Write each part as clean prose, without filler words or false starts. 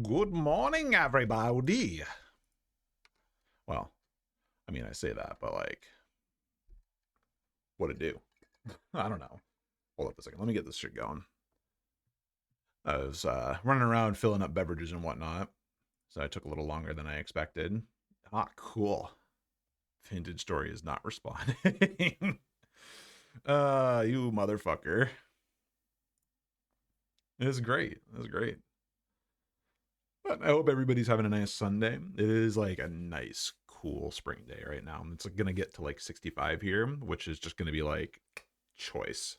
Good morning, everybody. Well, I mean, I say that, but like, what'd it do? I don't know. Hold up a second. Let me get this shit going. I was running around filling up beverages and whatnot, so it took a little longer than I expected. Ah, cool. Vintage Story is not responding. You motherfucker. It's great. It's great. But I hope everybody's having a nice Sunday. It is like a nice, cool spring day right now. It's going to get to like 65 here, which is just going to be like choice.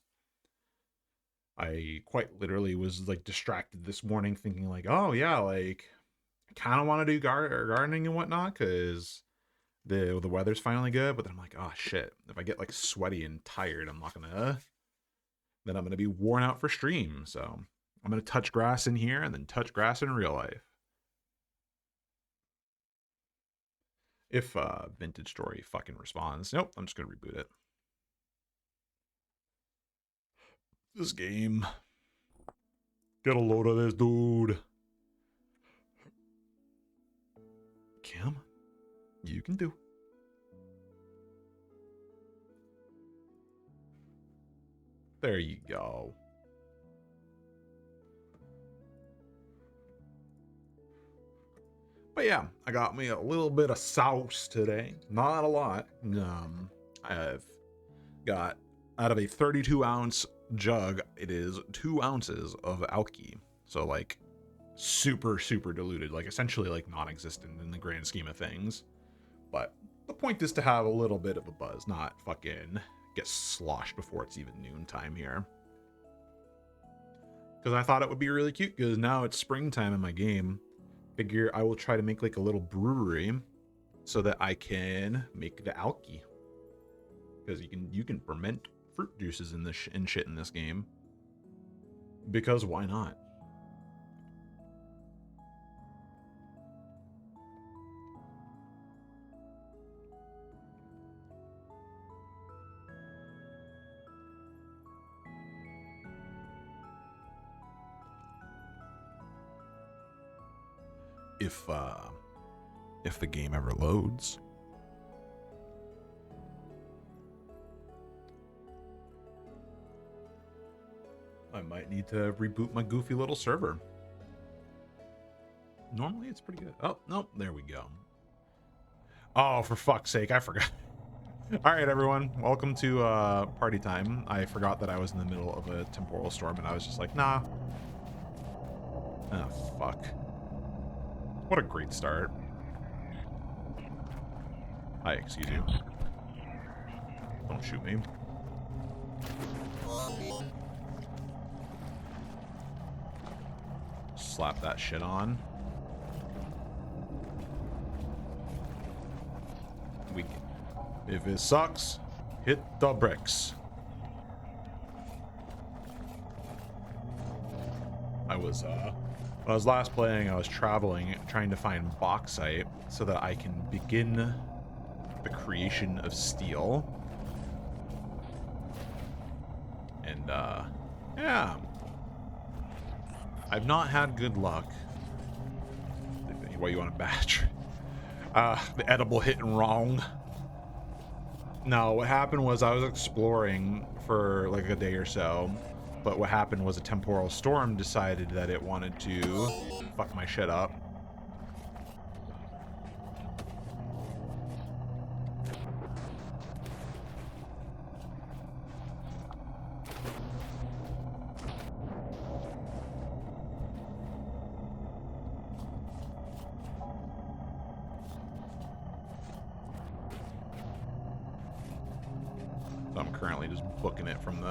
I quite literally was like distracted this morning thinking like, oh yeah, like I kind of want to do gardening and whatnot because the weather's finally good. But then I'm like, oh shit, if I get like sweaty and tired, I'm gonna be worn out for stream. So I'm gonna touch grass in here and then touch grass in real life. If Vintage Story fucking responds, nope, I'm just gonna reboot it. This game. Get a load of this, dude. Kim, you can do. There you go. But yeah, I got me a little bit of sauce today. Not a lot. I've got, out of a 32-ounce jug, it is 2 ounces of alky. So like super, super diluted, like essentially like non-existent in the grand scheme of things. But the point is to have a little bit of a buzz, not fucking get sloshed before it's even noontime here. Because I thought it would be really cute because now it's springtime in my game. Figure I will try to make like a little brewery so that I can make the alky. Because you can ferment fruit juices in this and shit in this game. Because why not? If the game ever loads. I might need to reboot my goofy little server. Normally it's pretty good. Oh, nope, there we go. Oh, for fuck's sake, I forgot. All right, everyone, welcome to party time. I forgot that I was in the middle of a temporal storm and I was just like, nah. Oh, fuck. What a great start. Hi, excuse you. Don't shoot me. Slap that shit on. If it sucks, hit the bricks. When I was last playing, I was traveling, trying to find bauxite so that I can begin the creation of steel. And, yeah. I've not had good luck. What, you want a batch? The edible hit and wrong. No, what happened was I was exploring for like a day or so, but what happened was a temporal storm decided that it wanted to fuck my shit up. So I'm currently just booking it from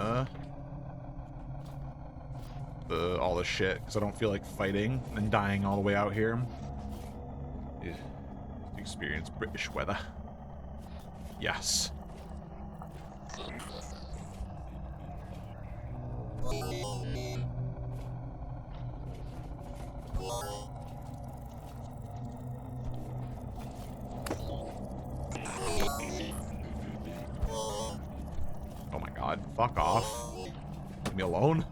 all the shit because I don't feel like fighting and dying all the way out here. Experience British weather. Yes. Oh my god, fuck off. Leave me alone.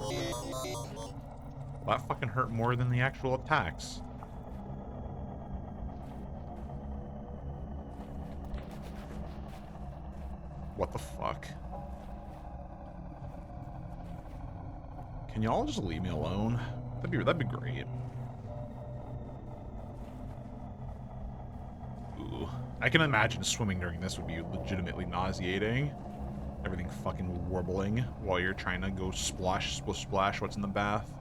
Well, that fucking hurt more than the actual attacks. What the fuck? Can y'all just leave me alone? That'd be great. Ooh. I can imagine swimming during this would be legitimately nauseating. Everything fucking warbling while you're trying to go splash, splish, splash what's in the bath.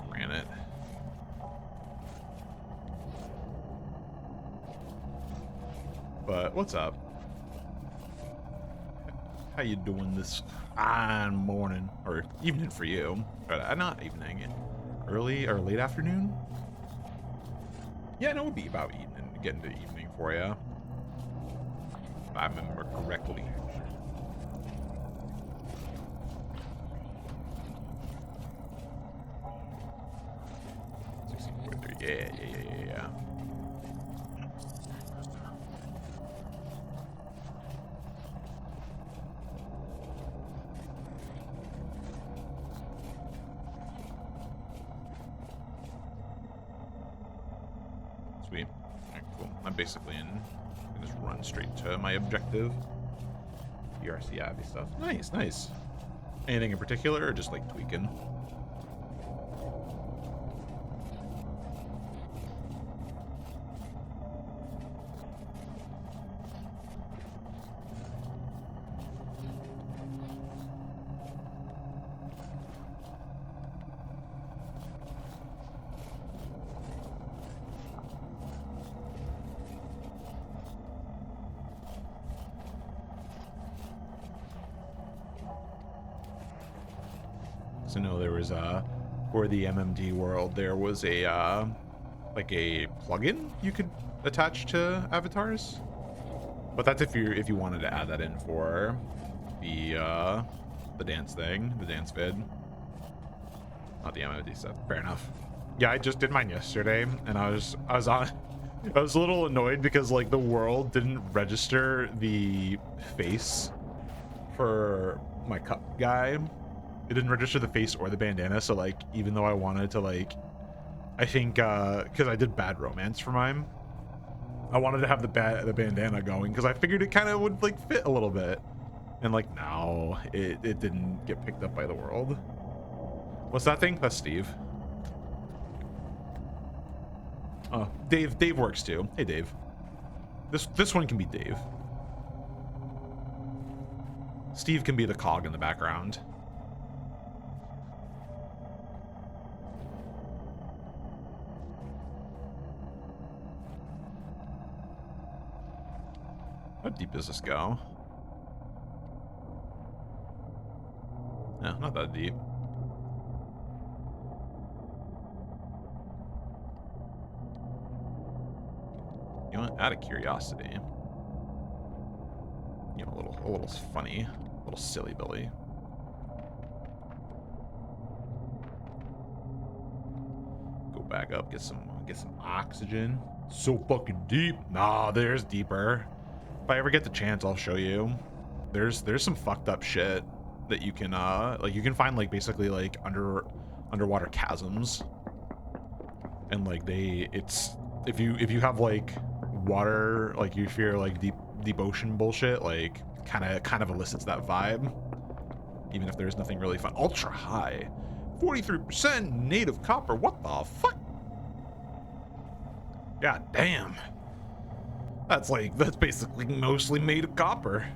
Granite. But what's up? How you doing this fine morning or evening for you? Or, not evening, early or late afternoon? Yeah, no, it would be about evening, getting to evening for you. If I remember correctly. Yeah. Sweet. Alright, cool. I'm basically in. I can just run straight to my objective. ERC Abbey stuff. Nice, nice. Anything in particular, or just like tweaking? So no, there was for the MMD world, there was a like a plugin you could attach to avatars, but that's if you wanted to add that in for the dance thing, the dance vid, not the MMD stuff. Fair enough. Yeah, I just did mine yesterday, and I was a little annoyed because like the world didn't register the face for my cup guy. It didn't register the face or the bandana, so like even though I wanted to like, I think because I did Bad Romance for mine, I wanted to have the bandana going because I figured it kind of would like fit a little bit, and like no, it didn't get picked up by the world. What's that thing? That's Steve. Oh, Dave works too. Hey Dave. This one can be Dave. Steve can be the cog in the background. How deep does this go? No, not that deep. You know what? Out of curiosity, you know, a little funny, a little silly Billy. Go back up, get some oxygen. So fucking deep. Nah, there's deeper. If I ever get the chance, I'll show you. There's some fucked up shit that you can like you can find like basically like underwater chasms, and like it's if you have like water, like you fear like deep ocean bullshit, like kind of elicits that vibe, even if there's nothing really fun. Ultra high, 43% native copper. What the fuck? God damn. That's basically mostly made of copper.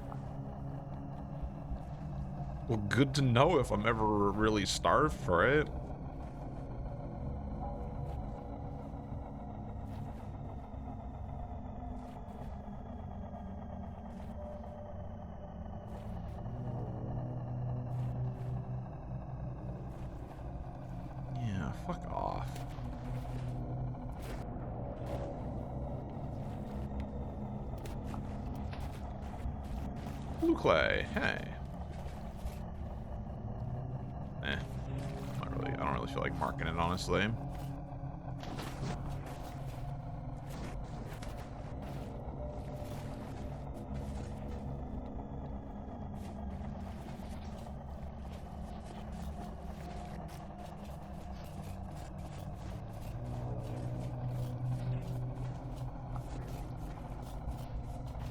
Well, good to know if I'm ever really starved for it. Yeah, fuck off. Blue clay, hey. I don't really feel like marking it, honestly.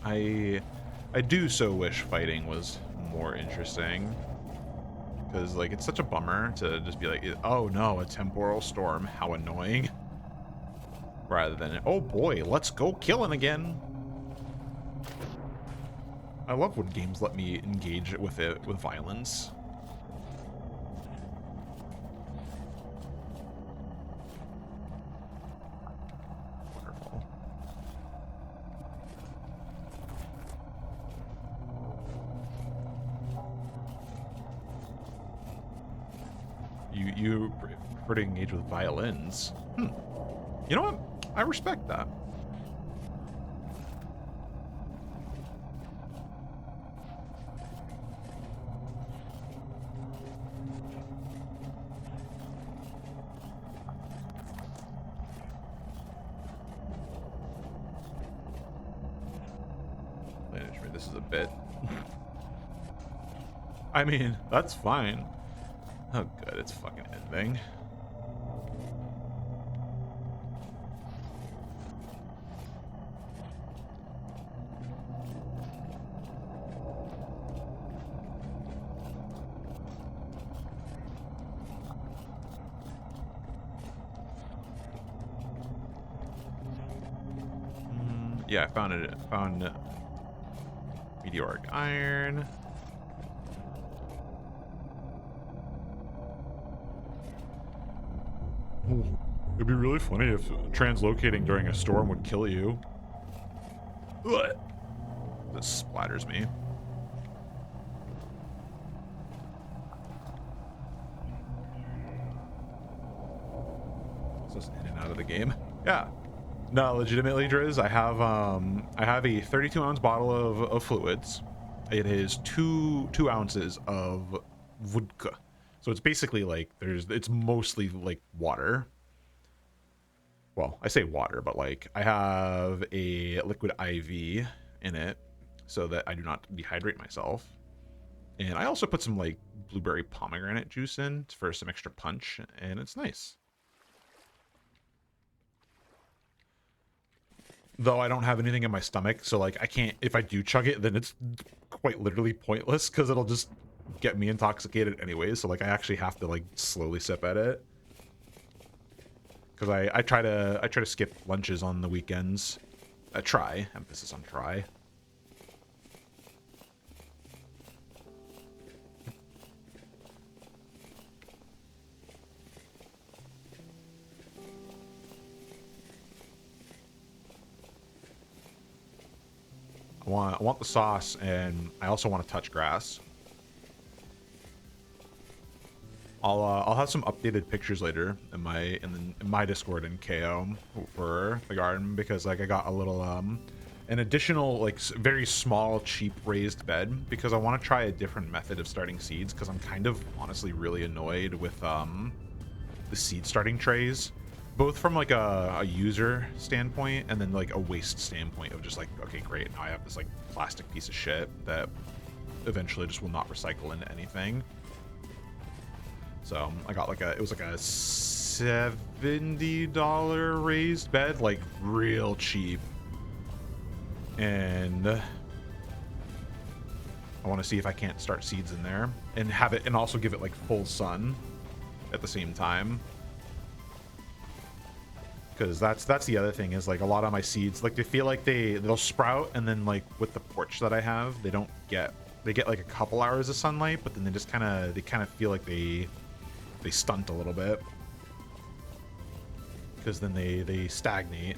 I do so wish fighting was more interesting. Because, like, it's such a bummer to just be like, oh no, a temporal storm, how annoying. Rather than, oh boy, let's go killing again. I love when games let me engage with it with violence. Wonderful. You prefer to engage with violins. You know what? I respect that. This is a bit. I mean, that's fine. Oh, good. It's fucking ending. Yeah, I found it. Found meteoric iron. Ooh, it'd be really funny if translocating during a storm would kill you. Ugh. This splatters me. It's just in and out of the game. Yeah. No, legitimately, Driz, I have a 32-ounce bottle of fluids. It is two ounces of vodka. So it's basically like it's mostly like water. Well, I say water, but like I have a liquid IV in it so that I do not dehydrate myself. And I also put some like blueberry pomegranate juice in for some extra punch, and it's nice. Though I don't have anything in my stomach, so like I can't, if I do chug it, then it's quite literally pointless because it'll just get me intoxicated anyways. So like I actually have to like slowly sip at it. Because I try to skip lunches on the weekends. Try, emphasis on try. I want the sauce, and I also want to touch grass. I'll have some updated pictures later in my Discord and KO for the garden, because like I got a little an additional like very small cheap raised bed because I want to try a different method of starting seeds, because I'm kind of honestly really annoyed with the seed starting trays, both from like a user standpoint and then like a waste standpoint of just like, okay, great, now I have this like plastic piece of shit that eventually just will not recycle into anything. So I got like it was like a $70 raised bed, like real cheap. And I want to see if I can't start seeds in there and have it, and also give it like full sun at the same time. Because that's the other thing, is like a lot of my seeds, like they feel like they'll sprout, and then like with the porch that I have, they get like a couple hours of sunlight, but then they just kind of feel like they stunt a little bit, because then they stagnate.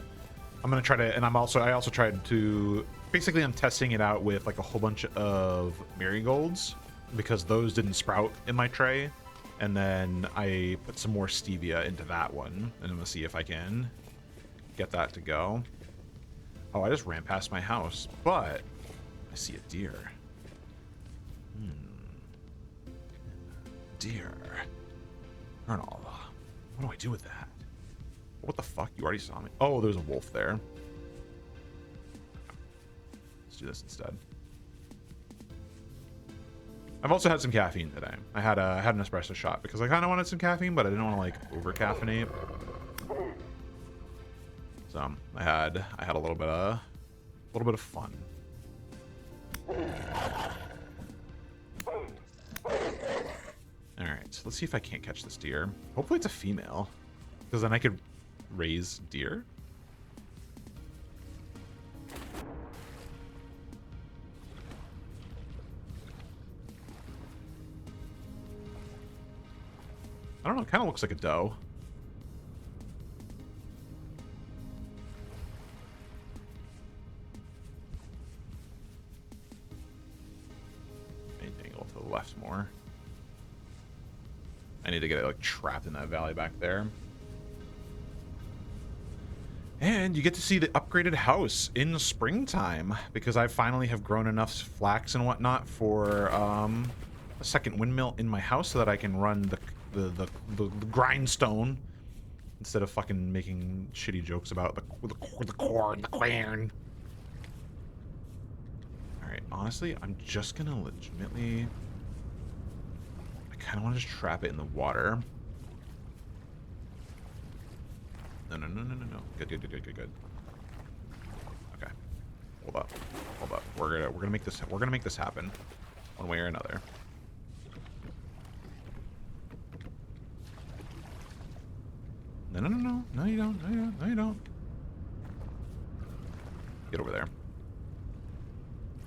I'm gonna try to, and I also tried to, basically I'm testing it out with like a whole bunch of marigolds, because those didn't sprout in my tray, and then I put some more stevia into that one, and I'm gonna see if I can get that to go. Oh, I just ran past my house, but I see a deer. Deer. Colonel, what do I do with that? What the fuck? You already saw me. Oh, there's a wolf there. Let's do this instead. I've also had some caffeine today. I had an espresso shot because I kind of wanted some caffeine, but I didn't want to like over caffeinate. So I had a little bit of fun. Alright, so let's see if I can't catch this deer. Hopefully it's a female, because then I could raise deer. I don't know, it kind of looks like a doe. Angle to the left more. I need to get it like trapped in that valley back there. And you get to see the upgraded house in springtime, because I finally have grown enough flax and whatnot for a second windmill in my house so that I can run the grindstone instead of fucking making shitty jokes about the quern. Alright, honestly, I'm just gonna legitimately... I kind of want to just trap it in the water. No. Good. Okay. Hold up. We're gonna make this happen, one way or another. No. No, you don't. Get over there.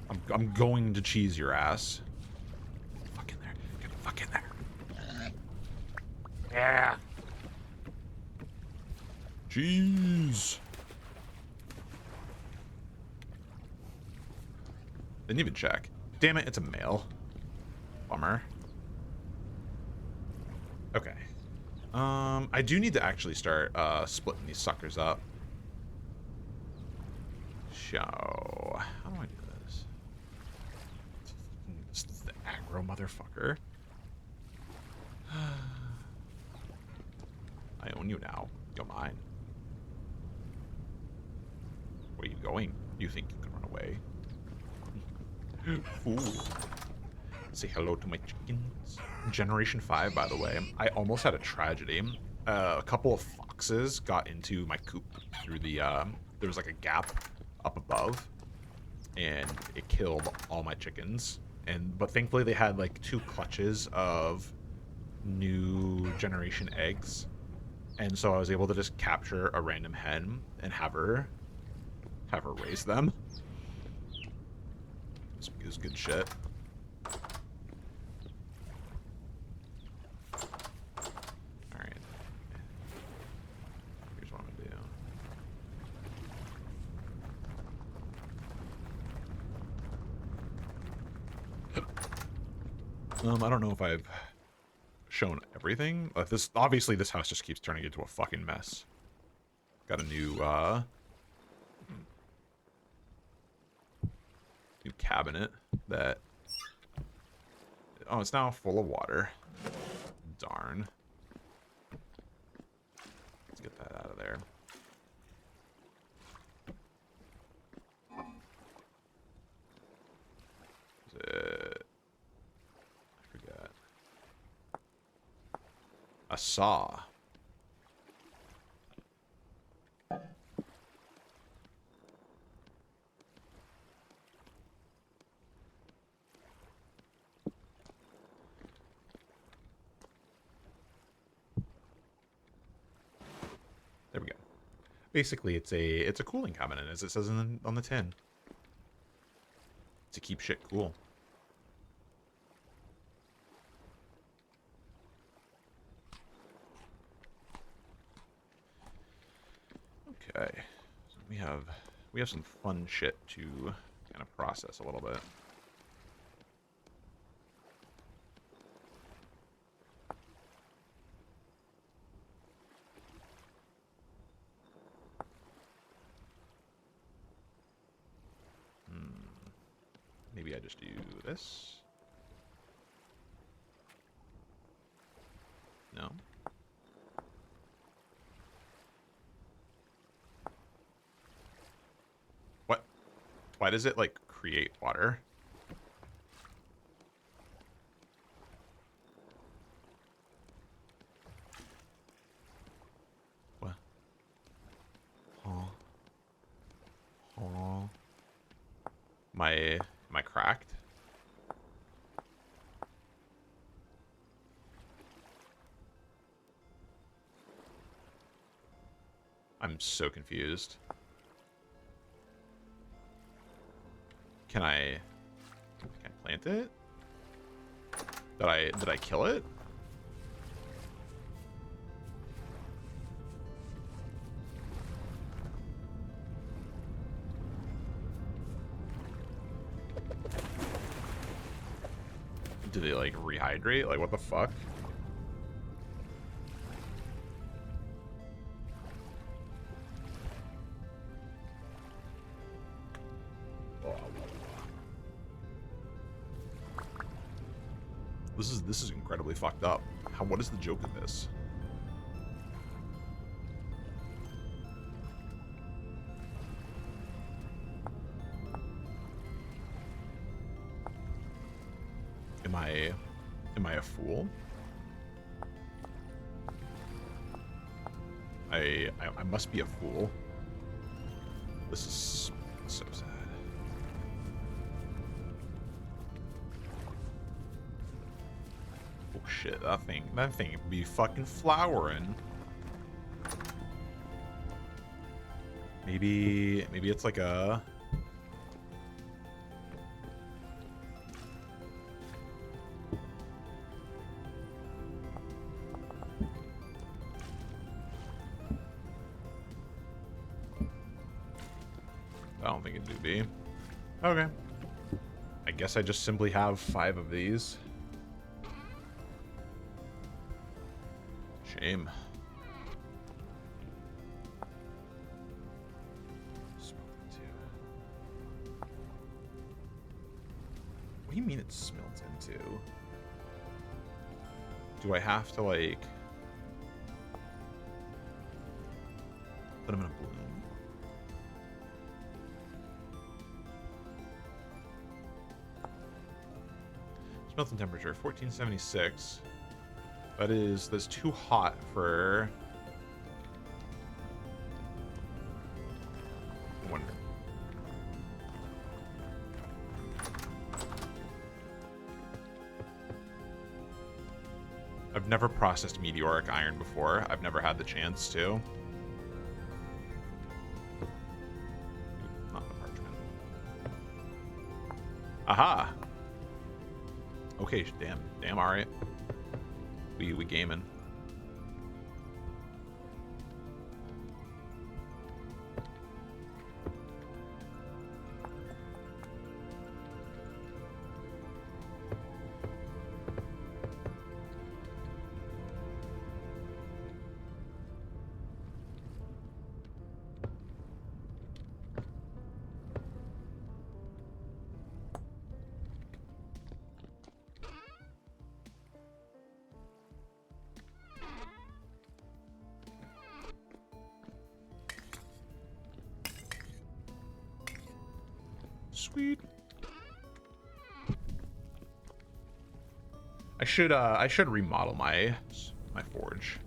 I'm going to cheese your ass. Get the fuck in there. Get the fuck in there. Yeah. Jeez. Didn't even check. Damn it, it's a male. Bummer. Okay. I do need to actually start splitting these suckers up. So, how do I do this? It's the aggro motherfucker. I own you now. You're mine. Where are you going? You think you can run away? Fool. Say hello to my chickens. Generation 5, by the way. I almost had a tragedy. A couple of foxes got into my coop through the, there was like a gap up above, and it killed all my chickens. But thankfully they had like 2 clutches of new generation eggs. And so I was able to just capture a random hen and have her raise them. It was good shit. Alright. Here's what I'm gonna do. I don't know if I've shown everything. Obviously this house just keeps turning into a fucking mess. Got a new cabinet that... Oh, it's now full of water. Darn. Let's get that out of there. Is it... I forgot. A saw. There we go. Basically, it's a cooling cabinet, as it says on the tin, to keep shit cool. Okay, so we have some fun shit to kind of process a little bit. Maybe I just do this. No. What? Why does it, like, create water? What? Huh? Huh? My cracked? I'm so confused. Can I plant it? Did I kill it? Did they like rehydrate? Like what the fuck? This is incredibly fucked up. What is the joke of this? Am I a fool? I must be a fool. This is so sad. Oh shit, that thing be fucking flowering. Maybe it's like a I don't think it do be. Okay. I guess I just simply have 5 of these. Shame. What do you mean it smelts into? Do I have to like put them in a bloom? Melting temperature 1476. That's too hot for. I wonder. I've never processed meteoric iron before. I've never had the chance to. Not the parchment. Aha! Okay, damn, all right. We gaming. Sweet. I should remodel my forge.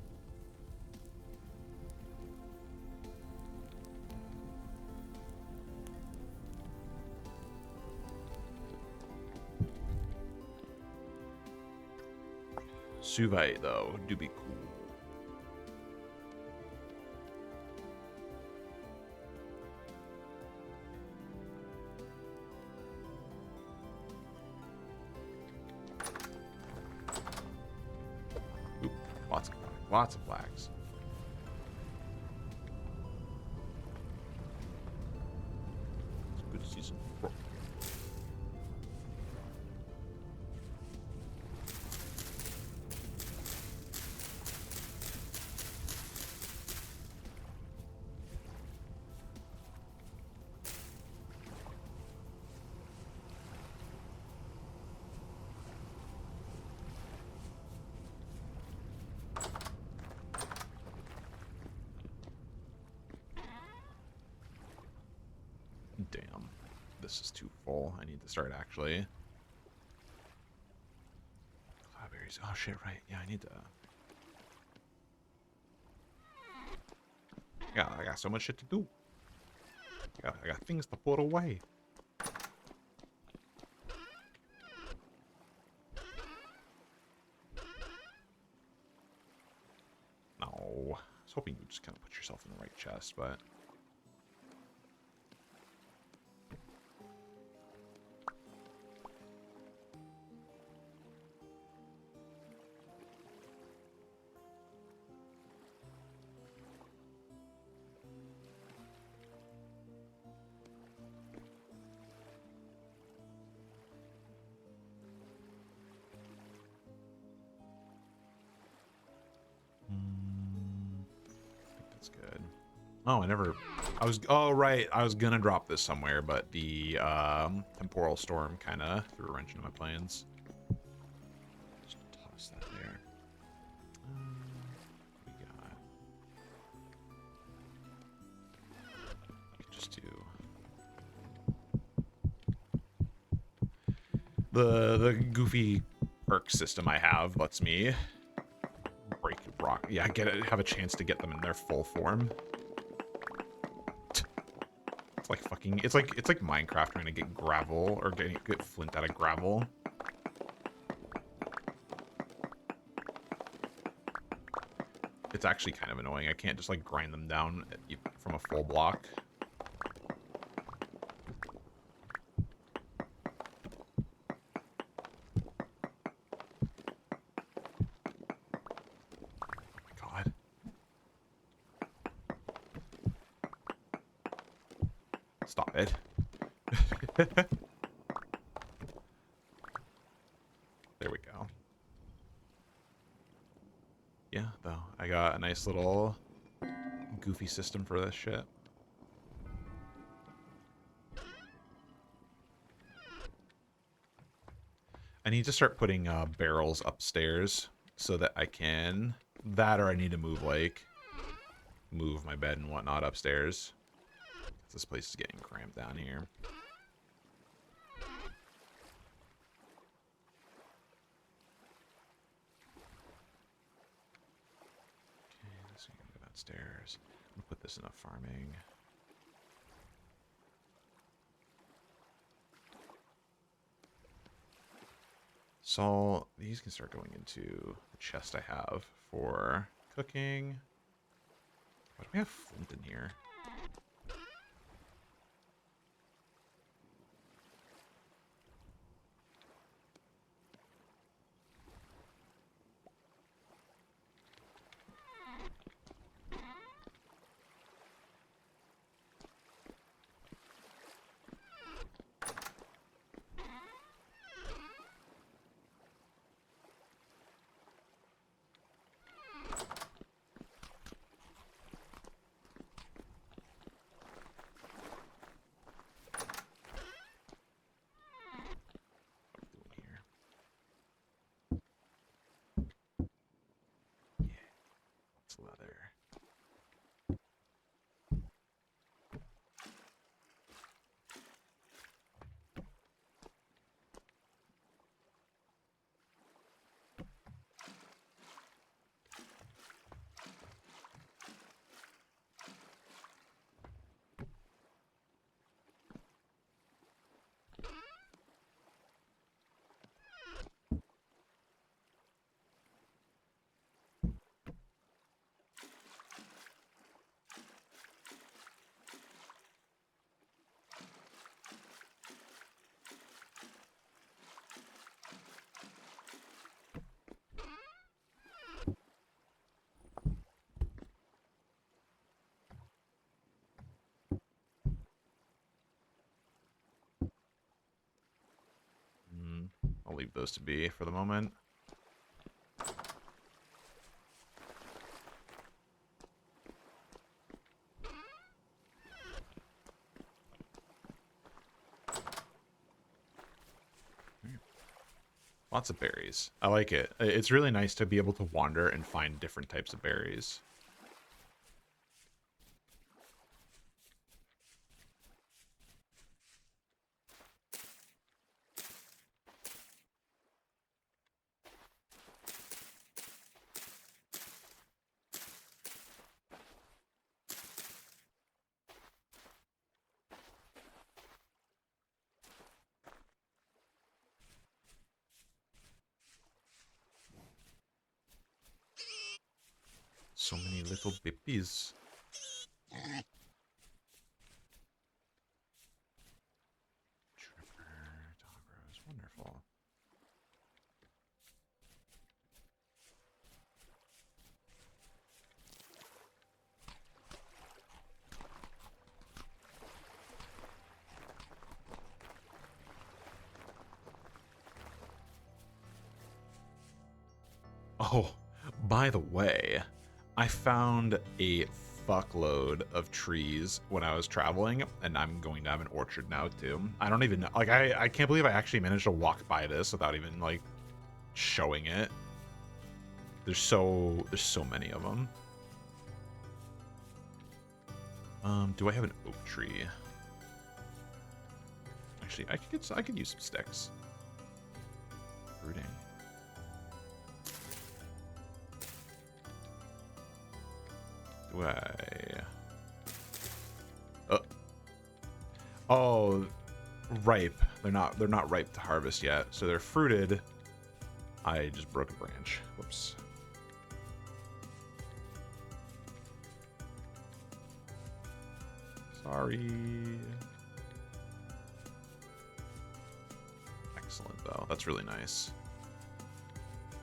Suvite though do be cool. Lots of blacks. It's good to see some. Damn, this is too full. I need to start actually. Cloudberries. Oh shit, right. Yeah, I need to. Yeah, I got so much shit to do. I got things to put away. was hoping you would just kind of put yourself in the right chest, but... That's good. Oh, oh, right. I was gonna drop this somewhere, but the temporal storm kind of threw a wrench into my plans. Just toss that there. What we got? We could just do the goofy perk system I have lets me break rock. Yeah, have a chance to get them in their full form. It's like fucking. It's like Minecraft trying to get gravel or get flint out of gravel. It's actually kind of annoying. I can't just like grind them down from a full block. Stop it. There we go. Yeah, though. I got a nice little goofy system for this shit. I need to start putting barrels upstairs so that I can... That or I need to move my bed and whatnot upstairs. This place is getting cramped down here. Okay, let's go downstairs. I'm gonna put this in a farming. So these can start going into the chest I have for cooking. Why do we have flint in here? Leather. I'll leave those to be for the moment. Lots of berries. I like it. It's really nice to be able to wander and find different types of berries. So many little bippies. Tripper, Dogros, wonderful. Oh, by the way, I found a fuckload of trees when I was traveling, and I'm going to have an orchard now too. I don't even know, like, I can't believe I actually managed to walk by this without even like showing it. There's so many of them. Do I have an oak tree? Actually, I could use some sticks. Fruiting. Do I? Oh, ripe. They're not ripe to harvest yet, so they're fruited. I just broke a branch. Whoops. Sorry. Excellent though. That's really nice.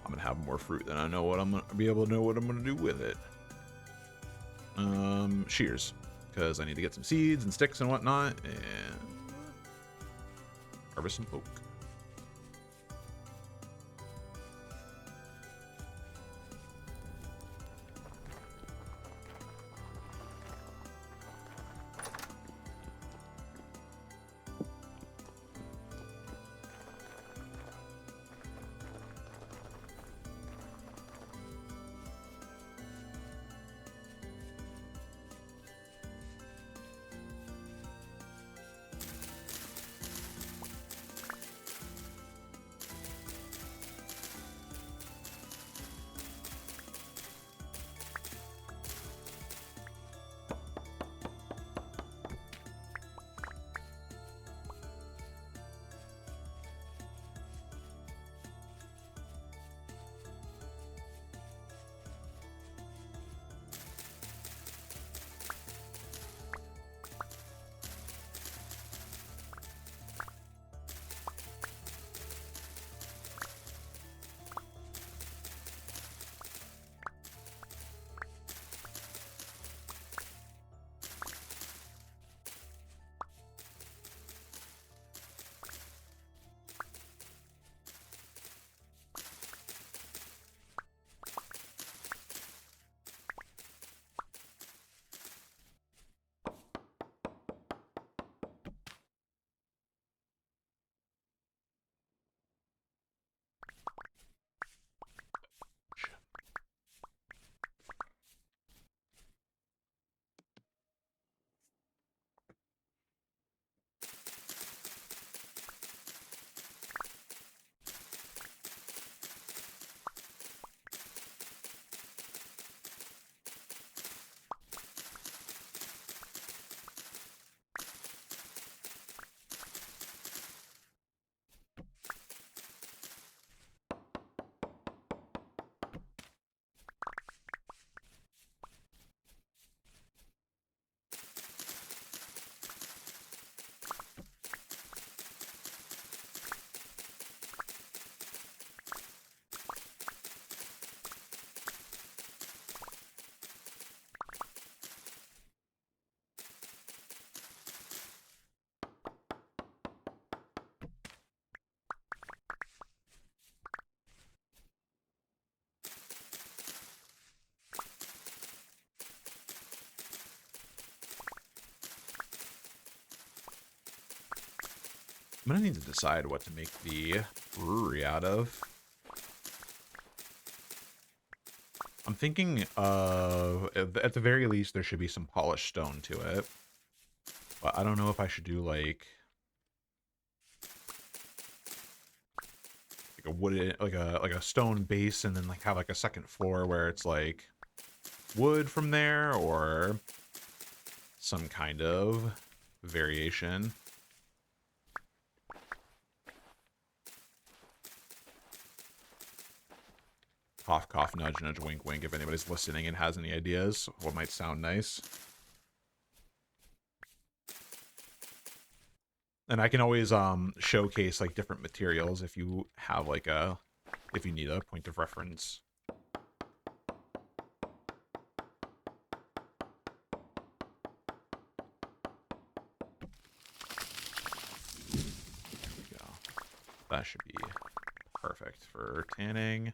I'm gonna have more fruit than I know what I'm gonna be able to know what I'm gonna do with it. Shears, because I need to get some seeds and sticks and whatnot, and harvest some oak. I'm gonna need to decide what to make the brewery out of. I'm thinking at the very least there should be some polished stone to it. But I don't know if I should do like a wooden, like a stone base, and then like have like a second floor where it's like wood from there, or some kind of variation. cough, cough, nudge, nudge, wink, wink, if anybody's listening and has any ideas what might sound nice. And I can always showcase like different materials if you have like if you need a point of reference. There we go. That should be perfect for tanning.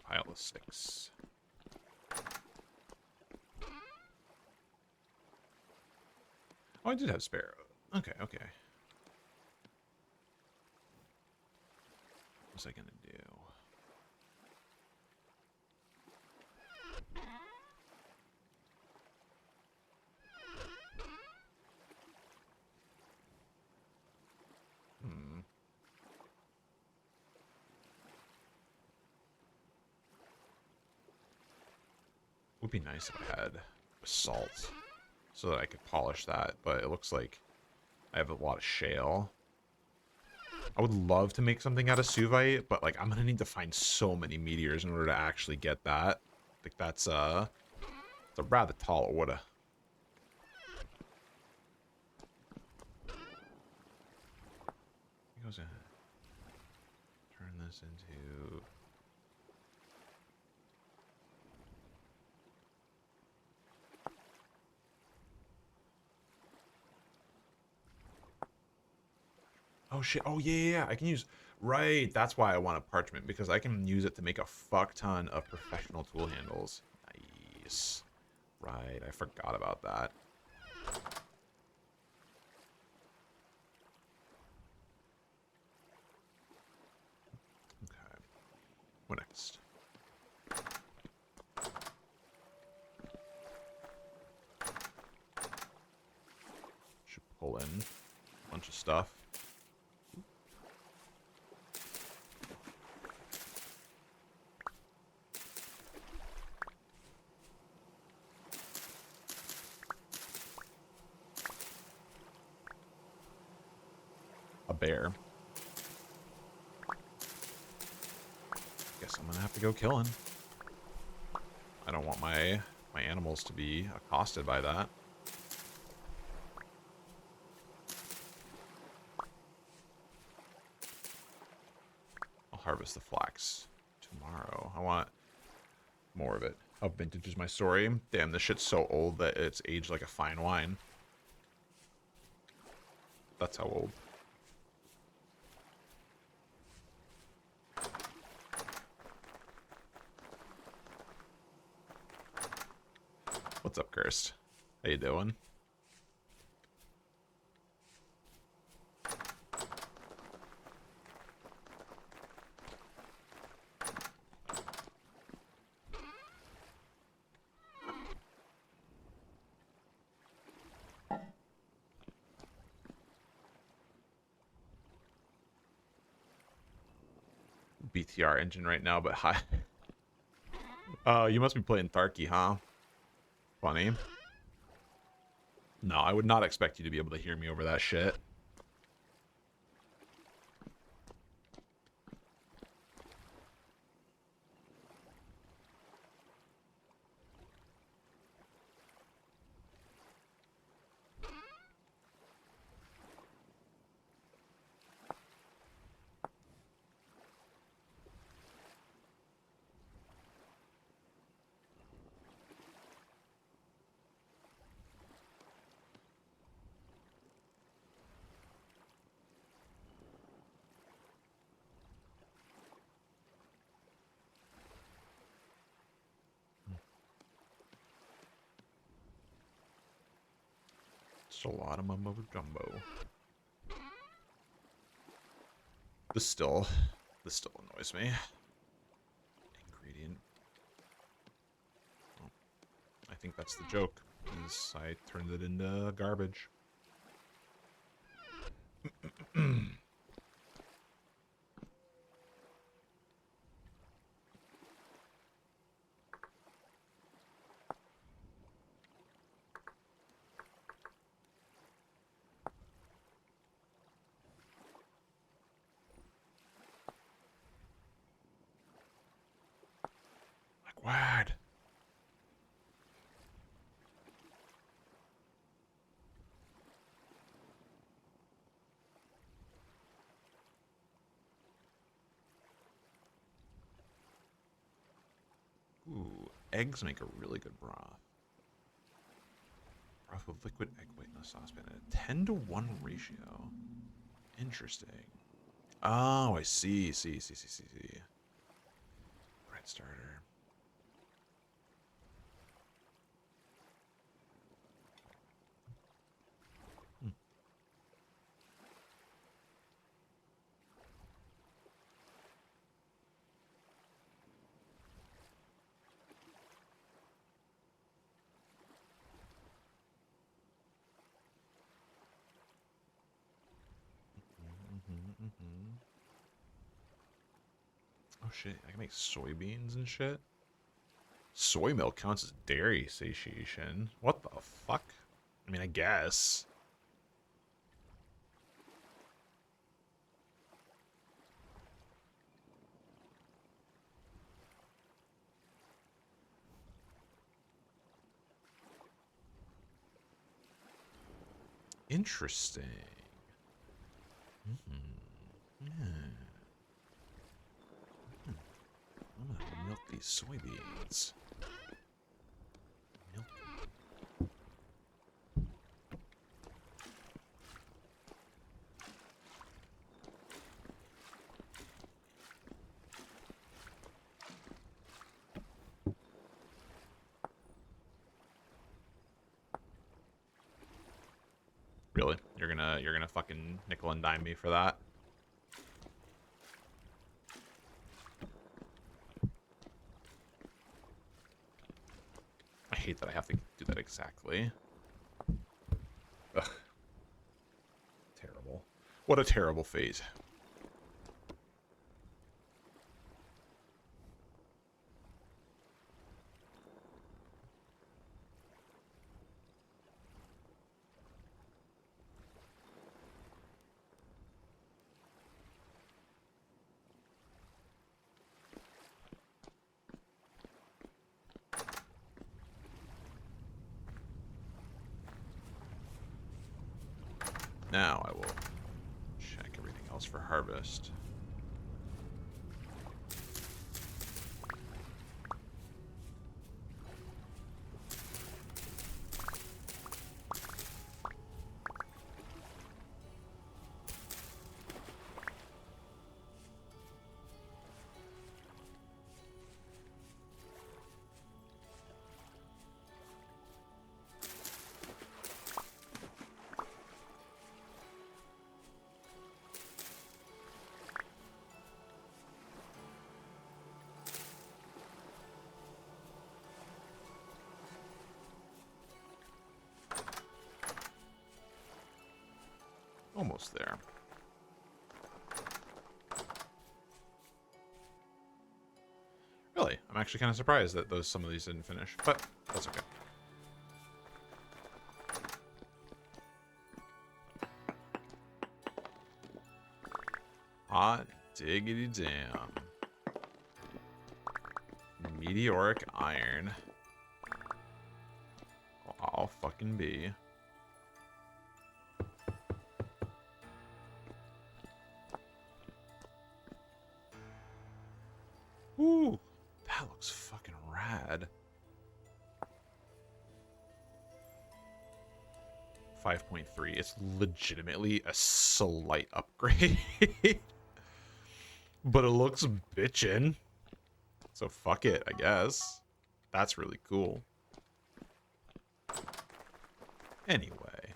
Pile of 6. Oh, I did have spare. Okay, okay. What was I gonna do? Would be nice if I had salt so that I could polish that, but it looks like I have a lot of shale. I would love to make something out of suvite, but like I'm gonna need to find so many meteors in order to actually get that. Like that's it's a rather tall order. He goes in. Turn this into oh shit. Oh yeah. I can use right. That's why I want a parchment, because I can use it to make a fuck ton of professional tool handles. Nice. Right. I forgot about that. Okay. What next? Should pull in a bunch of stuff. A bear. Guess I'm gonna have to go killing. I don't want my animals to be accosted by that. I'll harvest the flax tomorrow. I want more of it. How vintage is my story? Damn, this shit's so old that it's aged like a fine wine. That's how old. What's up, Cursed? How you doing? BTR engine right now, but hi. You must be playing Tharky, huh? Funny. No, I would not expect you to be able to hear me over that shit. It's a lot of mumbo jumbo. This still annoys me. Ingredient. Oh, I think that's the joke. Is I turned it into garbage. Like what? Ooh, eggs make a really good broth. Broth with liquid egg white in a saucepan at a 10-to-1 ratio. Interesting. Oh, I see. See. Bread starter. Oh shit, I can make soybeans and shit. Soy milk counts as dairy satiation. What the fuck? I mean, I guess. Interesting. Yeah. I'm gonna milk these soybeans. Milk. Really? You're gonna fucking nickel and dime me for that? I hate that I have to do that exactly. Ugh. Terrible. What a terrible fate. Now I will check everything else for harvest. Almost there. Really, I'm actually kind of surprised that some of these didn't finish, but that's okay. Hot diggity damn. Meteoric iron. I'll fucking be. Ooh, that looks fucking rad. 5.3. It's legitimately a slight upgrade. But it looks bitchin'. So fuck it, I guess. That's really cool. Anyway.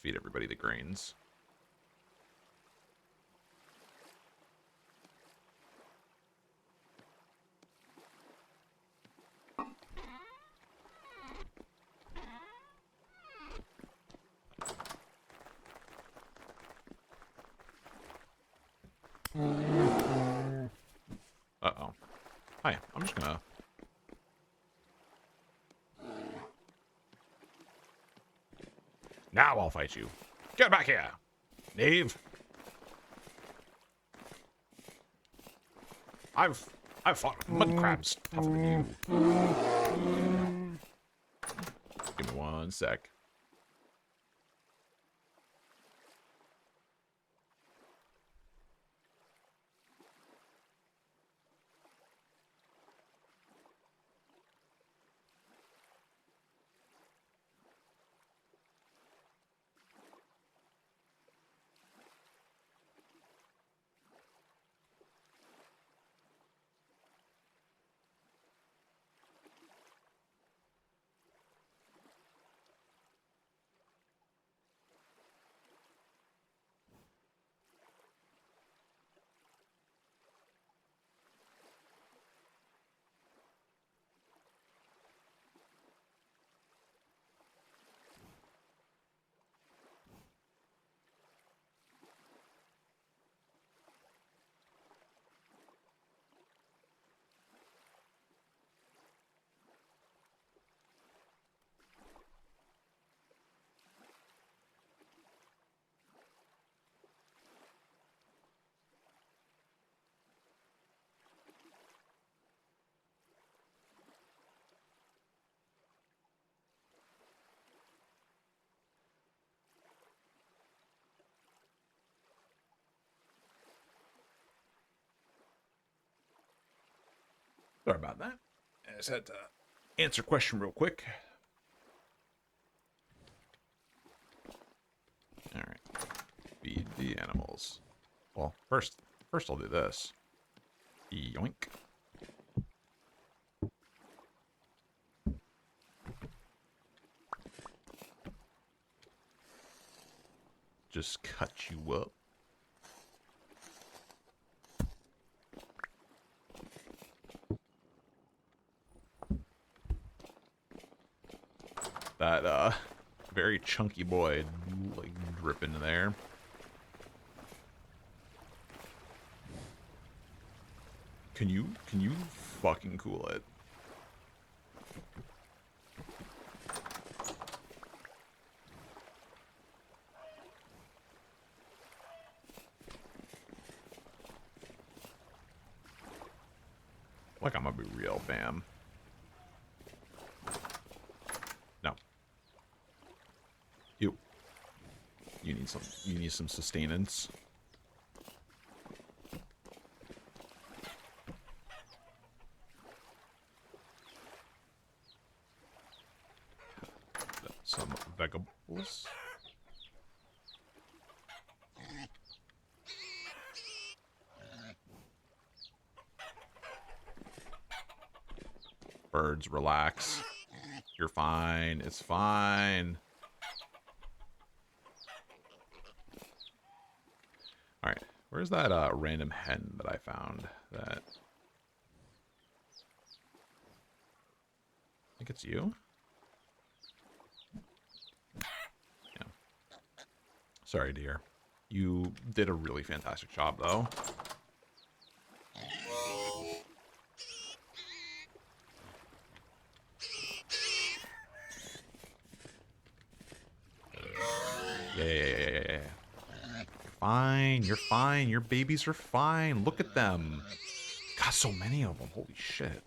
feed everybody the grains. Uh-oh. Hi, I'm just gonna... Now I'll fight you. Get back here, knave. I've fought mud crabs tougher than you. Give me 1 sec. Sorry about that. I just had to answer a question real quick. All right. Feed the animals. Well, first I'll do this. Yoink. Just cut you up. That very chunky boy like drip into there. Can you fucking cool it? Like I'm gonna be real, fam. No. You need some sustenance. Some vegetables. Birds, relax. You're fine. It's fine. All right. Where's that random hen that I found? That I think it's you. Yeah. Sorry, dear. You did a really fantastic job, though. Yeah. Fine. You're fine. Your babies are fine. Look at them. Got so many of them. Holy shit.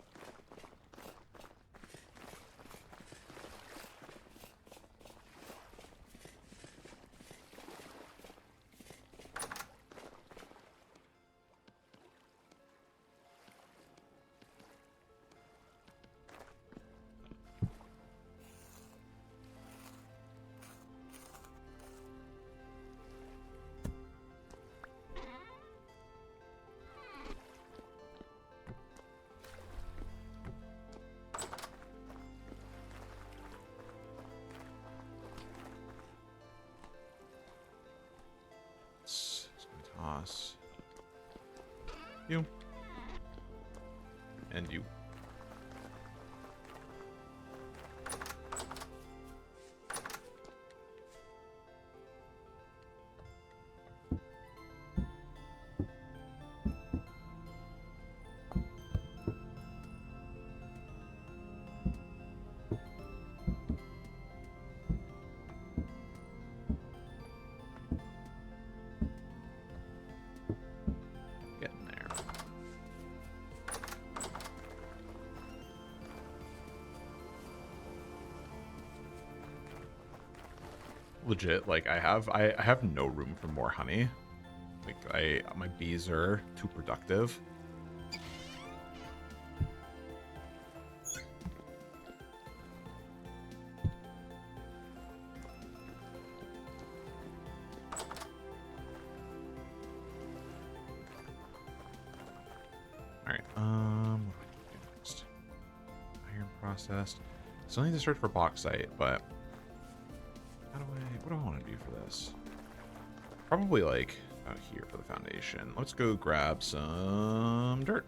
moss. You. And you. Getting there. Legit, like I have no room for more honey. Like my bees are too productive. All right. What do I do next? Iron processed. Still need to search for bauxite, but what do I want to do for this? Probably like out here for the foundation. Let's go grab some dirt.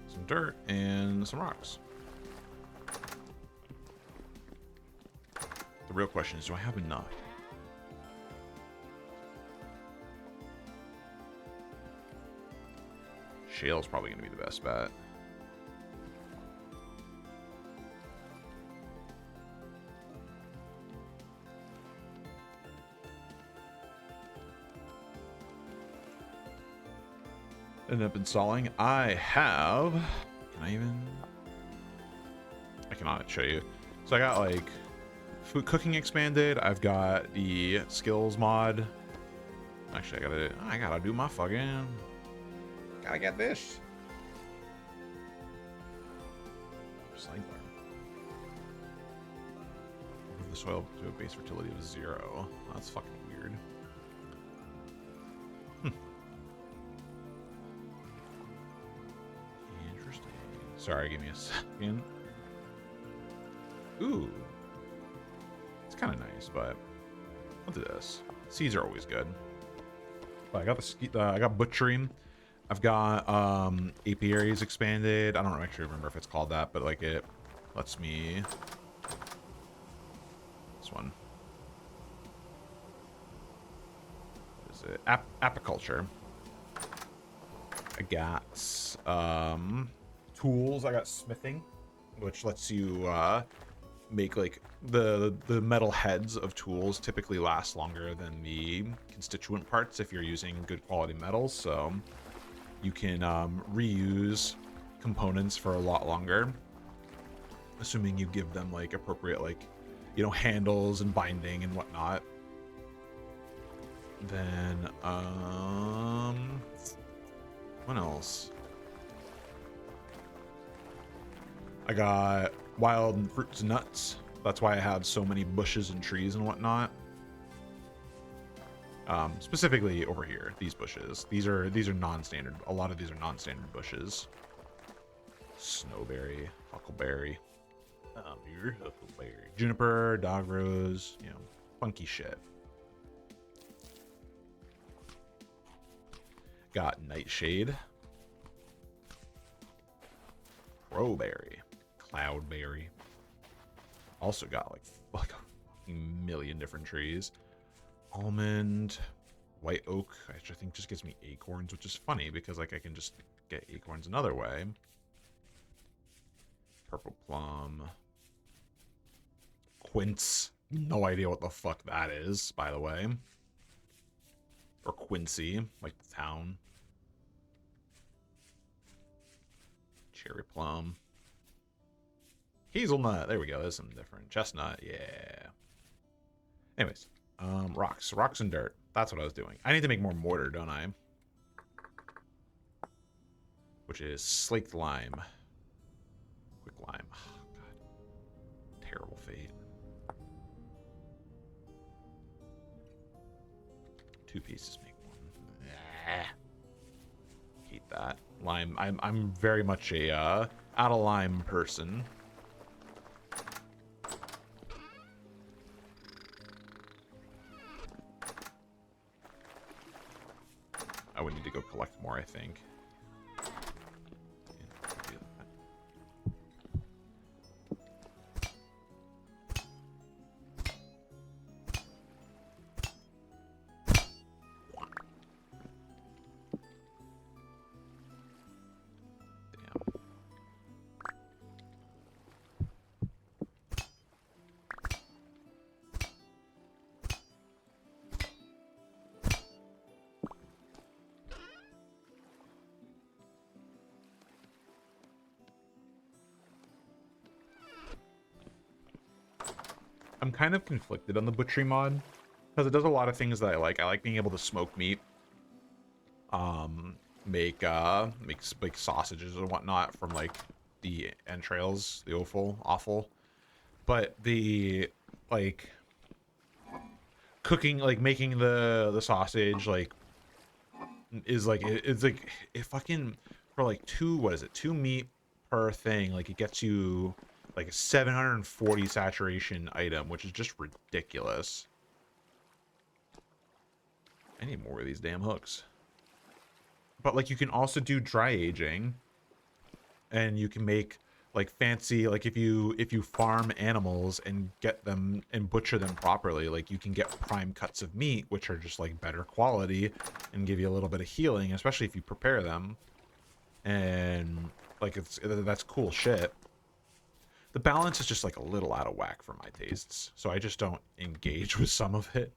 Some dirt and some rocks. The real question is, do I have enough? Shale's probably going to be the best bet. Ended up installing. I have. Can I even? I cannot show you. So I got like food cooking expanded. I've got the skills mod. Actually, I gotta do my fucking. Gotta get this. Sidebar. Move the soil to a base fertility of 0. That's fucking weird. Interesting. Sorry, give me a second. Ooh. It's kind of nice, but I'll do this. Seeds are always good. But I got I got butchering. I've got apiaries expanded. I don't actually remember if it's called that, but like it lets me. This one. What is it? Apiculture. I got tools. I got smithing, which lets you make like the metal heads of tools typically last longer than the constituent parts if you're using good quality metals. So you can reuse components for a lot longer, assuming you give them like appropriate, like, you know, handles and binding and whatnot. Then what else? I got wild fruits and nuts. That's why I have so many bushes and trees and whatnot. Specifically over here, these bushes. These are non-standard. A lot of these are non-standard bushes. Snowberry, huckleberry, huckleberry, juniper, dog rose. You know, funky shit. Got nightshade, crowberry, cloudberry. Also got like a million different trees. Almond, white oak, which I think just gives me acorns, which is funny because like I can just get acorns another way. Purple plum, quince. No idea what the fuck that is, by the way. Or Quincy, like the town. Cherry plum. Hazelnut. There we go. There's something different. Chestnut. Yeah. Anyways, rocks and dirt. That's what I was doing. I need to make more mortar, don't I? Which is slaked lime. Quick lime. Oh, God. Terrible fate. 2 pieces make 1. Hate that. Lime. I'm very much a out of lime person. would need to go collect more, I think. I'm kind of conflicted on the butchery mod because it does a lot of things that I like. I like being able to smoke meat, make sausages and whatnot from like the entrails, the offal. But the like cooking, like making the sausage, like is like it's like it fucking for like two meat per thing, like it gets you like a 740 saturation item, which is just ridiculous. I need more of these damn hooks. But like you can also do dry aging, and you can make like fancy, like if you farm animals and get them and butcher them properly, like you can get prime cuts of meat, which are just like better quality and give you a little bit of healing, especially if you prepare them. And like that's cool shit. The balance is just like a little out of whack for my tastes, so I just don't engage with some of it.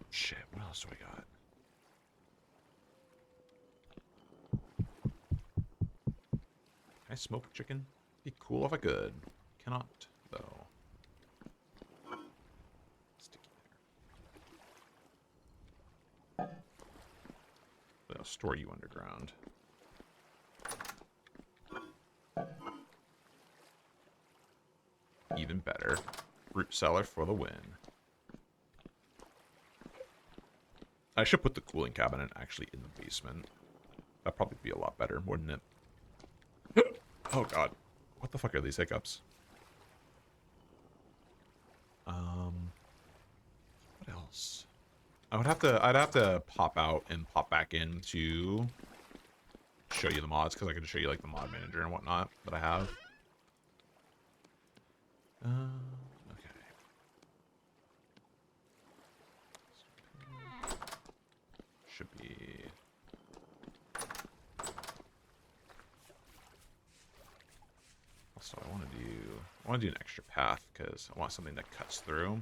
Shit, what else do we got? Can I smoke chicken? Be cool if I could. Cannot, though. Sticky there. But I'll store you underground. Even better. Root cellar for the win. I should put the cooling cabinet actually in the basement. That'd probably be a lot better, wouldn't it? Oh god. What the fuck are these hiccups? What else? I'd have to pop out and pop back in to show you the mods, because I could show you like the mod manager and whatnot that I have. Okay. Should be. Also, I want to do an extra path because I want something that cuts through.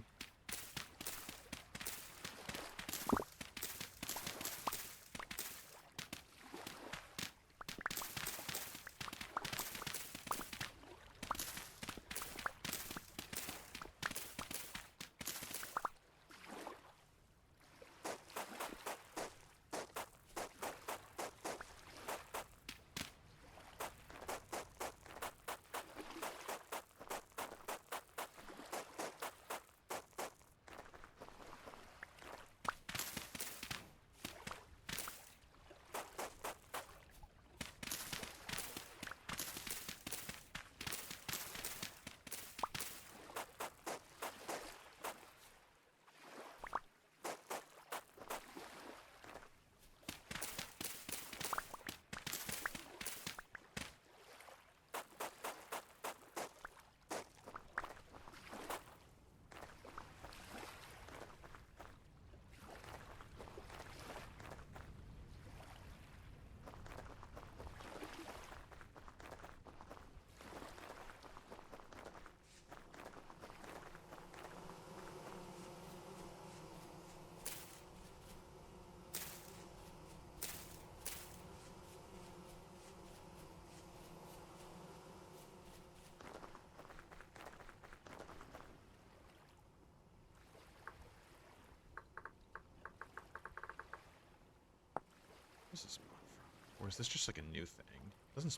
Where's this mod from? Or is this just like a new thing? Doesn't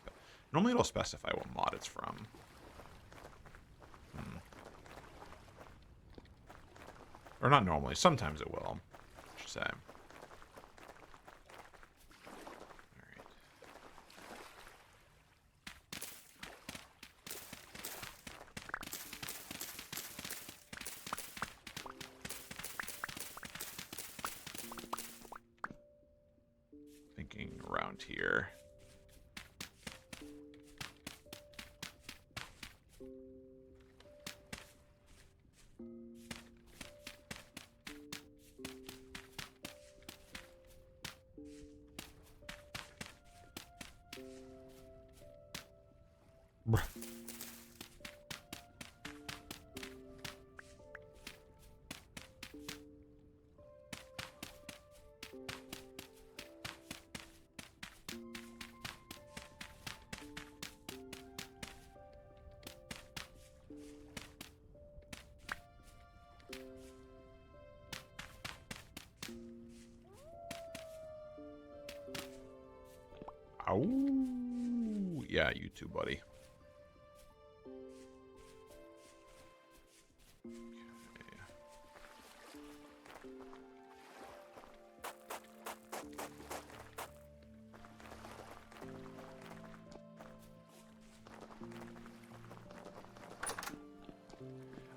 normally it'll specify what mod it's from. Or not normally. Sometimes it will. I should say. Alright. thinking around here. Oh, yeah, you too, buddy. Okay.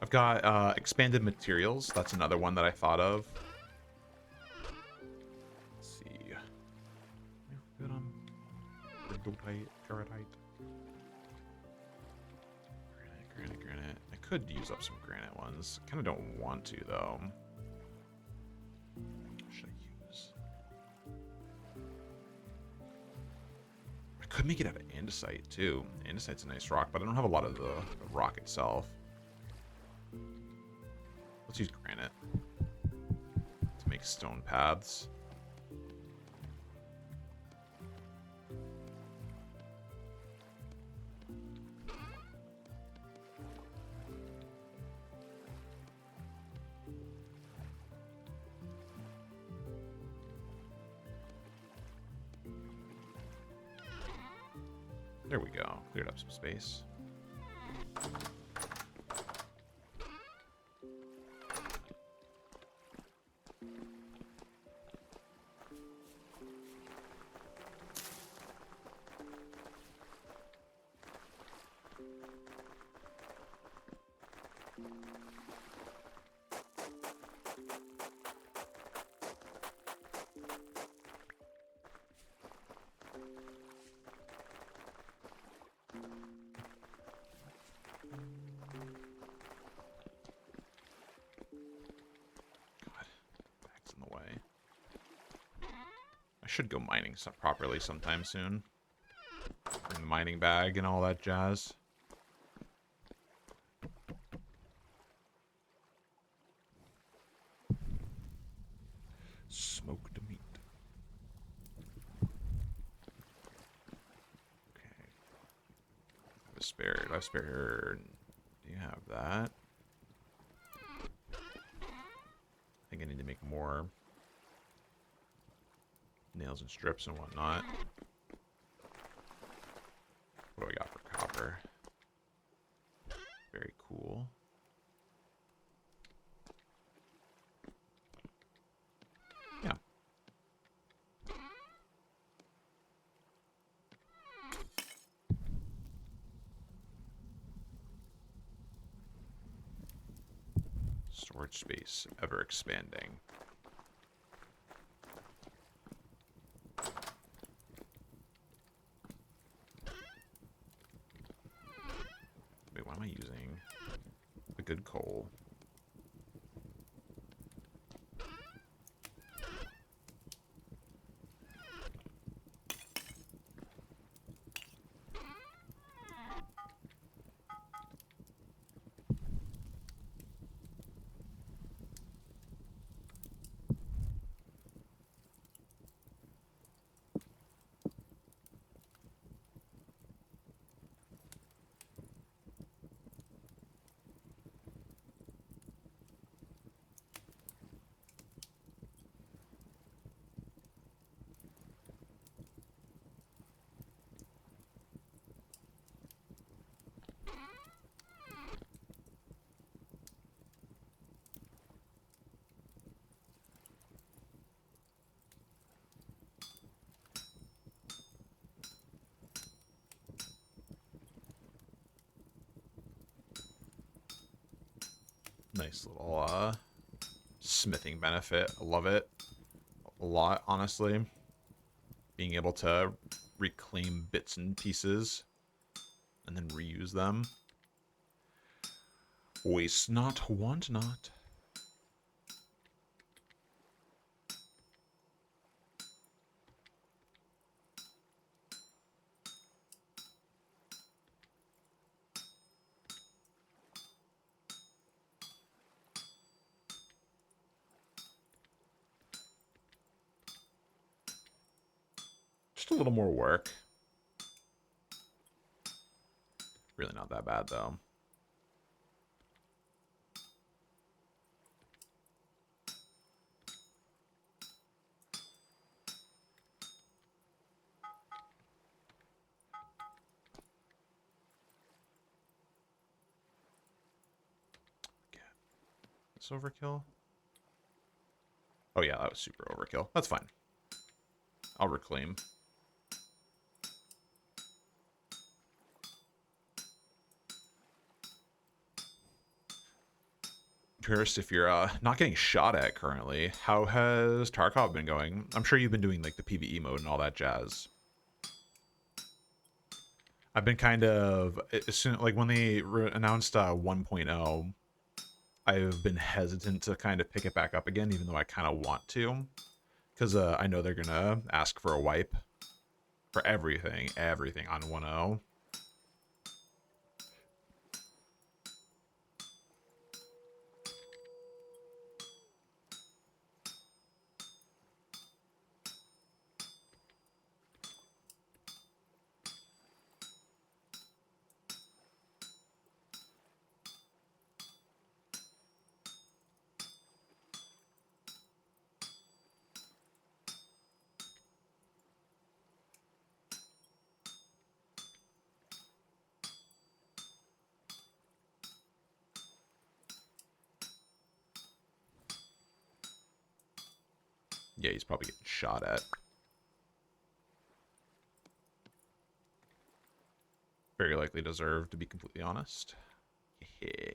I've got expanded materials. That's another one that I thought of. Let's see. Good on. Granite. I could use up some granite ones. Kind of don't want to, though. What should I use? I could make it out of andesite, too. Andesite's a nice rock, but I don't have a lot of the rock itself. Let's use granite to make stone paths. There we go. Cleared up some space. Should go mining properly sometime soon. Bring the mining bag and all that jazz. Smoked meat. Okay. I have a spare. Do you have that? I think I need to make more nails and strips and whatnot. What do we got for copper? Very cool. Yeah. Storage space ever expanding. Why am I using the good coal? Nice little smithing benefit. I love it a lot, honestly. being able to reclaim bits and pieces and then reuse them. Waste not, want not. Just a little more work. Really not that bad, though. This overkill? Oh yeah, that was super overkill. That's fine. I'll reclaim. Curious if you're not getting shot at currently. How has Tarkov been going? I'm sure you've been doing like the PvE mode and all that jazz. I've been kind of, as soon, like when they announced 1.0, I've been hesitant to kind of pick it back up again, even though I kind of want to, because I know they're gonna ask for a wipe for everything on 1.0. Yeah, he's probably getting shot at. Very likely deserved, to be completely honest. Yeah.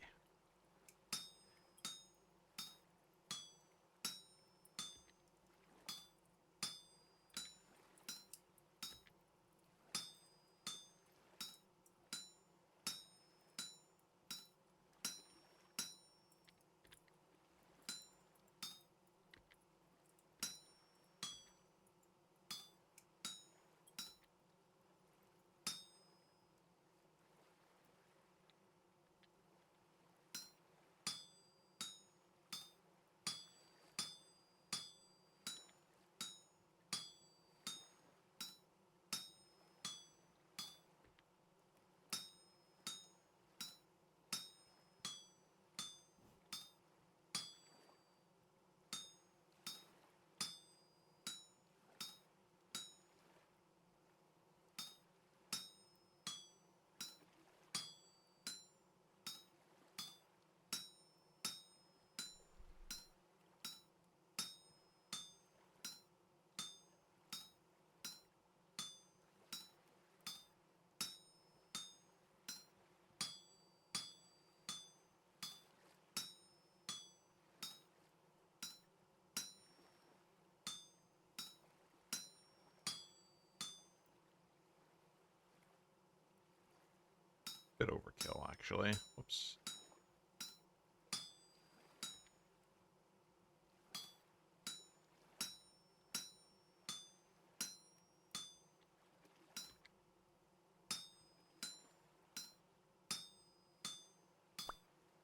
Bit overkill, actually. Whoops.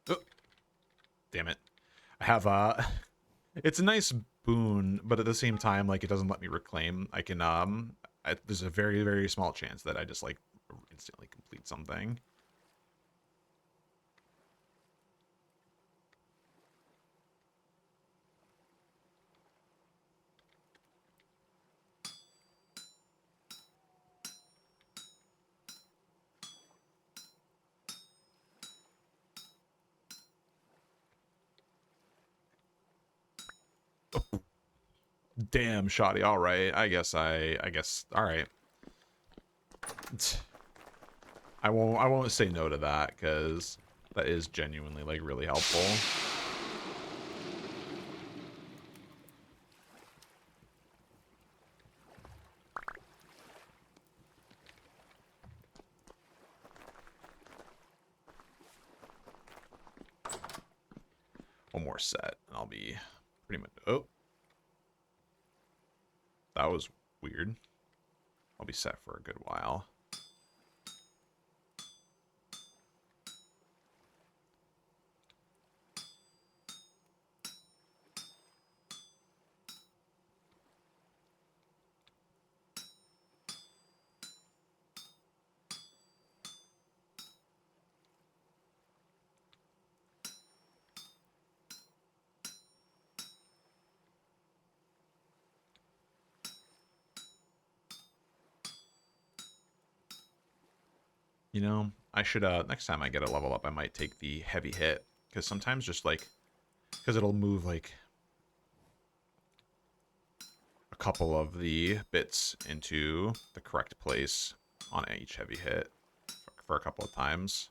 Oh, damn it. I have it's a nice boon, but at the same time, like, it doesn't let me reclaim. I can there's a very, very small chance that I just like instantly complete something. Damn, shoddy. All right. I guess all right. I won't say no to that, cuz that is genuinely like really helpful. more set, and I'll be pretty much... Oh. That was weird. I'll be set for a good while. You know, I should, next time I get a level up, I might take the heavy hit. Because sometimes just, like, because it'll move, like, a couple of the bits into the correct place on each heavy hit for a couple of times.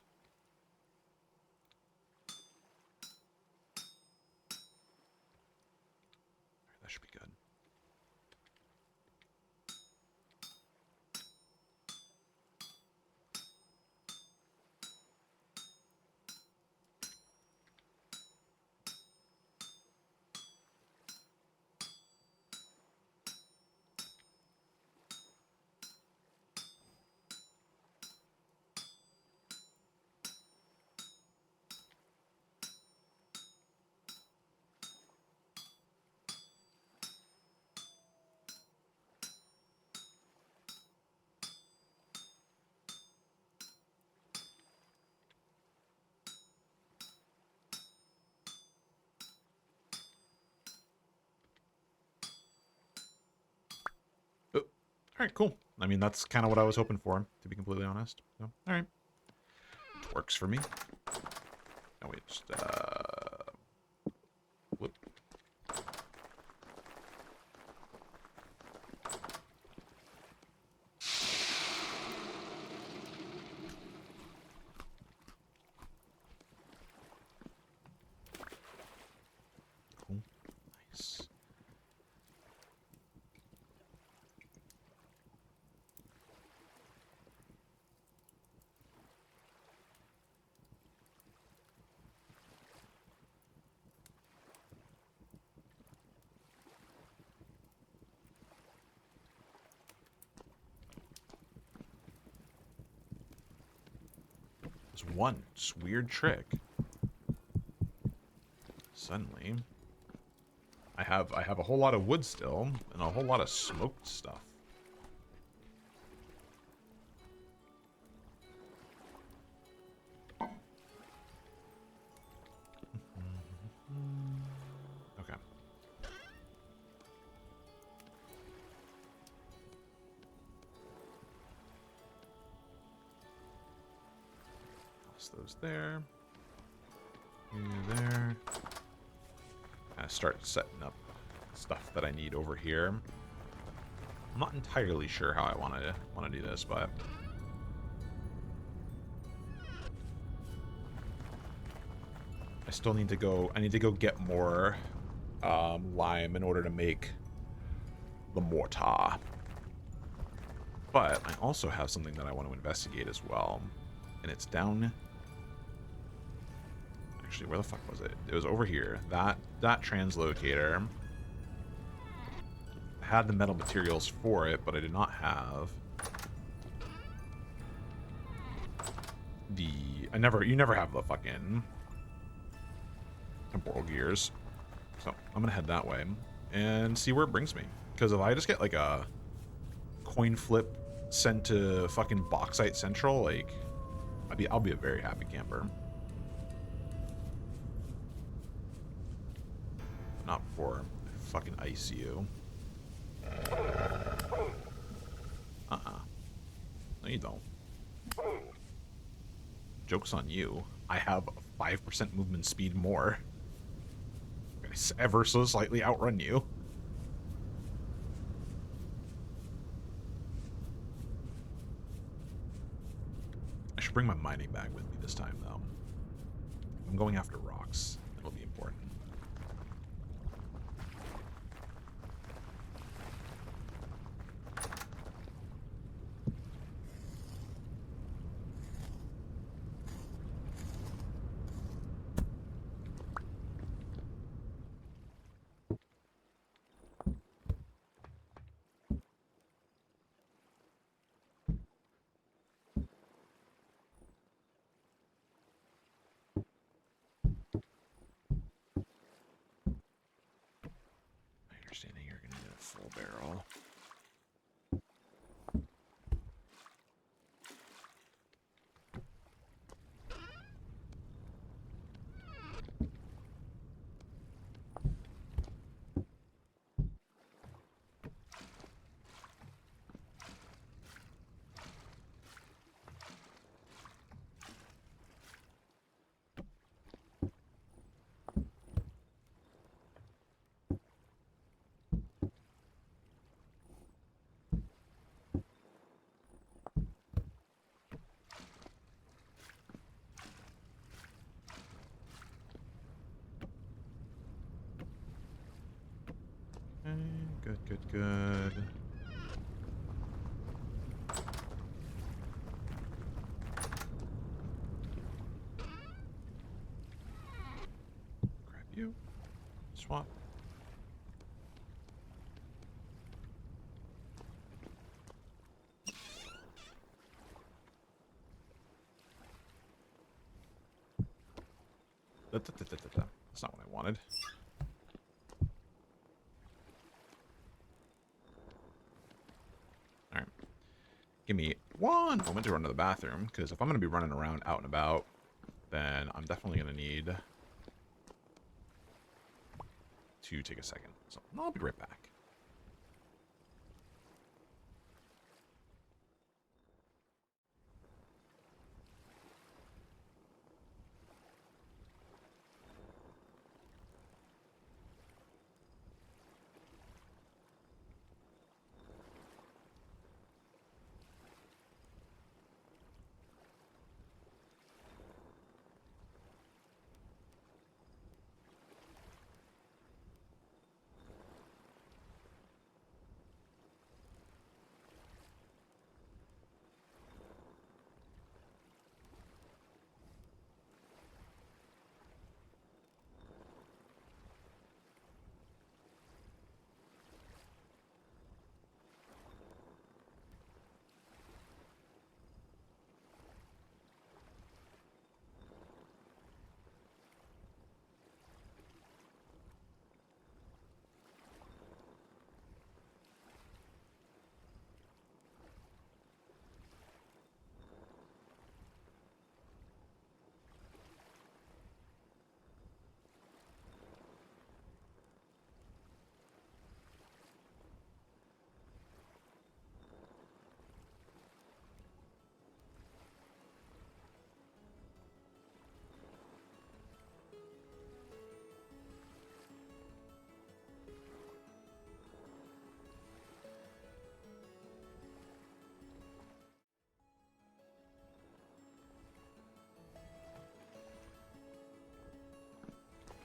That should be good. Alright, cool. I mean, that's kind of what I was hoping for, to be completely honest. So, alright. Works for me. Oh, wait, just, whoop. Cool. Nice. There's one just weird trick. Suddenly, I have a whole lot of wood still and a whole lot of smoked stuff. Okay. Toss those there. You there. Kind of start setting up stuff that I need over here. I'm not entirely sure how I want to do this, but I still need to go. I need to go get more lime in order to make the mortar. But I also have something that I want to investigate as well, and it's down. Actually, where the fuck was it? It was over here. That translocator had the metal materials for it, but I did not have the... You never have the fucking temporal gears. So I'm gonna head that way and see where it brings me. Because if I just get like a coin flip sent to fucking Bauxite Central, like I'll be a very happy camper. Not before I fucking ice you. No, you don't. Joke's on you. I have 5% movement speed more. I ever so slightly outrun you. I should bring my mining bag with me this time, though. I'm going after rocks. It'll be important. a full barrel. Good, good, good. Grab you. Swap. That's not what I wanted. Alright. Give me one moment to run to the bathroom, because if I'm going to be running around out and about, then I'm definitely going to need to take a second. So I'll be right back.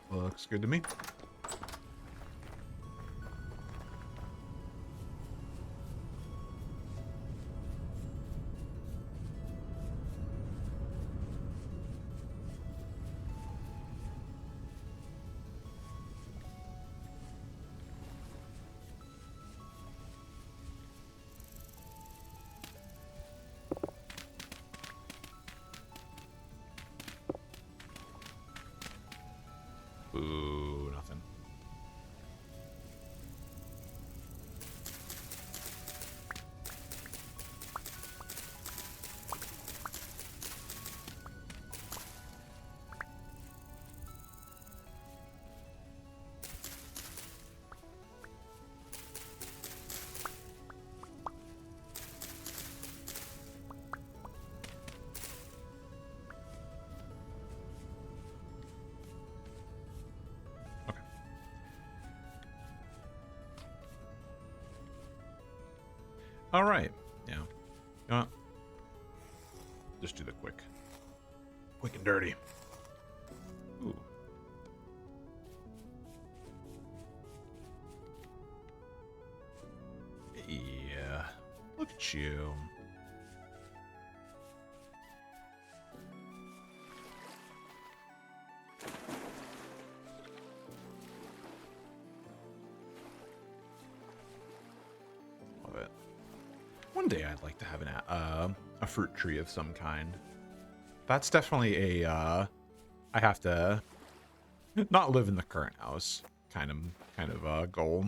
Looks good to me. Ooh, nothing. All right. Yeah. You know what? Just do the quick and dirty. Ooh. Yeah. Look at you. Love it. One day I'd like to have a fruit tree of some kind. That's definitely a I have to not live in the current house kind of goal.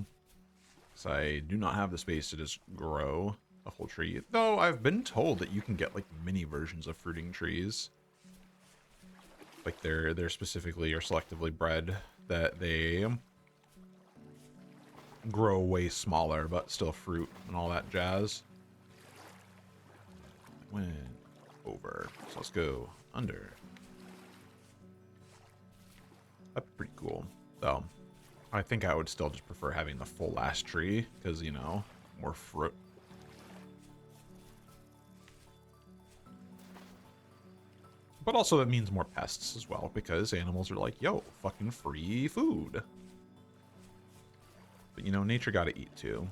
because I do not have the space to just grow a whole tree. Though I've been told that you can get like mini versions of fruiting trees. Like they're specifically or selectively bred that they grow way smaller but still fruit and all that jazz. Went over. So let's go under. That's pretty cool. Though I think I would still just prefer having the full last tree because, you know, more fruit. But also that means more pests as well because animals are like, yo, fucking free food. But, you know, nature got to eat too.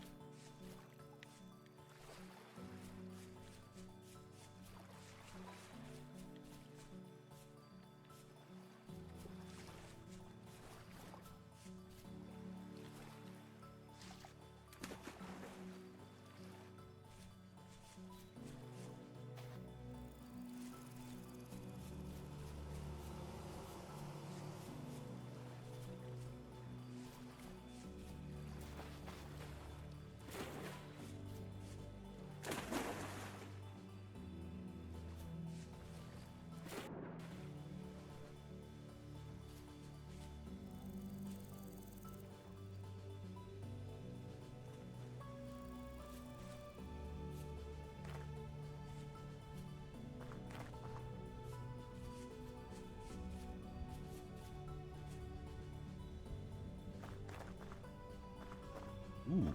Ooh.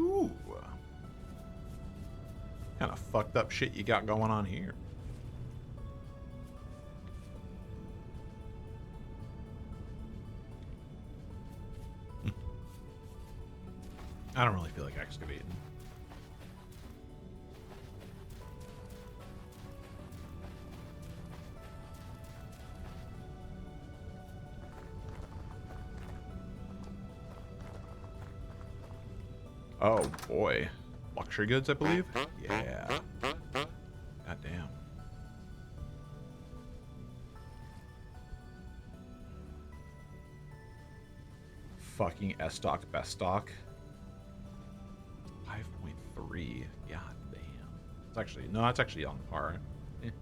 Ooh. Kind of fucked up shit you got going on here. I don't really feel like excavating. Oh boy. Luxury goods, I believe? Yeah. God damn. Fucking S-stock, best stock. 5.3. God damn. It's actually, no, it's actually on par.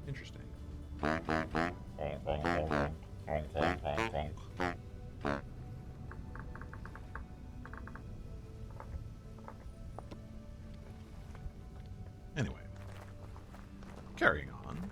Interesting. Anyway. Carrying on.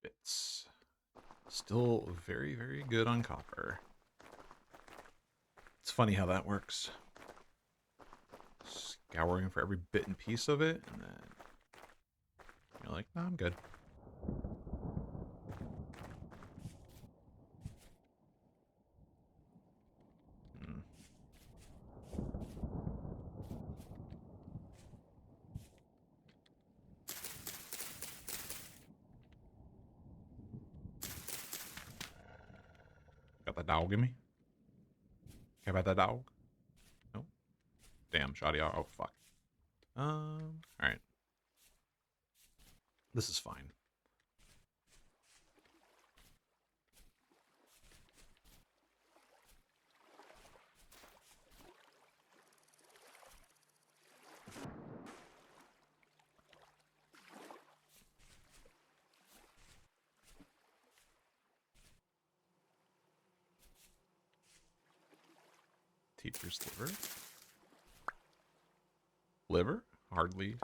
Bits. Still very, very good on copper. It's funny how that works. Scouring for every bit and piece of it, and then you're like, no, I'm good. the dog in me? Care about that dog? No? Damn, shoddy. Oh, fuck. Alright. This is fine. Teacher's liver? Liver? Hardly.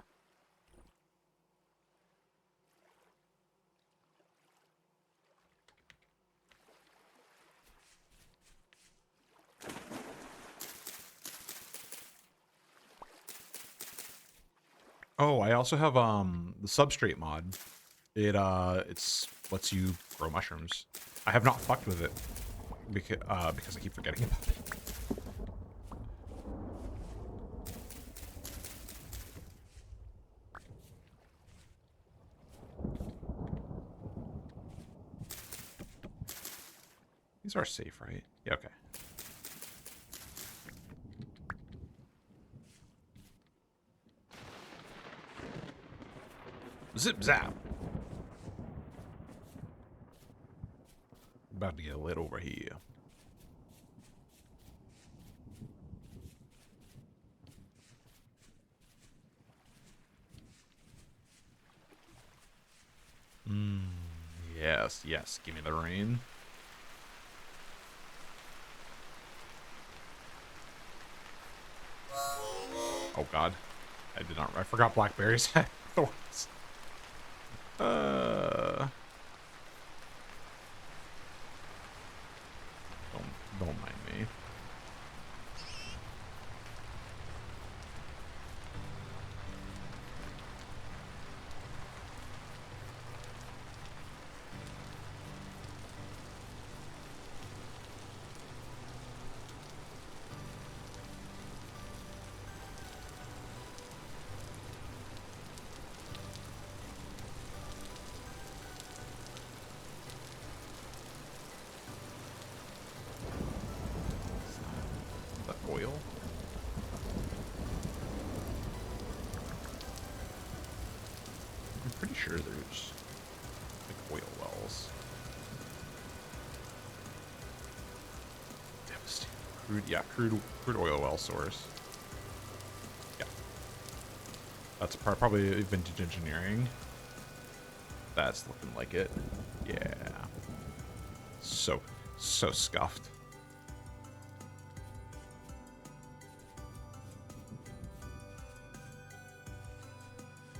Oh, I also have the substrate mod. It's lets you grow mushrooms. I have not fucked with it because I keep forgetting about it. These are safe, right? Yeah, okay. Zip zap. About to get lit over here. Yes, yes. Give me the rain. Oh god. I did not. I forgot blackberries had thorns. Don't mind me. Is that oil? I'm pretty sure there's like oil wells. Devastating. Crude, yeah, crude oil well source. Yeah, that's probably vintage engineering. That's looking like it. Yeah. So scuffed.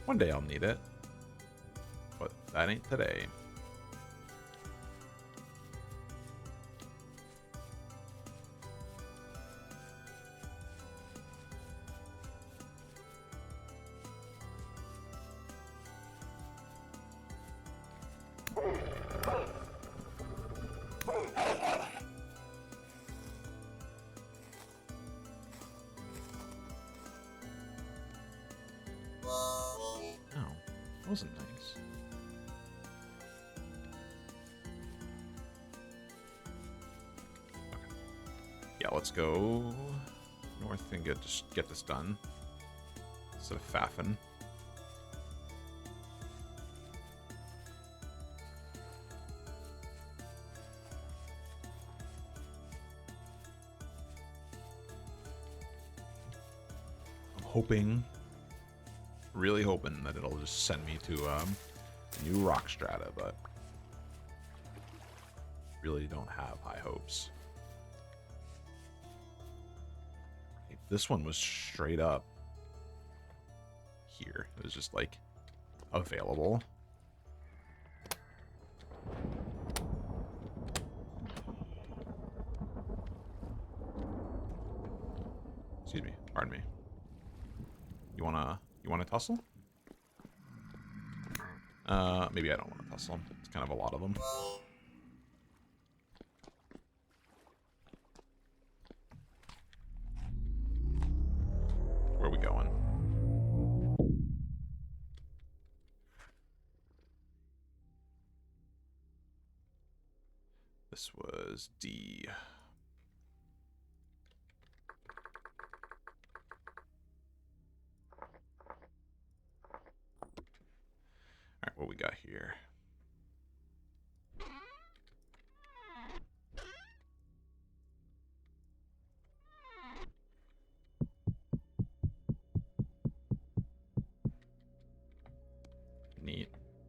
One day I'll need it, but that ain't today. That wasn't nice. Okay. Yeah, let's go north and get this done instead of faffing. I'm hoping, really hoping that it'll just send me to a new rock strata, but really don't have high hopes. This one was straight up here. It was just like available. Excuse me, pardon me. You wanna tussle? Maybe I don't want to tussle. It's kind of a lot of them. Where are we going? This was D. All right, what we got here? Neat.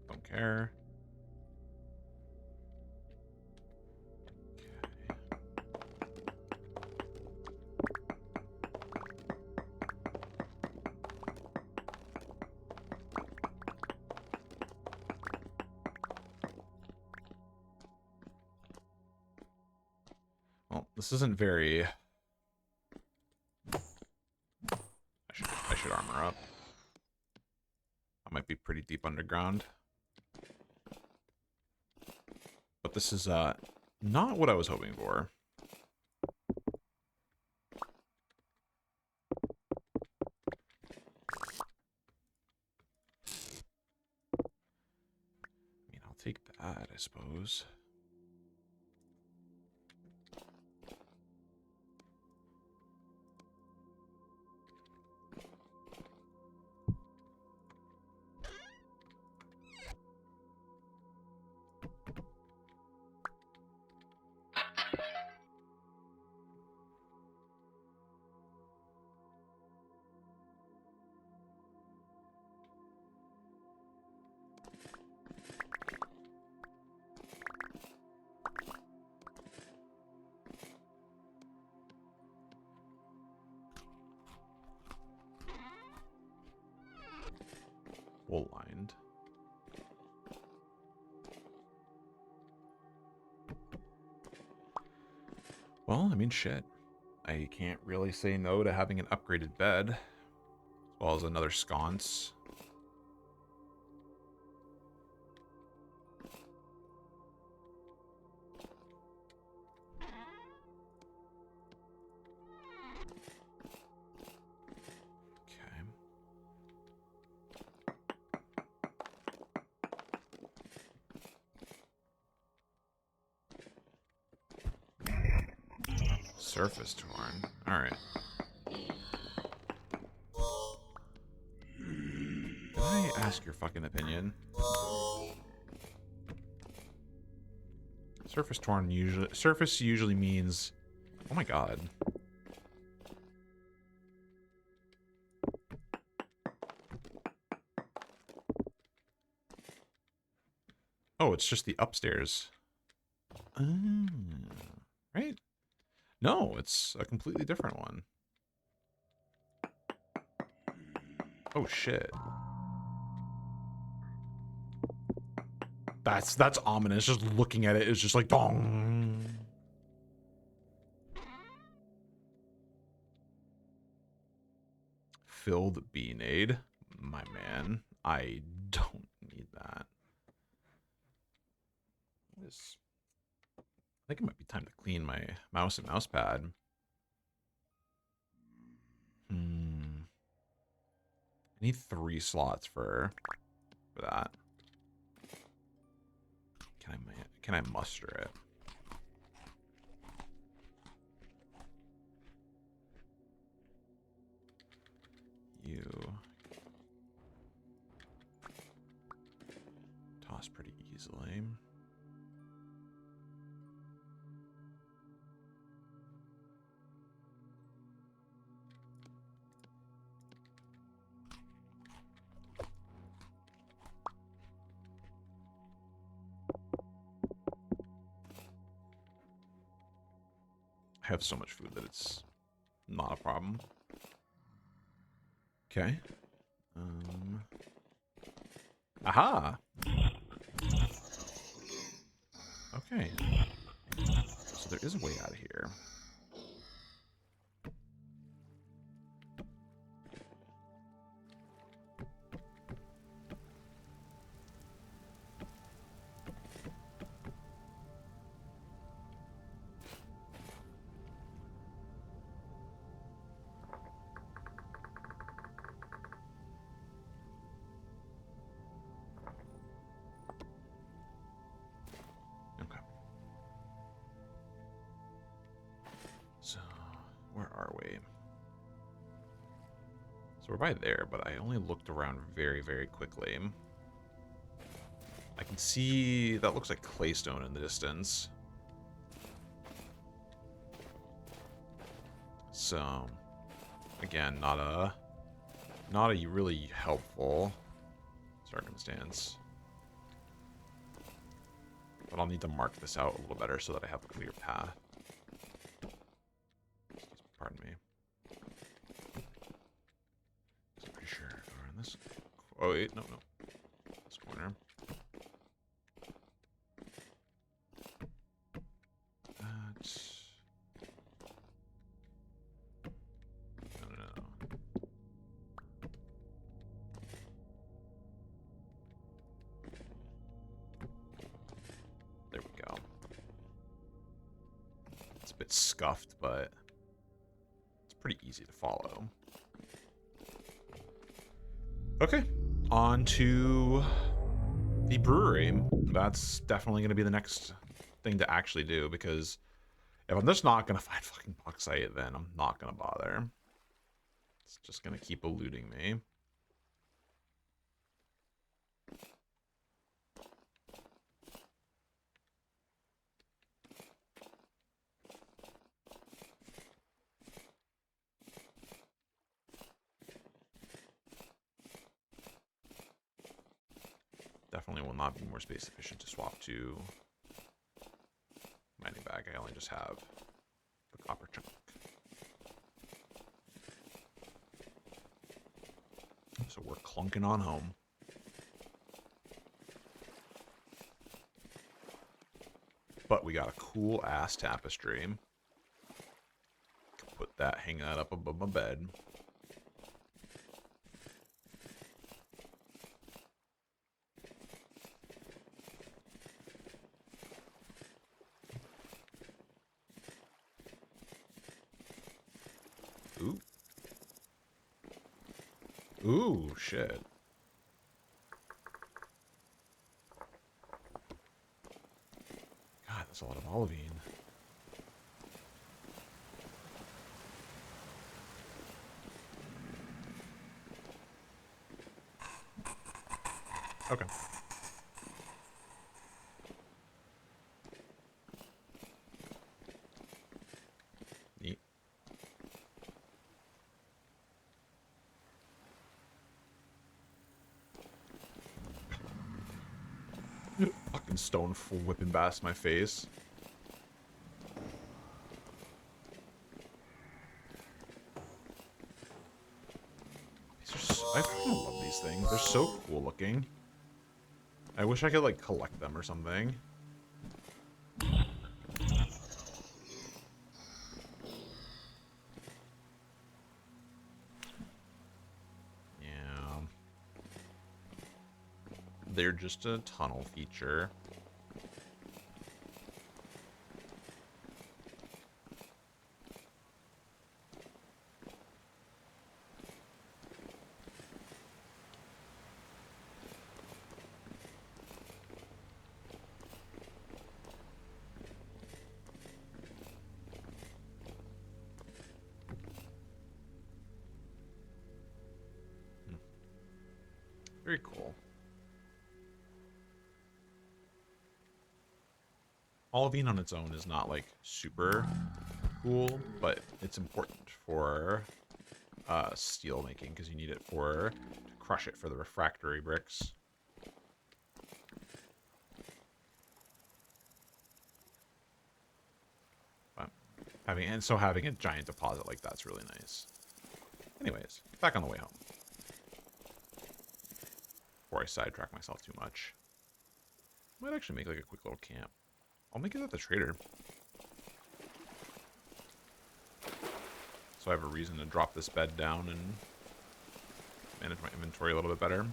Don't care. Well, this isn't very... I should armor up. I might be pretty deep underground. But this is not what I was hoping for. I mean, I'll take that, I suppose. Wool lined. Well, I mean, shit. I can't really say no to having an upgraded bed, as well as another sconce. Surface torn. Alright. Did I ask your fucking opinion? Surface usually means... Oh my god. Oh, it's just the upstairs. Right? No, it's a completely different one. Oh shit. That's ominous. Just looking at it is just like dong. Filled beanade. My man. I don't need that. This, I think it might be time to clean my mouse and mouse pad. I need 3 slots for that. Can I muster it? You toss pretty easily. I have so much food that it's not a problem. Okay. Aha! Okay. So there is a way out of here. So we're by there, but I only looked around very, very quickly. I can see that looks like claystone in the distance. So, again, not a really helpful circumstance. But I'll need to mark this out a little better so that I have a clear path. Pardon me. I'm pretty sure around this. Oh wait, no. This corner. No. There we go. It's a bit scuffed, but it's pretty easy to follow. Okay, on to the brewery. That's definitely going to be the next thing to actually do, because if I'm just not going to find fucking bauxite, then I'm not going to bother. It's just going to keep eluding me. Definitely will not be more space efficient to swap to mining bag. I only just have the copper chunk. So we're clunking on home. But we got a cool ass tapestry. Put that, hang that up above my bed. Ooh. Ooh, shit. God, that's a lot of olivine. Okay. Neat. Fucking stone full whipping past my face. I fucking love these things. They're so cool looking. I wish I could, like, collect them or something. Yeah. They're just a tunnel feature. Very cool. Olivine on its own is not, like, super cool, but it's important for steel making, because you need it to crush it for the refractory bricks. But having a giant deposit like that's really nice. Anyways, back on the way home. Before I sidetrack myself too much. Might actually make like a quick little camp. I'll make it at the trader. So I have a reason to drop this bed down and manage my inventory a little bit better.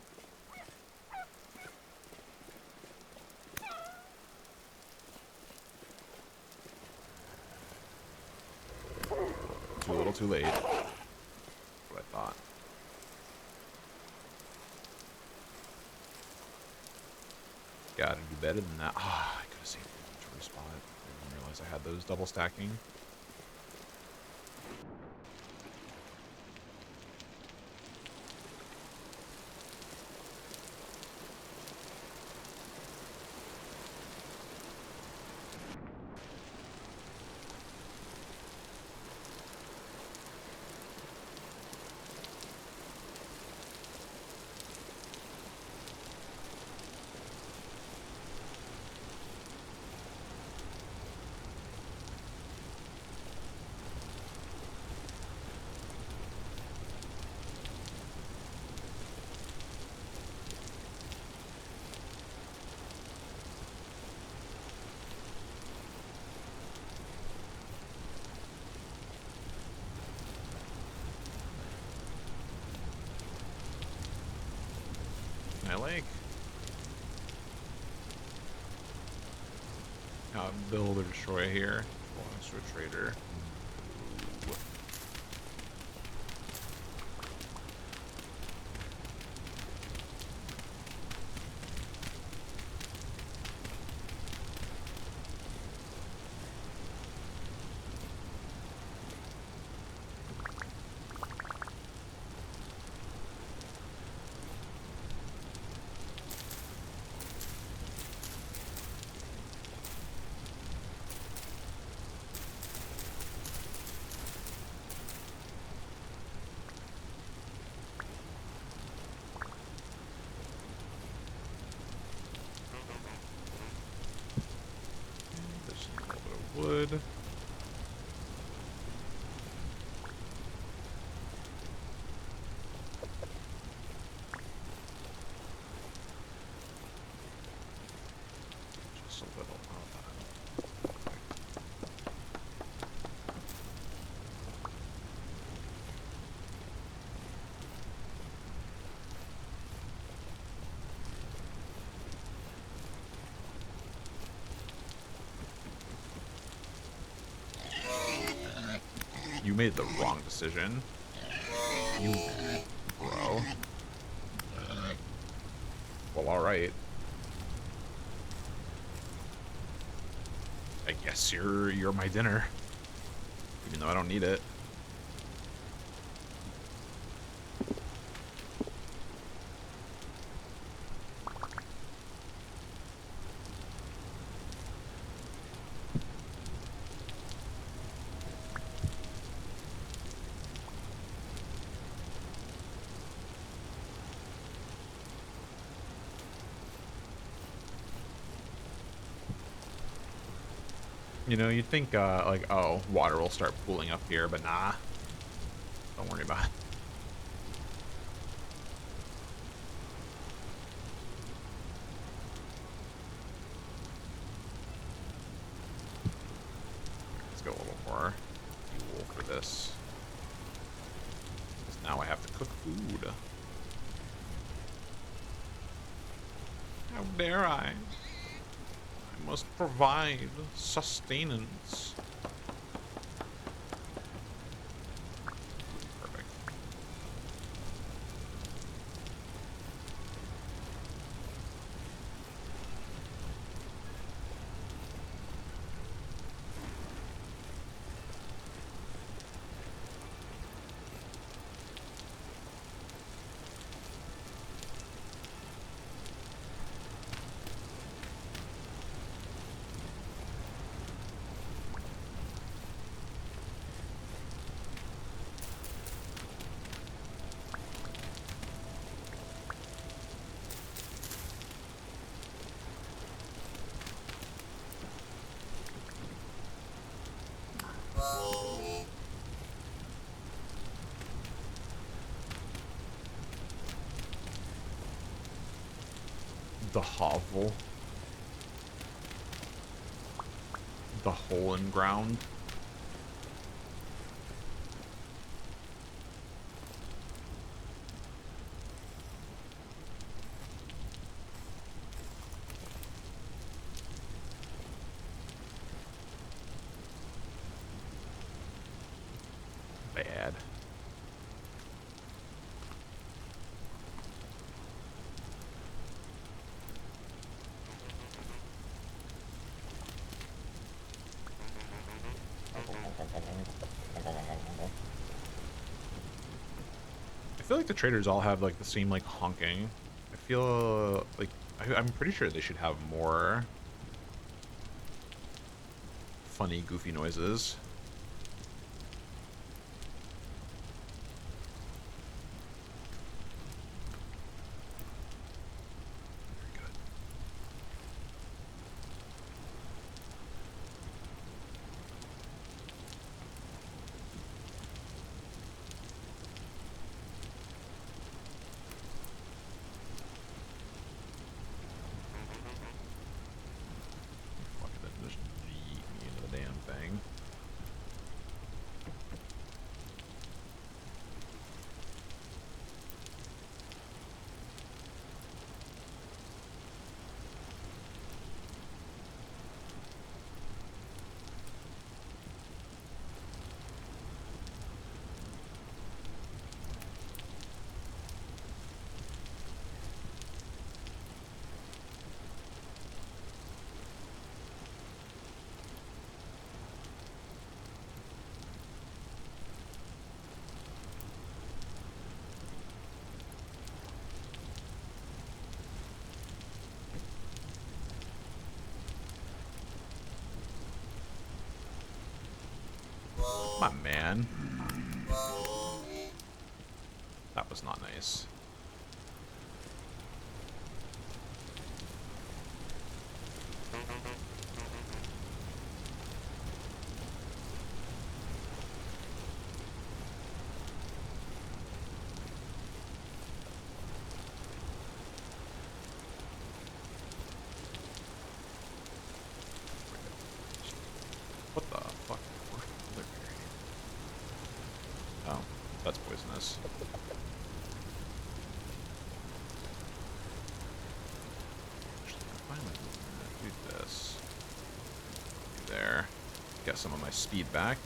Too little, too late. That's what I thought. Gotta do better than that. Ah, I could have saved the inventory spot. I didn't realize I had those double stacking. my lake. Build or destroy here. Belongs to a trader. Ooh. Just a little bit of wood. Just a little. You made the wrong decision. You, bro. Well, alright. I guess you're my dinner. Even though I don't need it. You know, you'd think, like, oh, water will start pooling up here, but nah. Don't worry about it. Let's go a little more fuel for this. Because now I have to cook food. How dare I? I must provide sustenance. Perfect. The hovel. The hole in ground. Bad. I feel like the traders all have like the same like honking. I feel like I'm pretty sure they should have more funny, goofy noises. Fuck it, just yeet me into the damn thing. Come on, man. That was not nice. What the fuck? Oh, that's poisonous. Actually, I finally do this. There. Get some of my speed back.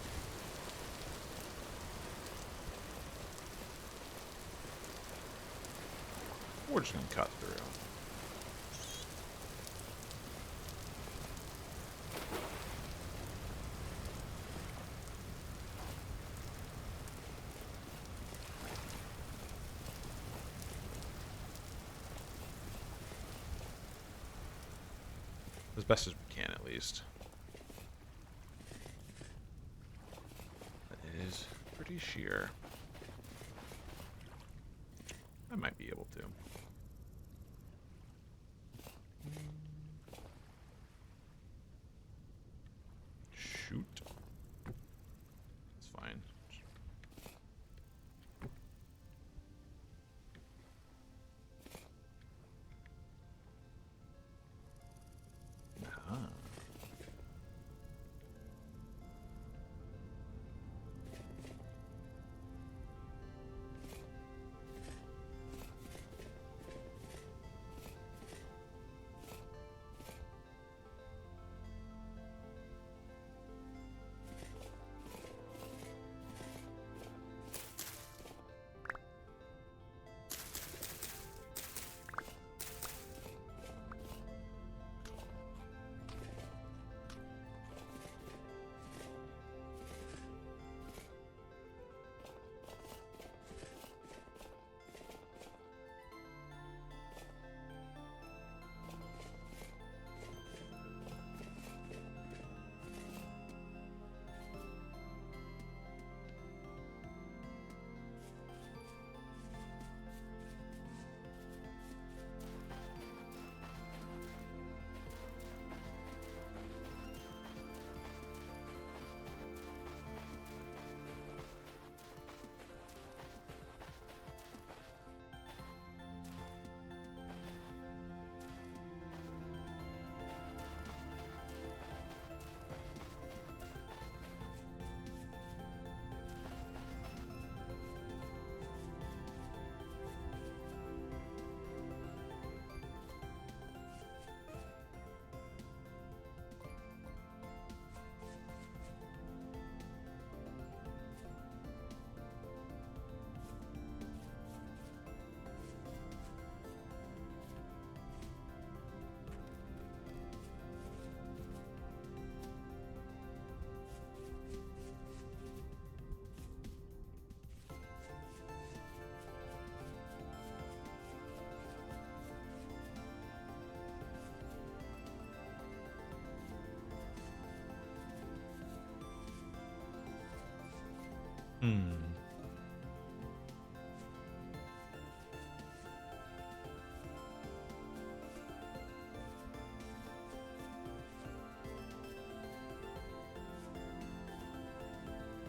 We're just gonna cut through. As best as we can, at least. That is pretty sheer. I might be able to. Shoot. That's fine. Ah. Hmm.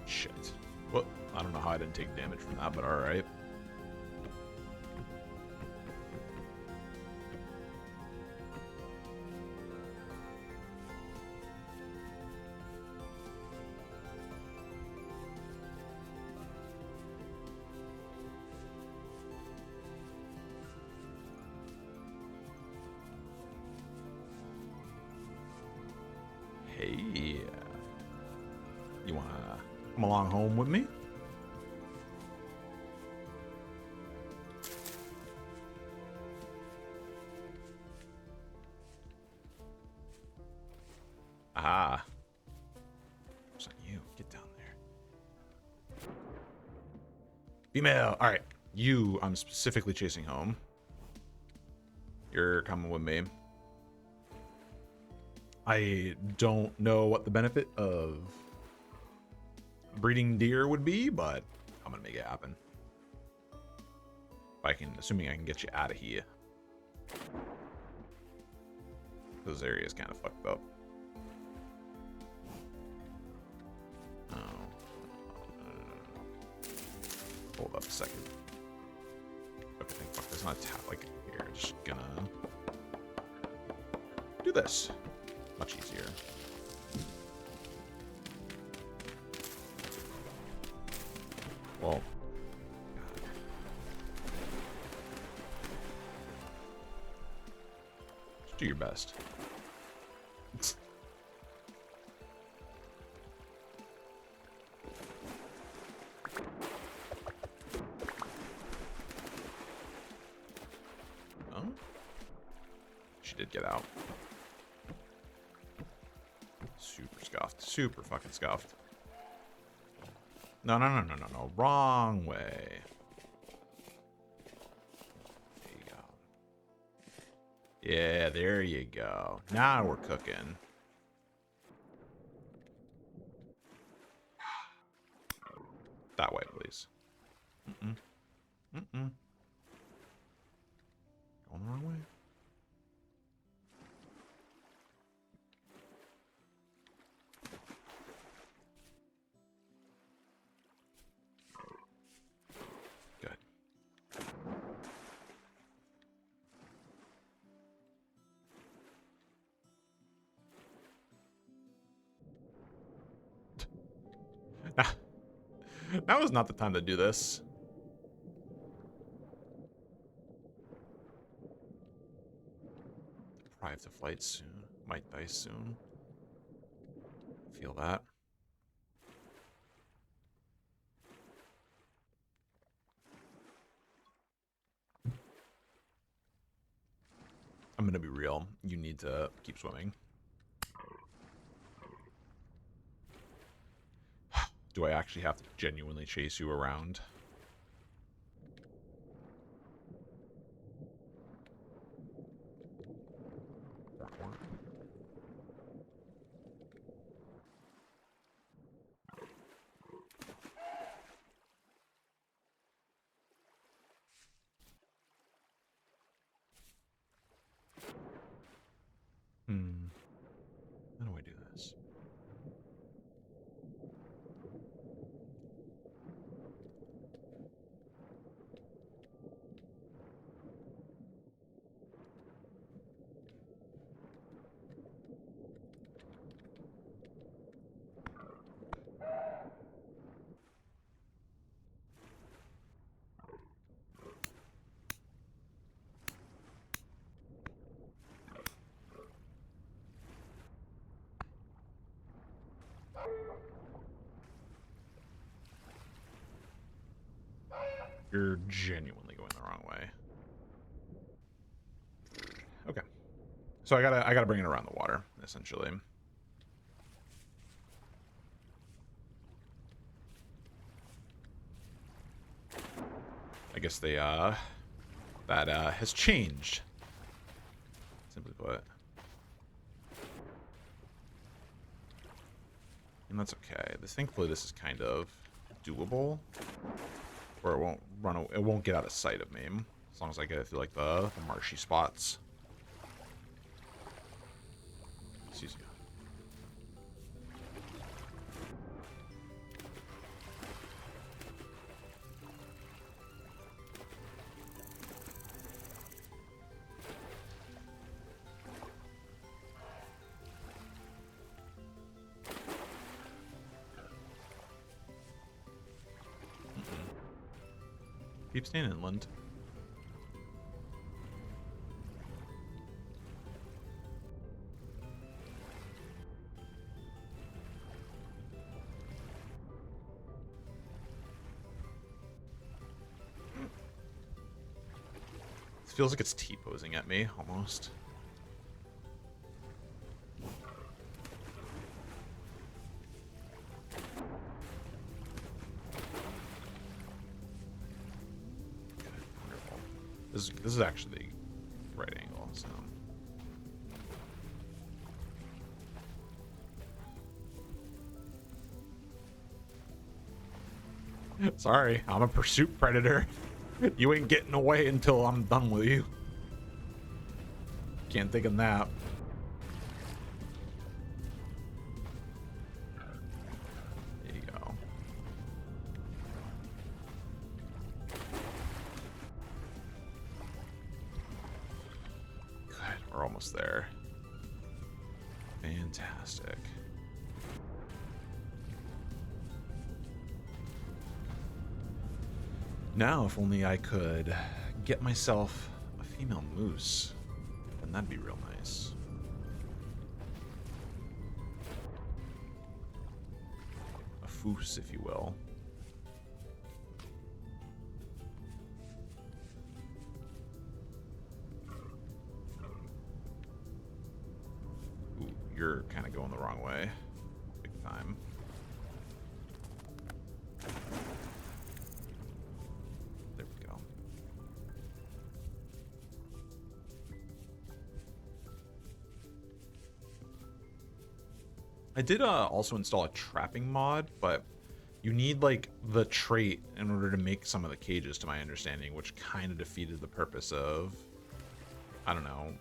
Shit. Well, I don't know how I didn't take damage from that, but alright. Hey. You wanna come along home with me? Aha. It's not you. Get down there. Female. Alright. You, I'm specifically chasing home. You're coming with me. I don't know what the benefit of breeding deer would be, but I'm gonna make it happen. If I can, assuming I can get you out of here. This area is kind of fucked up. Oh. Hold up a second. Okay, fuck, there's not a tap like here. Just gonna do this. Much easier. Well, just do your best. Oh, she did get out. Super scuffed. Super fucking scuffed. No, no, no, no, no, no. Wrong way. There you go. Yeah, there you go. Now we're cooking. That way, please. Mm-mm. Mm-mm. Going the wrong way. Now is not the time to do this. Deprived of flight soon. Might die soon. Feel that. I'm gonna be real. You need to keep swimming. Do I actually have to genuinely chase you around? How do I do this? You're genuinely going the wrong way. Okay. So I gotta bring it around the water, essentially. I guess they that has changed. Simply put. And that's okay. Thankfully this is kind of doable. Or it won't run. It won't get out of sight of me as long as I get it through like the marshy spots. Excuse you. Keep staying inland. It feels like it's T-posing at me, almost. This is actually the right angle, so. Sorry, I'm a pursuit predator. You ain't getting away until I'm done with you. Can't take a nap. There you go. Good, we're almost there. Fantastic. Now, if only I could get myself a female moose, then that'd be real nice. A foose, if you will. Ooh, you're kind of going the wrong way. Big time. There we go. I did also install a trapping mod, but you need like the trait in order to make some of the cages, to my understanding, which kind of defeated the purpose of, I don't know,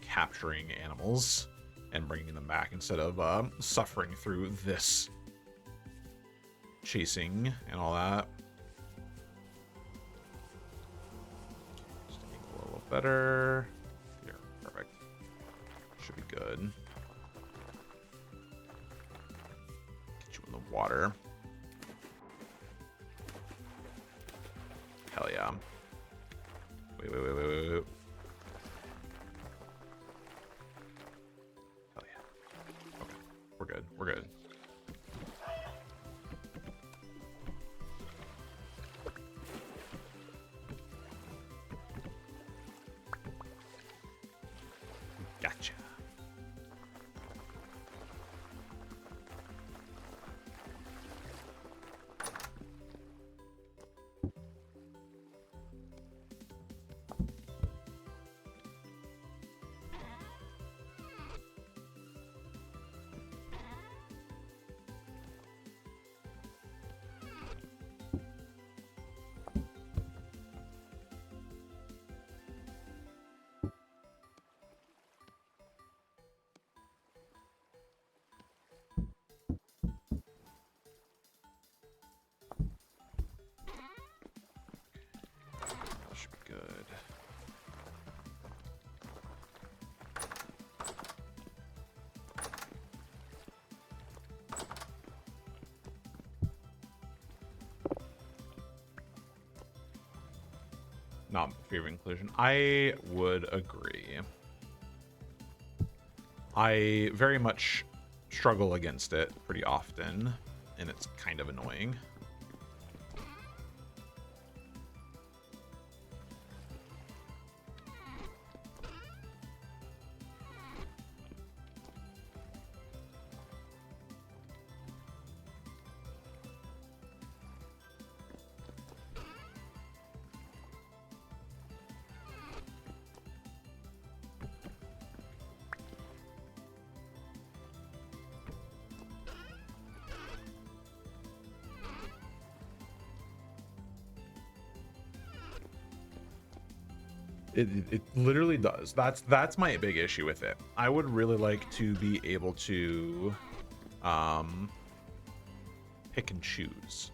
capturing animals and bringing them back instead of suffering through this chasing and all that. Just angle a little better. Here, perfect. Should be good. Get you in the water. Hell yeah. Wait. Hell yeah. Okay, we're good. We're good. Gotcha. That should be good. Not in favor of inclusion. I would agree. I very much struggle against it pretty often, and it's kind of annoying. It literally does. That's my big issue with it. I would really like to be able to pick and choose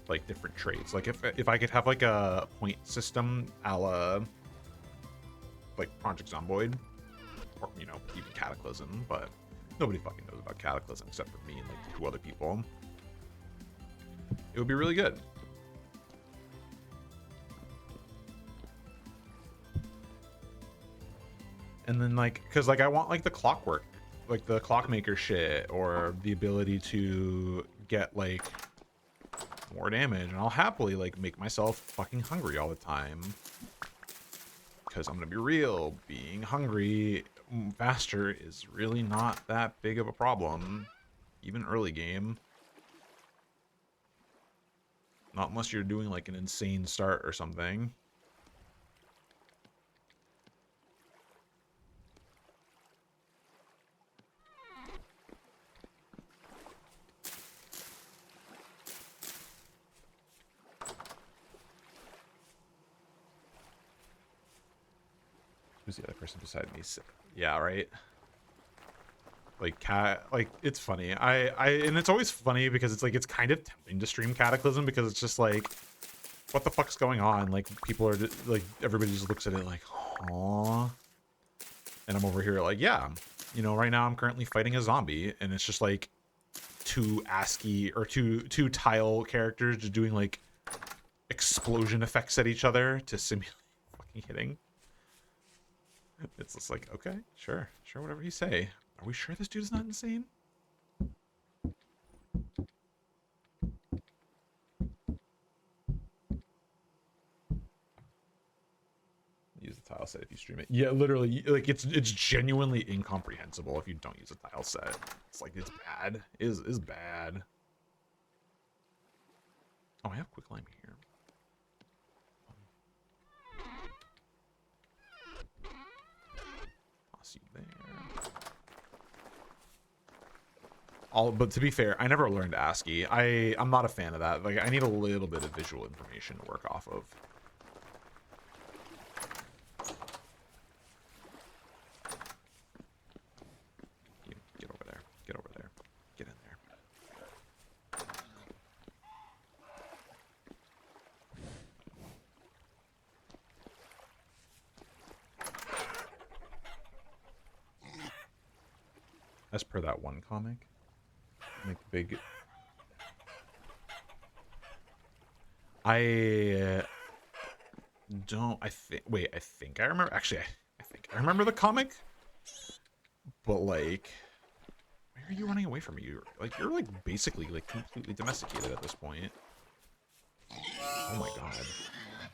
like different traits. Like if I could have like a point system a la like Project Zomboid, or you know, even Cataclysm, but nobody fucking knows about Cataclysm except for me and like 2 other people. It would be really good. And then like, cause like I want like the clockwork, like the clockmaker shit, or the ability to get like more damage, and I'll happily like make myself fucking hungry all the time. Cause I'm gonna be real, being hungry faster is really not that big of a problem, even early game. Not unless you're doing like an insane start or something. Who's the other person beside me? Yeah, right. Like cat, like it's funny. And it's always funny because it's like it's kind of tempting to stream Cataclysm because it's just like, what the fuck's going on? Like people are just, like everybody just looks at it like, aw. And I'm over here like, yeah, you know, right now I'm currently fighting a zombie, and it's just like two ASCII or two tile characters just doing like explosion effects at each other to simulate fucking hitting. It's just like, okay, sure, whatever you say. Are we sure this dude is not insane? Use the tile set if you stream it. Yeah, literally, like it's genuinely incomprehensible if you don't use a tile set. It's like it's bad. Is bad. Oh, I have quicklime here. Toss you there. But to be fair, I never learned ASCII. I'm not a fan of that. Like I need a little bit of visual information to work off of. Get over there. Get over there. Get in there. As per that one comic, make big. I don't. I think. Wait. I think I remember. Actually, I think I remember the comic. But like, why are you running away from me? You're like basically like completely domesticated at this point. Oh my god.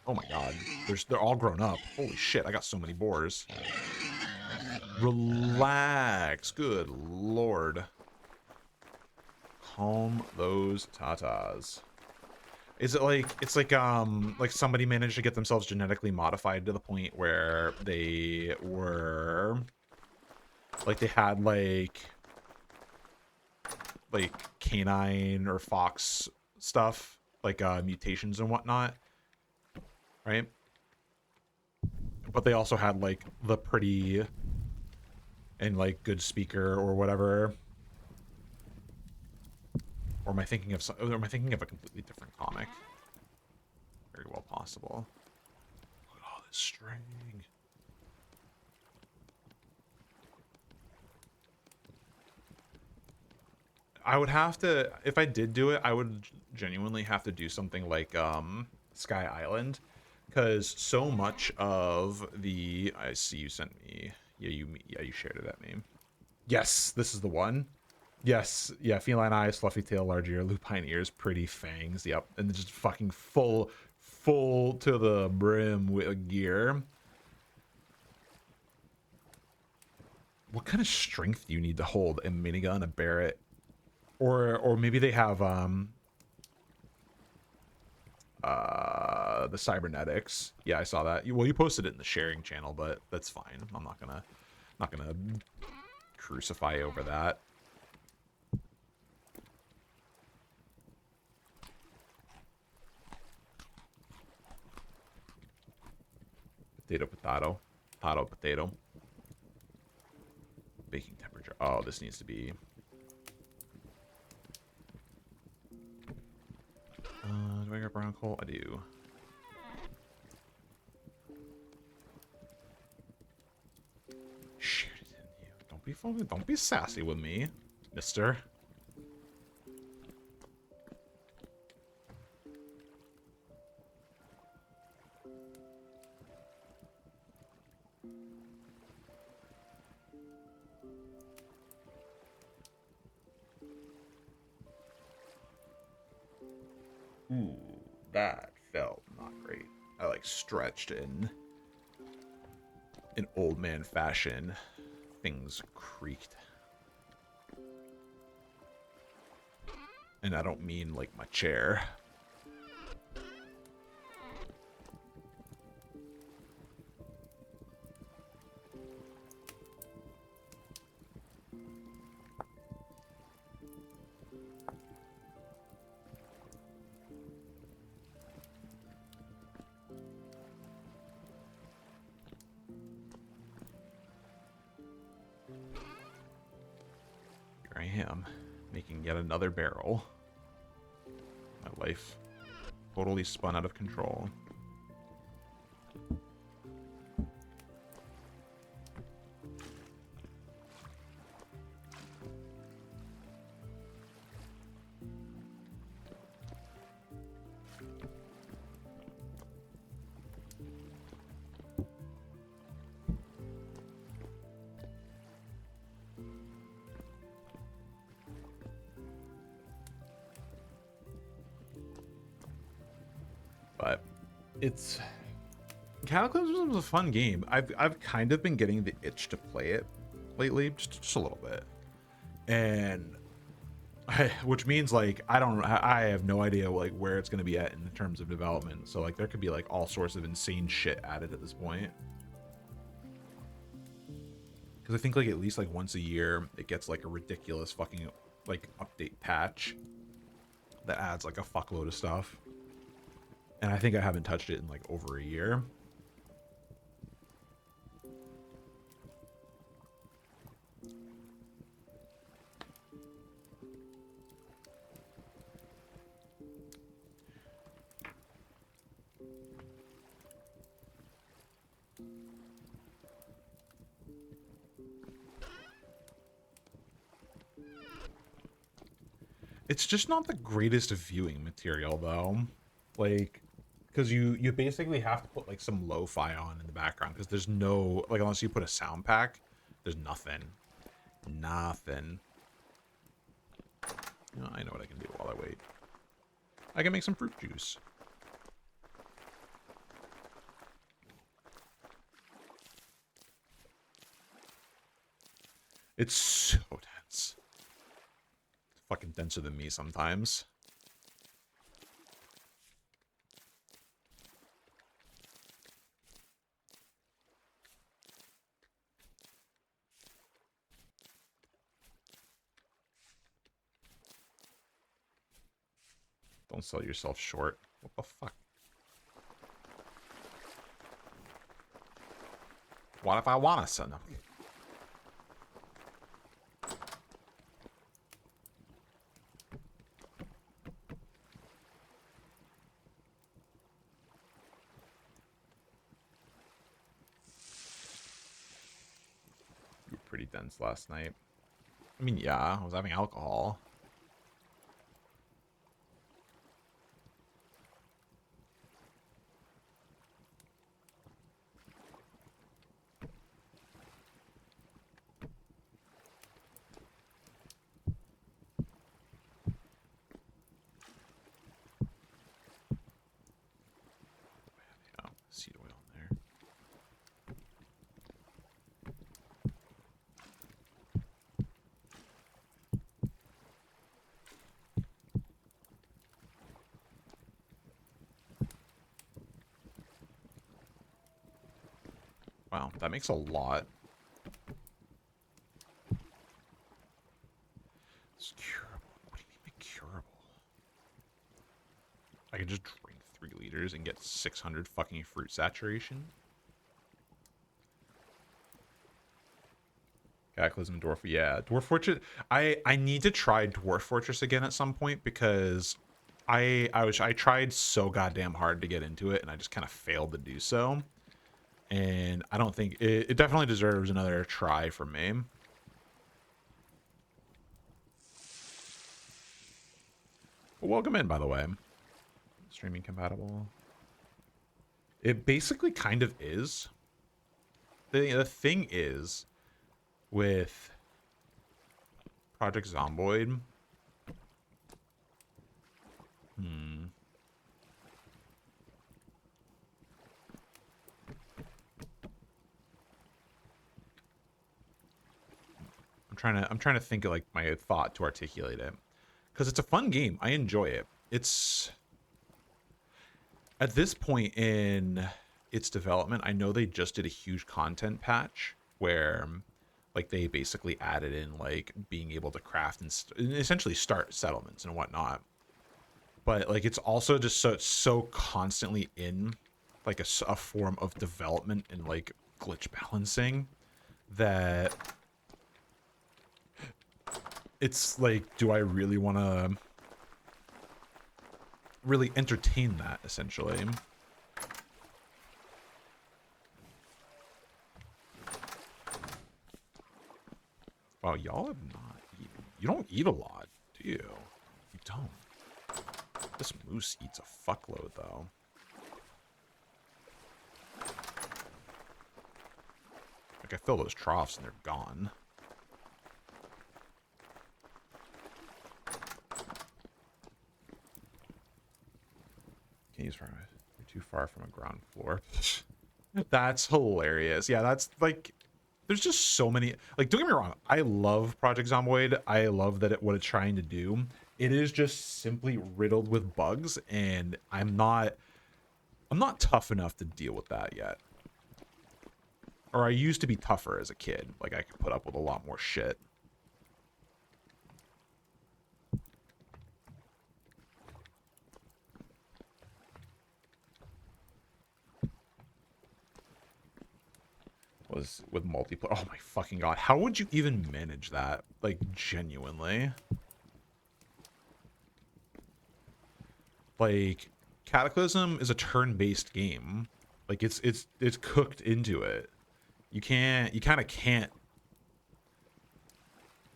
Oh my god. They're all grown up. Holy shit! I got so many boars. Relax. Good lord. Calm those tatas. Is it like, it's like somebody managed to get themselves genetically modified to the point where they were, like they had like canine or fox stuff, like mutations and whatnot, right? But they also had like the pretty and like good speaker or whatever. Or am I thinking of some, or am I thinking of a completely different comic? Very well possible. Look at all this string. I would have to, if I did do it, I would genuinely have to do something like Sky Island, because so much of the, I see you sent me, yeah, you shared it at me. Yes, this is the one. Yes, yeah, feline eyes, fluffy tail, large ear, lupine ears, pretty fangs. Yep, and just fucking full to the brim with gear. What kind of strength do you need to hold a minigun, a Barrett, or maybe they have the cybernetics. Yeah, I saw that. Well, you posted it in the sharing channel, but that's fine. I'm not gonna crucify over that. Potato. Potato. Baking temperature. Oh, this needs to be. Do I got brown coal? I do. Shoot it in you. Don't be sassy with me, mister. Ooh, that felt not great. I like stretched in old man fashion. Things creaked. And I don't mean like my chair. I am making yet another barrel. My life totally spun out of control. But it's Cataclysm was a fun game. I've kind of been getting the itch to play it lately, just a little bit, and which means like I have no idea like where it's going to be at in terms of development. So like there could be like all sorts of insane shit added at this point. Because I think like at least like once a year it gets like a ridiculous fucking like update patch that adds like a fuckload of stuff. And I think I haven't touched it in like over a year. It's just not the greatest viewing material though. Like, because you basically have to put like some lo-fi on in the background because there's no, like, unless you put a sound pack, there's nothing. Nothing. You know, I know what I can do while I wait. I can make some fruit juice. It's so dense. It's fucking denser than me sometimes. Don't sell yourself short. What the fuck? What if I want to sell them? You were pretty dense last night. I mean, yeah, I was having alcohol. Seed oil in there. Wow, that makes a lot. It's curable. What do you mean by curable? I can just drink 3 liters and get 600 fucking fruit saturation? Cataclysm Dwarf, yeah. Dwarf Fortress. I need to try Dwarf Fortress again at some point because I tried so goddamn hard to get into it and I just kind of failed to do so. And I don't think it definitely deserves another try from me. Well, welcome in, by the way. Streaming compatible. It basically kind of is. The thing is, with Project Zomboid, I'm trying to think of like my thought to articulate it, because it's a fun game. I enjoy it. It's at this point in its development, I know they just did a huge content patch where like they basically added in like being able to craft and essentially start settlements and whatnot. But like it's also just so constantly in like a form of development and like glitch balancing that it's like, do I really want to really entertain that, essentially? Wow, y'all have not eaten. You don't eat a lot, do you? You don't. This moose eats a fuckload, though. Like, I fill those troughs and they're gone. Can't use far. You're too far from a ground floor. That's hilarious. Yeah, that's like, there's just so many. Like, don't get me wrong. I love Project Zomboid. I love that what it's trying to do. It is just simply riddled with bugs, and I'm not tough enough to deal with that yet. Or I used to be tougher as a kid. Like, I could put up with a lot more shit. Was with multiplayer. Oh my fucking god. How would you even manage that? Like, genuinely. Like, Cataclysm is a turn-based game. Like, it's cooked into it. You kind of can't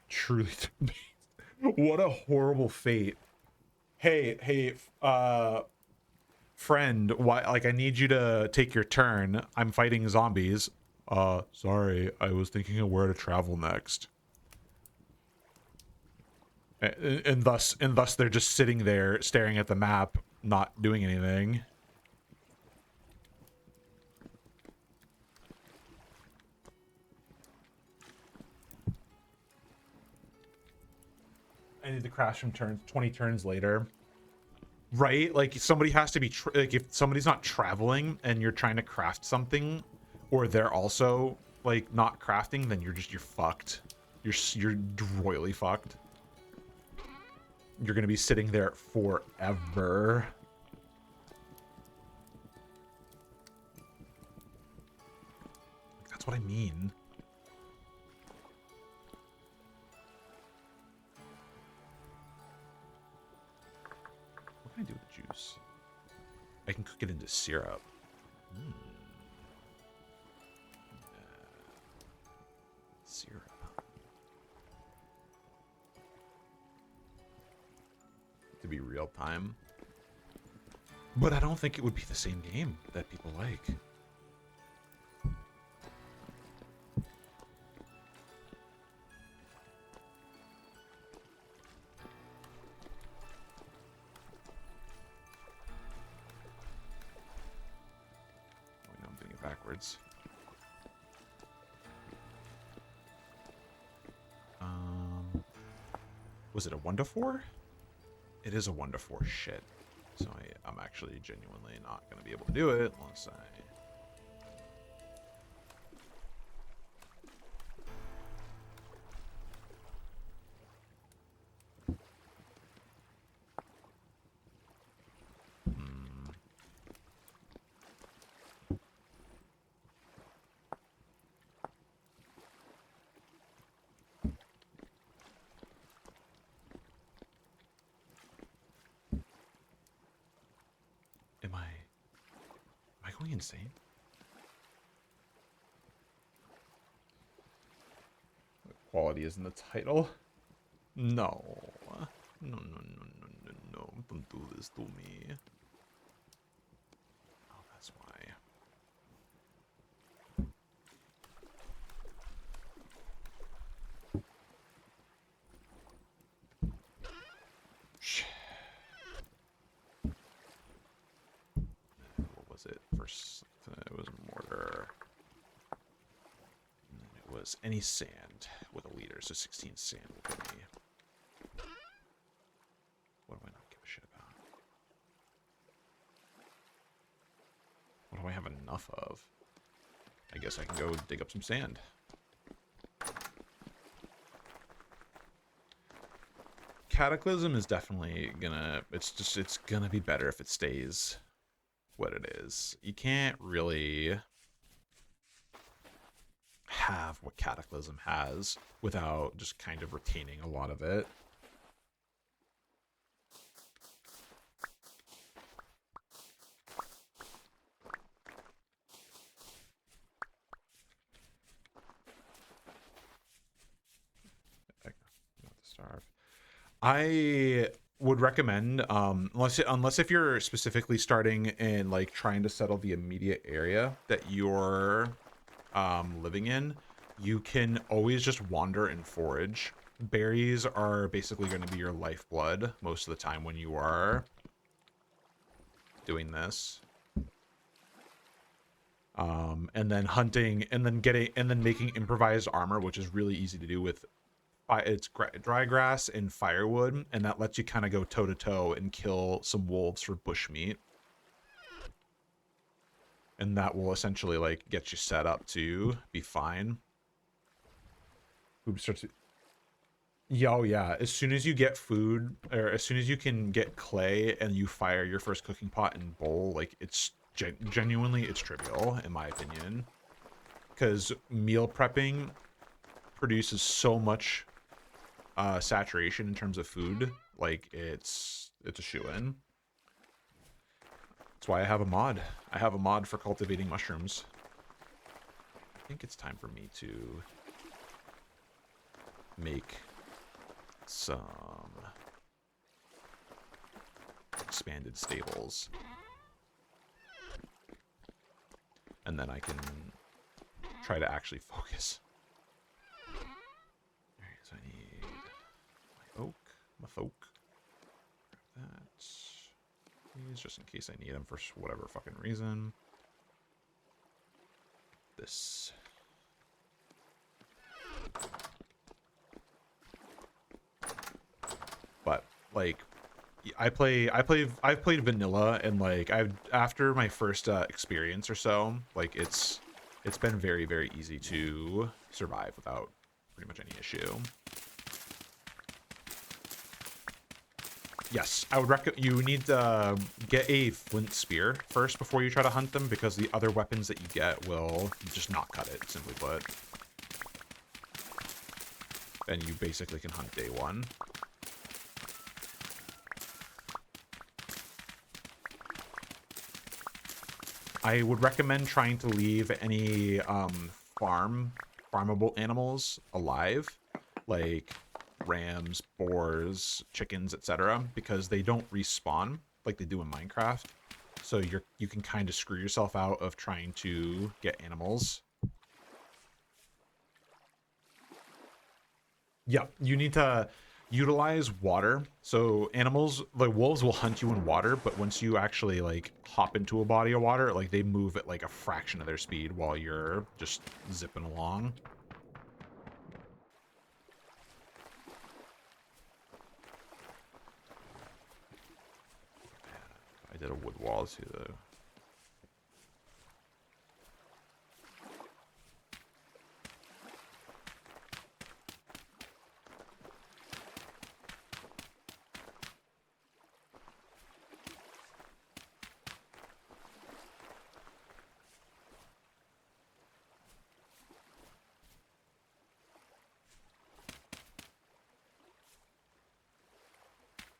truly. What a horrible fate. Hey, friend, why, like, I need you to take your turn. I'm fighting zombies. Sorry, I was thinking of where to travel next. And thus they're just sitting there staring at the map, not doing anything. I need to crash from turns 20 turns later. Right? Like, somebody has to be like, if somebody's not traveling and you're trying to craft something, or they're also like not crafting, then you're fucked. You're royally fucked. You're gonna be sitting there forever. That's what I mean. What can I do with the juice? I can cook it into syrup. Syrup. To be real time. But I don't think it would be the same game that people like. Oh, no, I'm doing it backwards. Was it a 1 to 4? It is a 1 to 4 shit. So I'm actually genuinely not going to be able to do it unless I... Am I going insane? Quality is in the title. No. No. Don't do this to me. Oh, that's why. Shit. What was it? First, it was mortar. And then it was any sand with a liter, so 16 sand will give me. What do I not give a shit about? What do I have enough of? I guess I can go dig up some sand. Cataclysm is definitely gonna... It's gonna be better if it stays what it is. You can't really have what Cataclysm has without just kind of retaining a lot of it. Starve. I would recommend, unless if you're specifically starting and like trying to settle the immediate area that you're living in, you can always just wander and forage. Berries are basically going to be your lifeblood most of the time when you are doing this. And then hunting, and then making improvised armor, which is really easy to do with it's dry grass and firewood, and that lets you kind of go toe to toe and kill some wolves for bushmeat. And that will essentially like get you set up to be fine. Food starts to... Yeah, oh yeah. As soon as you get food, or as soon as you can get clay and you fire your first cooking pot and bowl, like it's genuinely it's trivial in my opinion, because meal prepping produces so much saturation in terms of food. Like it's a shoo-in. That's why I have a mod. I have a mod for cultivating mushrooms. I think it's time for me to make some expanded stables. And then I can try to actually focus. Alright, so I need my folk. Grab that. These, just in case I need them for whatever fucking reason. This. But like, I've played vanilla, and like after my first experience or so, like it's been very, very easy to survive without pretty much any issue. Yes, I would recommend you need to get a flint spear first before you try to hunt them, because the other weapons that you get will just not cut it, simply put. And you basically can hunt day one. I would recommend trying to leave any farmable animals alive, like rams, boars, chickens, etc., because they don't respawn like they do in Minecraft. So you can kind of screw yourself out of trying to get animals. Yeah, you need to utilize water. So animals, like wolves, will hunt you in water, but once you actually like hop into a body of water, like they move at like a fraction of their speed while you're just zipping along. I did a wood wall too, though.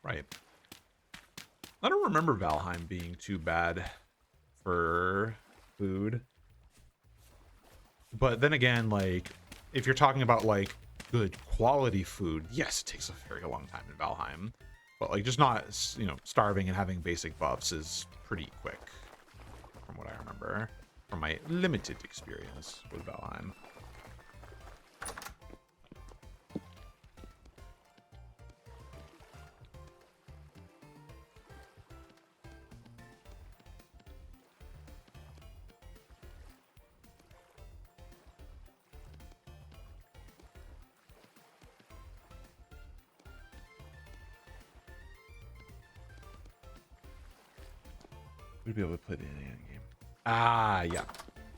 Right. I don't remember Valheim being too bad for food. But then again, like, if you're talking about, like, good quality food, yes, it takes a very long time in Valheim. But, like, just not, you know, starving and having basic buffs is pretty quick, from what I remember, from my limited experience with Valheim. We'd be able to play the end game. Ah, yeah.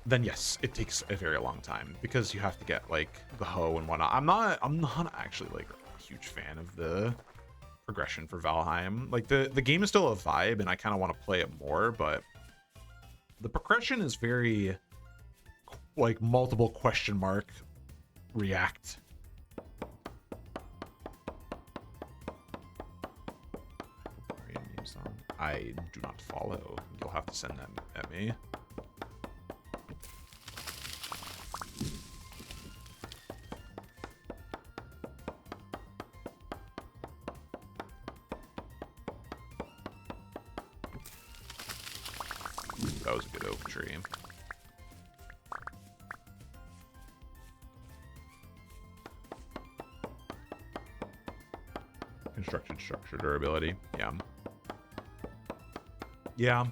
Then yes, it takes a very long time because you have to get like the hoe and whatnot. I'm not actually like a huge fan of the progression for Valheim. Like the game is still a vibe, and I kind of want to play it more, but the progression is very like multiple question mark react. I do not follow. You'll have to send that at me. That was a good oak tree. Constructed structure durability. Yeah. Yeah.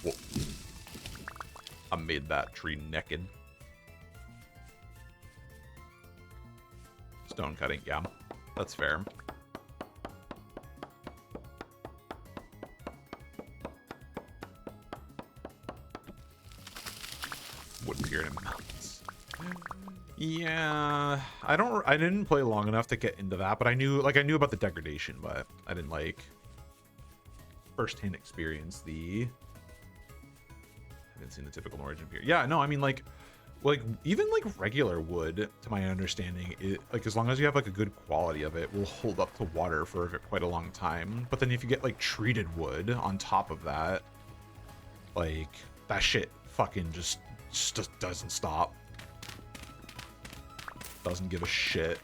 Whoa. I made that tree naked. Stone cutting. Yeah. That's fair. Wood period in mountains. Yeah, I didn't play long enough to get into that, but I knew about the degradation, but I didn't like first-hand experience the. I haven't seen the typical origin period. Yeah, no, I mean like even like regular wood, to my understanding, it, like as long as you have like a good quality of it, will hold up to water for quite a long time. But then if you get like treated wood on top of that, like that shit fucking just doesn't stop. Doesn't give a shit.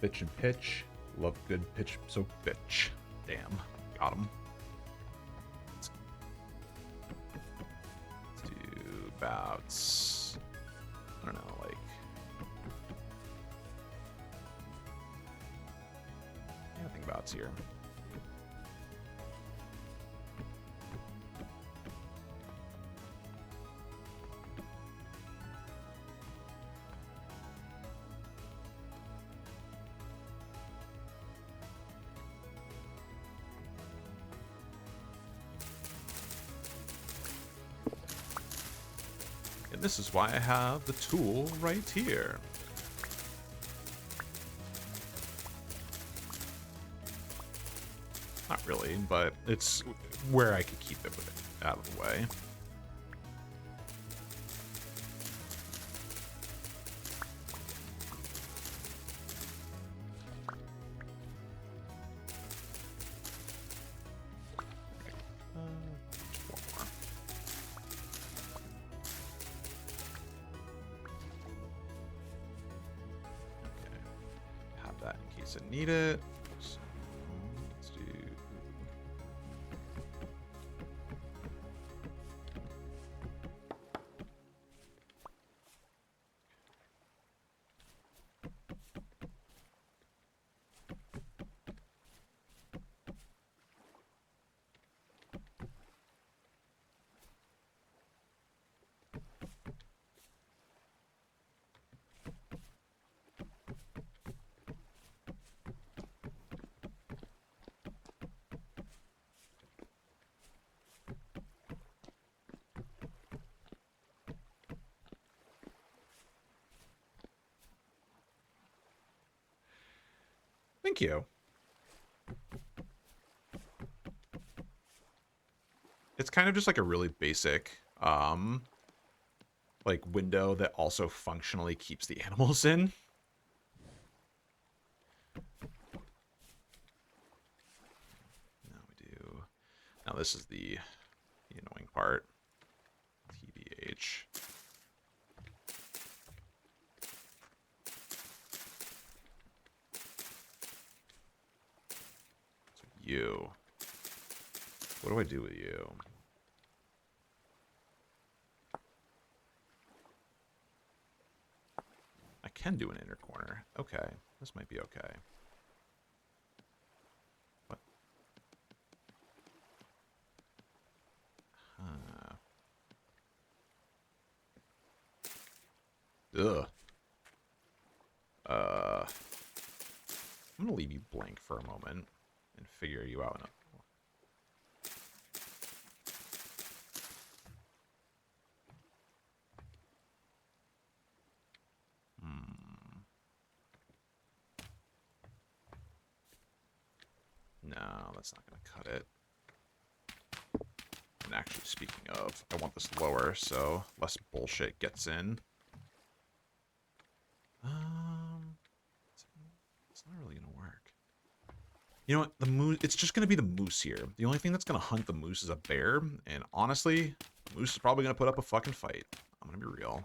Bitch and pitch. Love good pitch, so bitch. Damn. Got him. Let's do about, I don't know, like, yeah, I think abouts here. This is why I have the tool right here. Not really, but it's where I could keep it out of the way. Need it. So let's do. Thank you. It's kind of just like a really basic, like window that also functionally keeps the animals in. Now we do. Now this is the annoying part. TBH. You. What do I do with you? I can do an inner corner. Okay. This might be okay. What? Huh. Ugh. I'm gonna leave you blank for a moment and figure you out. No, that's not going to cut it. And actually, speaking of, I want this lower so less bullshit gets in. It's not really going to work. You know what? The moose, it's just going to be the moose here. The only thing that's going to hunt the moose is a bear. And honestly, the moose is probably going to put up a fucking fight. I'm going to be real.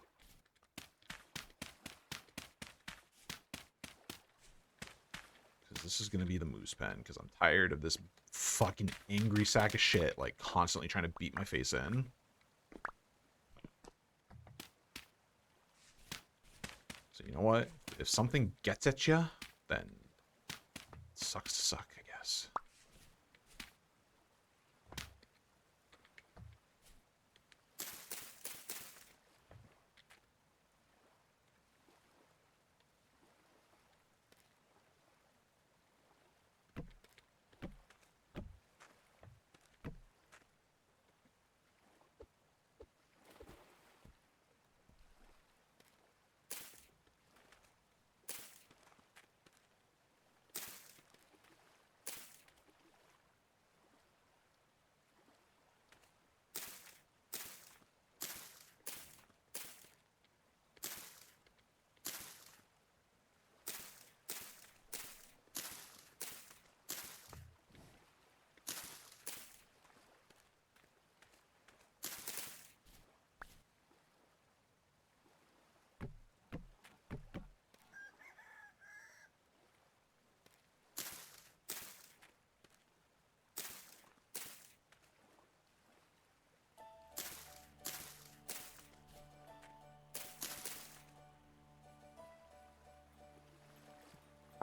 Because this is going to be the moose pen. Because I'm tired of this fucking angry sack of shit, like, constantly trying to beat my face in. So you know what? If something gets at you, then it sucks to suck, I guess.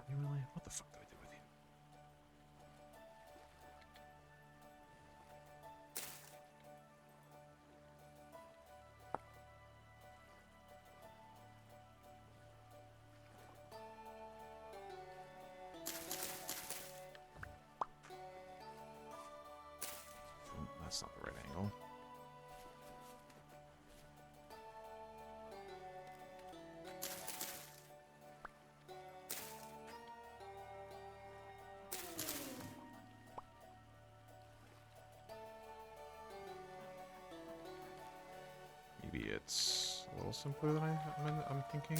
You really? What the fuck did I do with you? That's not the right angle. Maybe it's a little simpler than I'm thinking.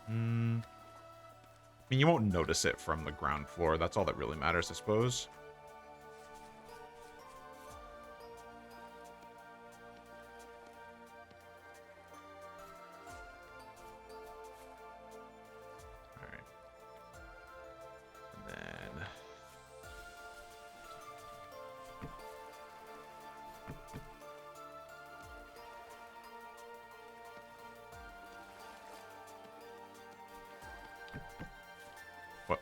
I mean, you won't notice it from the ground floor. That's all that really matters, I suppose. All right. And then... What?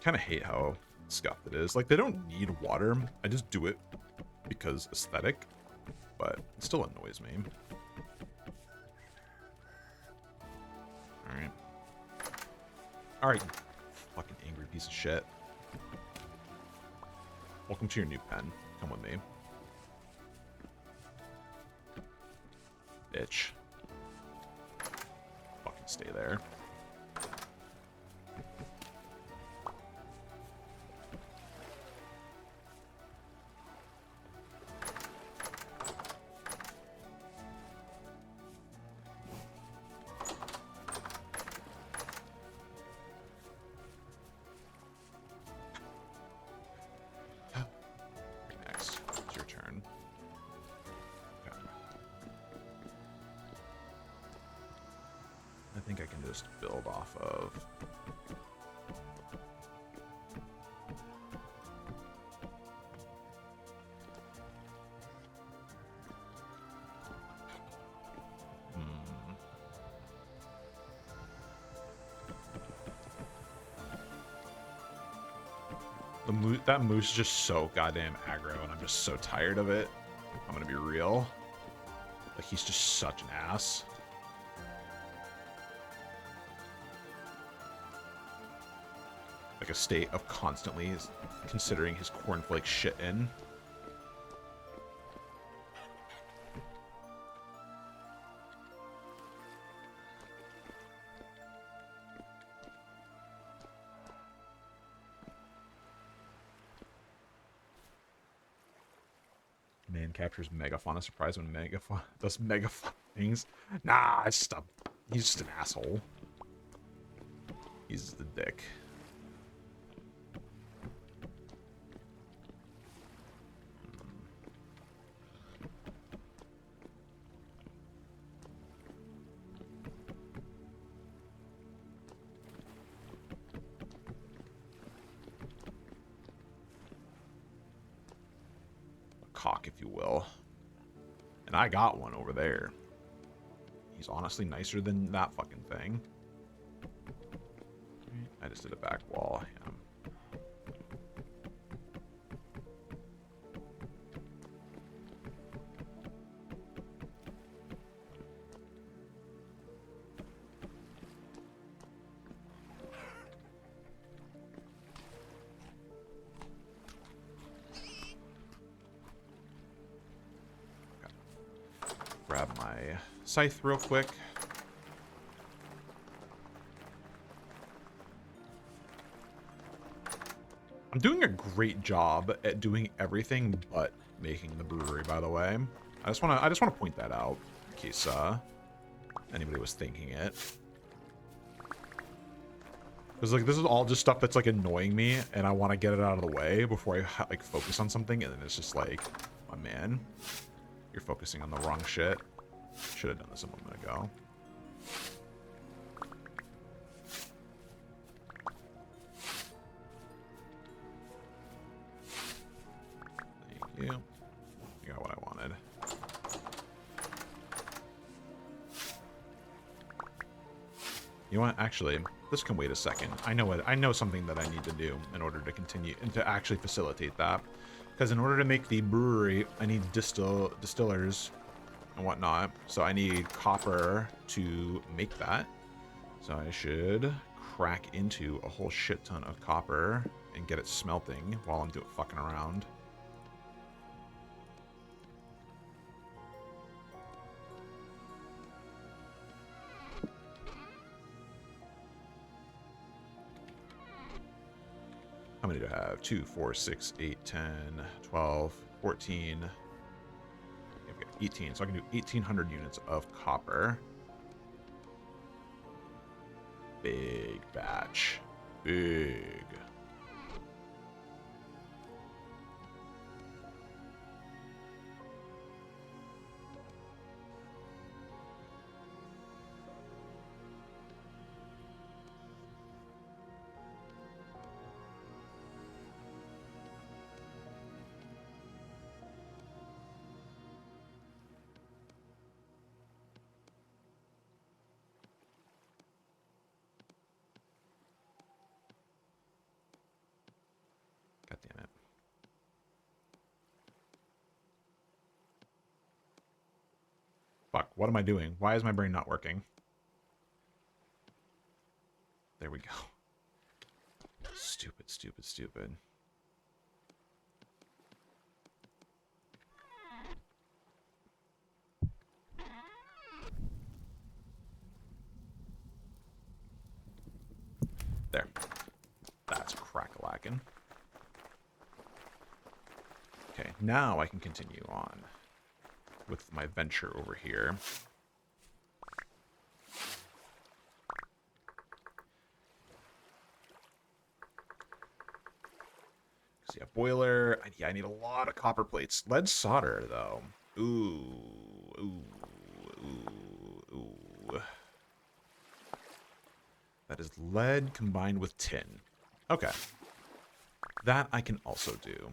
Kind of hate how scuffed it is. Like, they don't need water. I just do it because aesthetic, but it still annoys me. Alright. Alright, fucking angry piece of shit. Welcome to your new pen. Come with me. Bitch. Fucking stay there. Next, it's your turn. Okay. I think I can just build off of... That moose is just so goddamn aggro, and I'm just so tired of it. I'm gonna be real. Like, he's just such an ass. Like a state of constantly considering his cornflake shit in. Man captures Megafauna. Surprised when Megafauna does Megafauna things. Nah, it's just he's just an asshole. He's the dick. Cock, if you will. And I got one over there. He's honestly nicer than that fucking thing. I just did a back wall. Yeah. Grab my scythe real quick. I'm doing a great job at doing everything but making the brewery, by the way. I just want to point that out in case anybody was thinking it. Because like this is all just stuff that's like annoying me, and I want to get it out of the way before I like focus on something, and then it's just like, my man, you're focusing on the wrong shit. Should have done this a moment ago. Thank you. You got what I wanted. You know what? Actually, this can wait a second. I know something that I need to do in order to continue and to actually facilitate that. Because in order to make the brewery, I need distillers and whatnot. So I need copper to make that. So I should crack into a whole shit ton of copper and get it smelting while I'm doing fucking around. How many do I have? 2, 4, 6, 8, 10, 12, 14. Okay, we got 18. So I can do 1,800 units of copper. Big batch. Big. God damn it. Fuck, what am I doing? Why is my brain not working? There we go. Stupid, stupid, stupid. There. That's crack-a-lackin'. Okay, now I can continue on with my venture over here. So yeah, boiler. Yeah, I need a lot of copper plates. Lead solder, though. Ooh, ooh, ooh, ooh. That is lead combined with tin. Okay. That I can also do.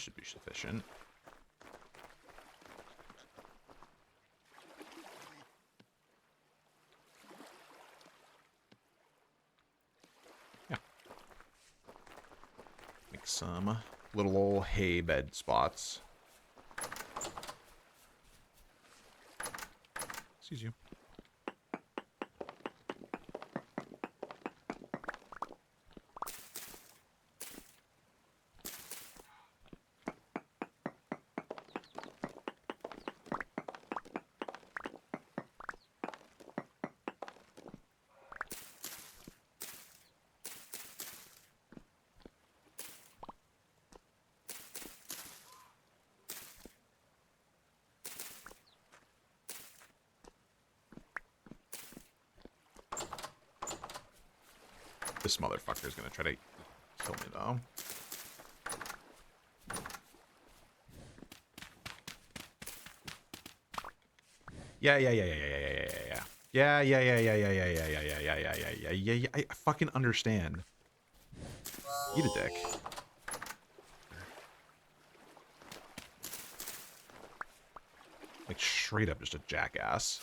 This should be sufficient. Yeah. Make some little old hay bed spots. Excuse you. This motherfucker is gonna try to kill me, though. Yeah. I fucking understand. Eat a dick. Like, straight up just a jackass.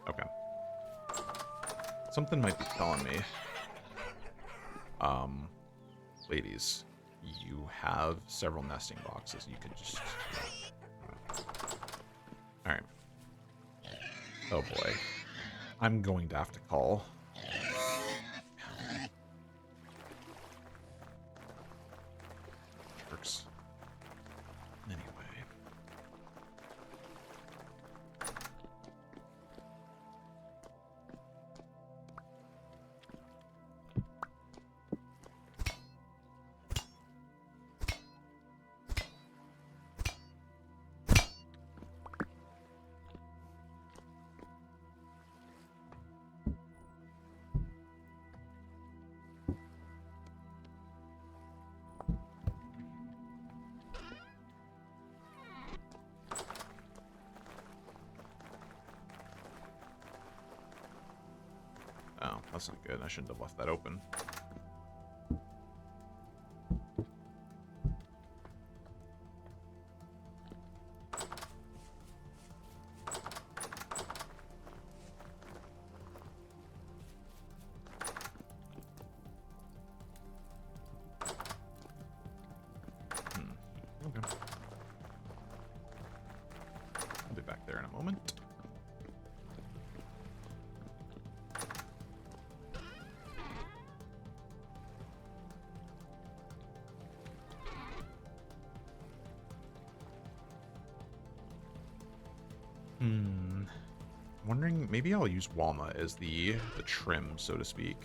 Okay. Something might be telling me. Ladies, you have several nesting boxes. You could just... Alright. Oh boy. I'm going to have to call. Jerks. Anyway. Oh, that's not good. I shouldn't have left that open. Okay. I'll be back there in a moment. I'm wondering, maybe I'll use walnut as the trim, so to speak.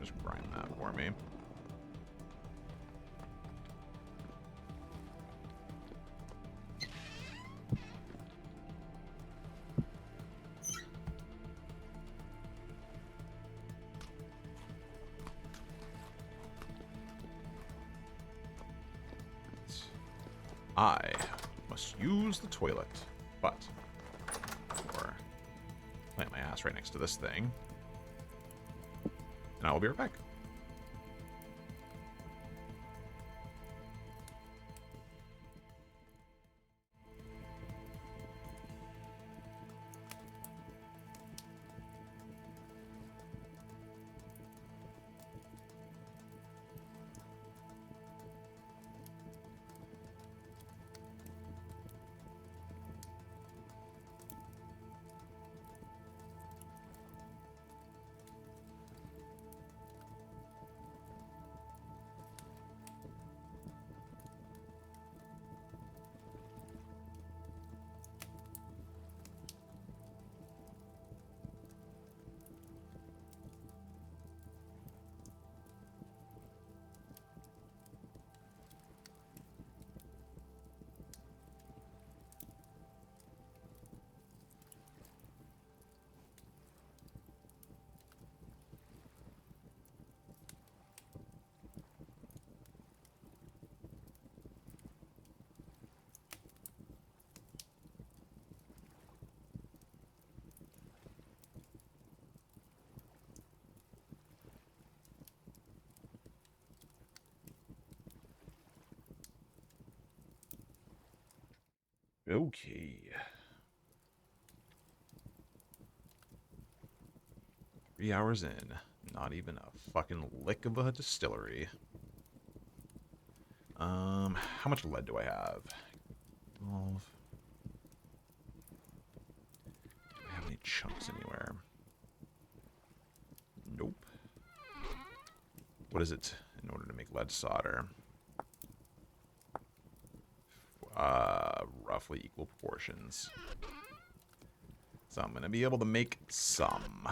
Just grind that for me. I must use the toilet, but or plant my ass right next to this thing. And I will be right back. Okay. 3 hours in. Not even a fucking lick of a distillery. How much lead do I have? 12. Do I have any chunks anywhere? Nope. What is it in order to make lead solder? Roughly equal proportions. So I'm gonna be able to make some.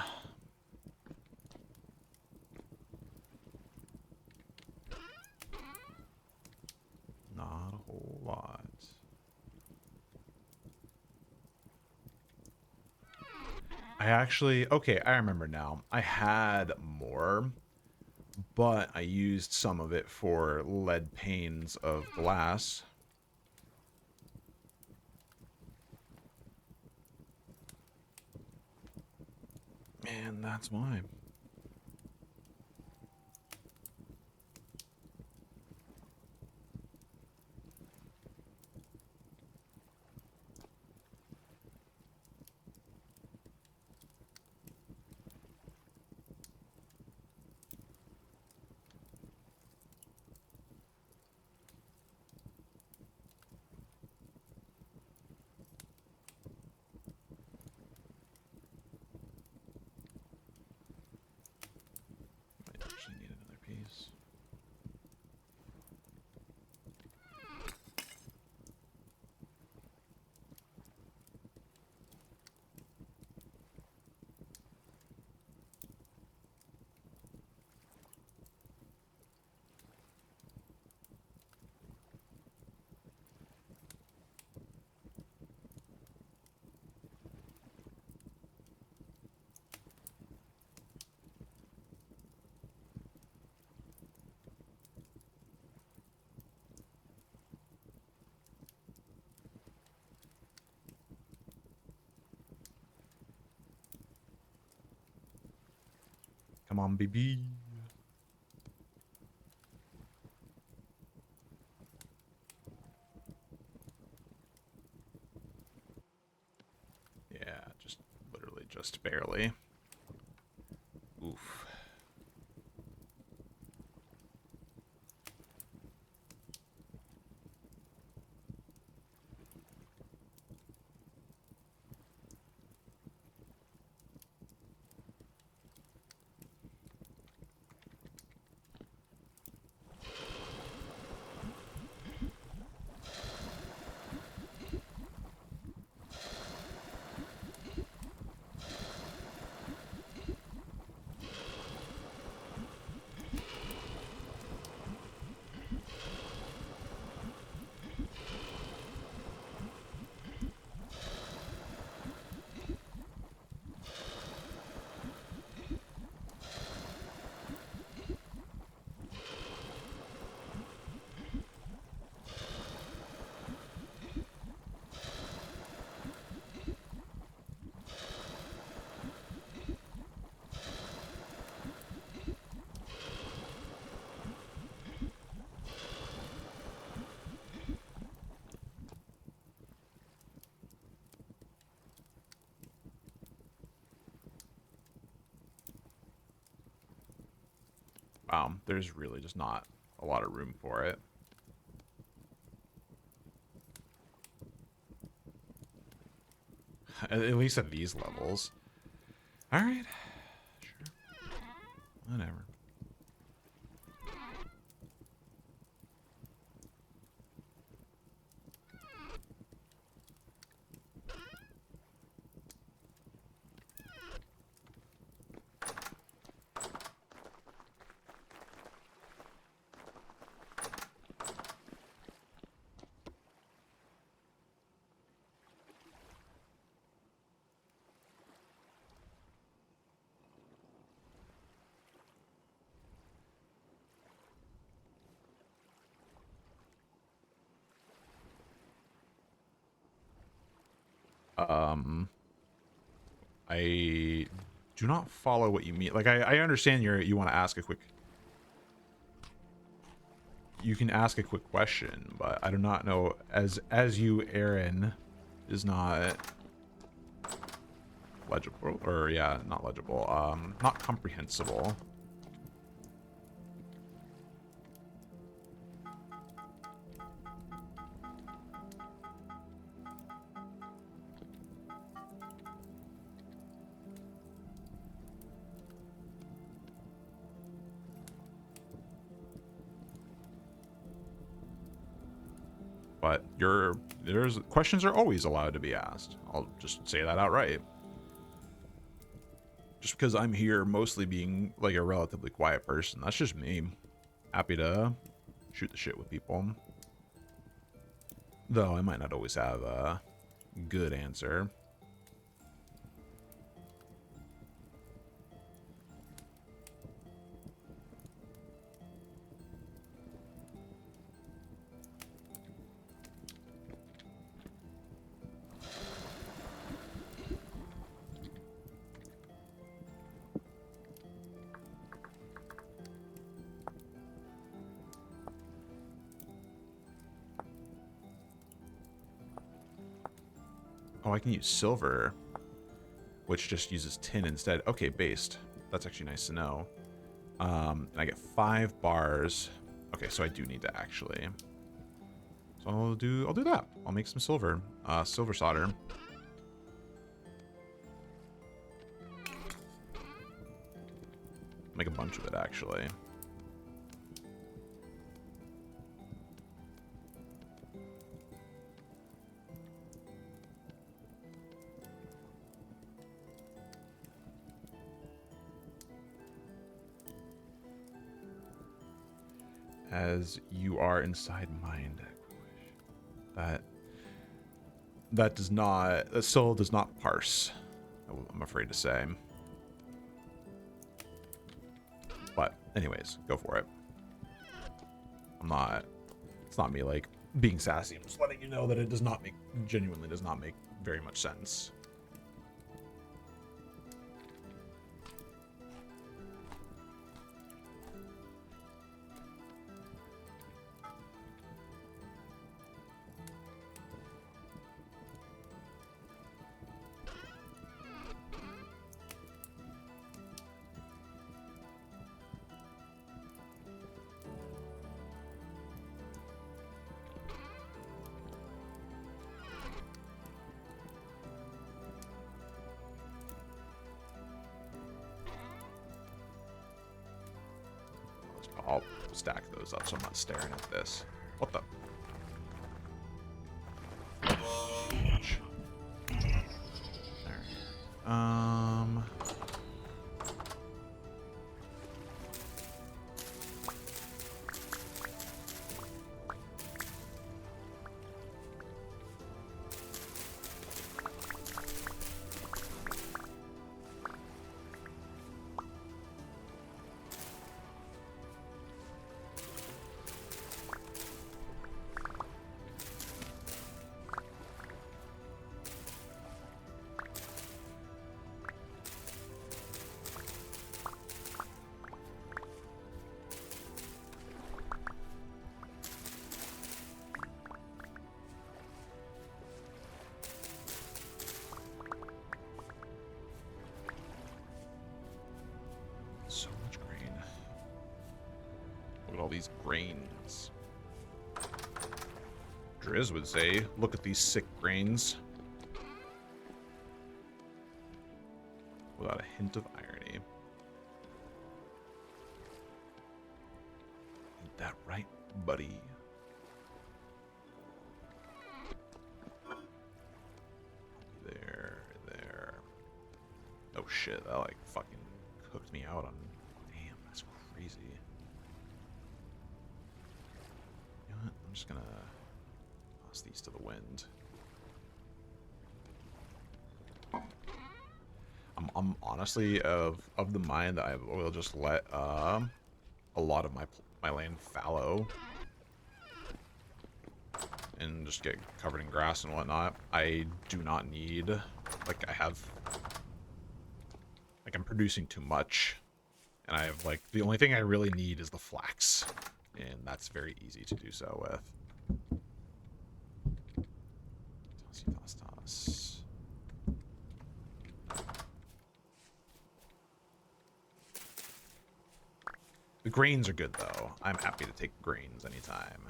Not a whole lot. Okay, I remember now. I had more, but I used some of it for lead panes of glass. And that's why. Might actually need another piece. Come on, baby. Yeah, just literally just barely. Oof. Wow, there's really just not a lot of room for it. At least at these levels. Alright. Sure. Whatever. I do not follow what you mean. Like, I understand you want to ask a quick... You can ask a quick question, but I do not know, as you, Aaron, is not legible, or yeah, not legible, not comprehensible. But there's questions are always allowed to be asked. I'll just say that outright. Just because I'm here mostly being like a relatively quiet person. That's just me. Happy to shoot the shit with people. Though I might not always have a good answer. Oh, I can use silver, which just uses tin instead. Okay, based. That's actually nice to know. And I get 5 bars. Okay, so I do need to actually. So I'll do that. I'll make some silver. Silver solder. Make a bunch of it actually. As you are inside mind. That does not, that still does not parse, I'm afraid to say. But anyways, go for it. It's not me like being sassy. I'm just letting you know that it genuinely does not make very much sense. I'll stack those up so I'm not staring at this. What the? There. So much grain. Look at all these grains. Driz would say, look at these sick grains. Without a hint of irony. Ain't that right, buddy? There. Oh shit, that like fucking cooked me out on. Damn, that's crazy. You know what? I'm just gonna toss these to the wind. I'm honestly of the mind that I will just let a lot of my land fallow and just get covered in grass and whatnot. I do not need, like, I'm producing too much, and I have like the only thing I really need is the flax, and that's very easy to do so with. Toss. The grains are good, though. I'm happy to take grains anytime.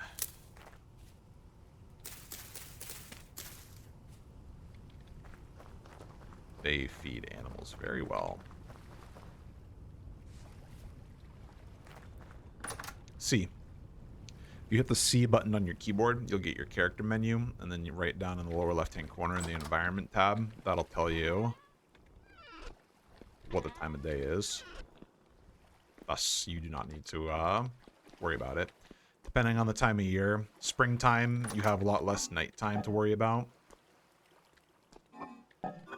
They feed animals very well. C. You hit the C button on your keyboard, you'll get your character menu, and then you write down in the lower left-hand corner in the environment tab, that'll tell you what the time of day is. Thus, you do not need to worry about it. Depending on the time of year, springtime, you have a lot less nighttime to worry about.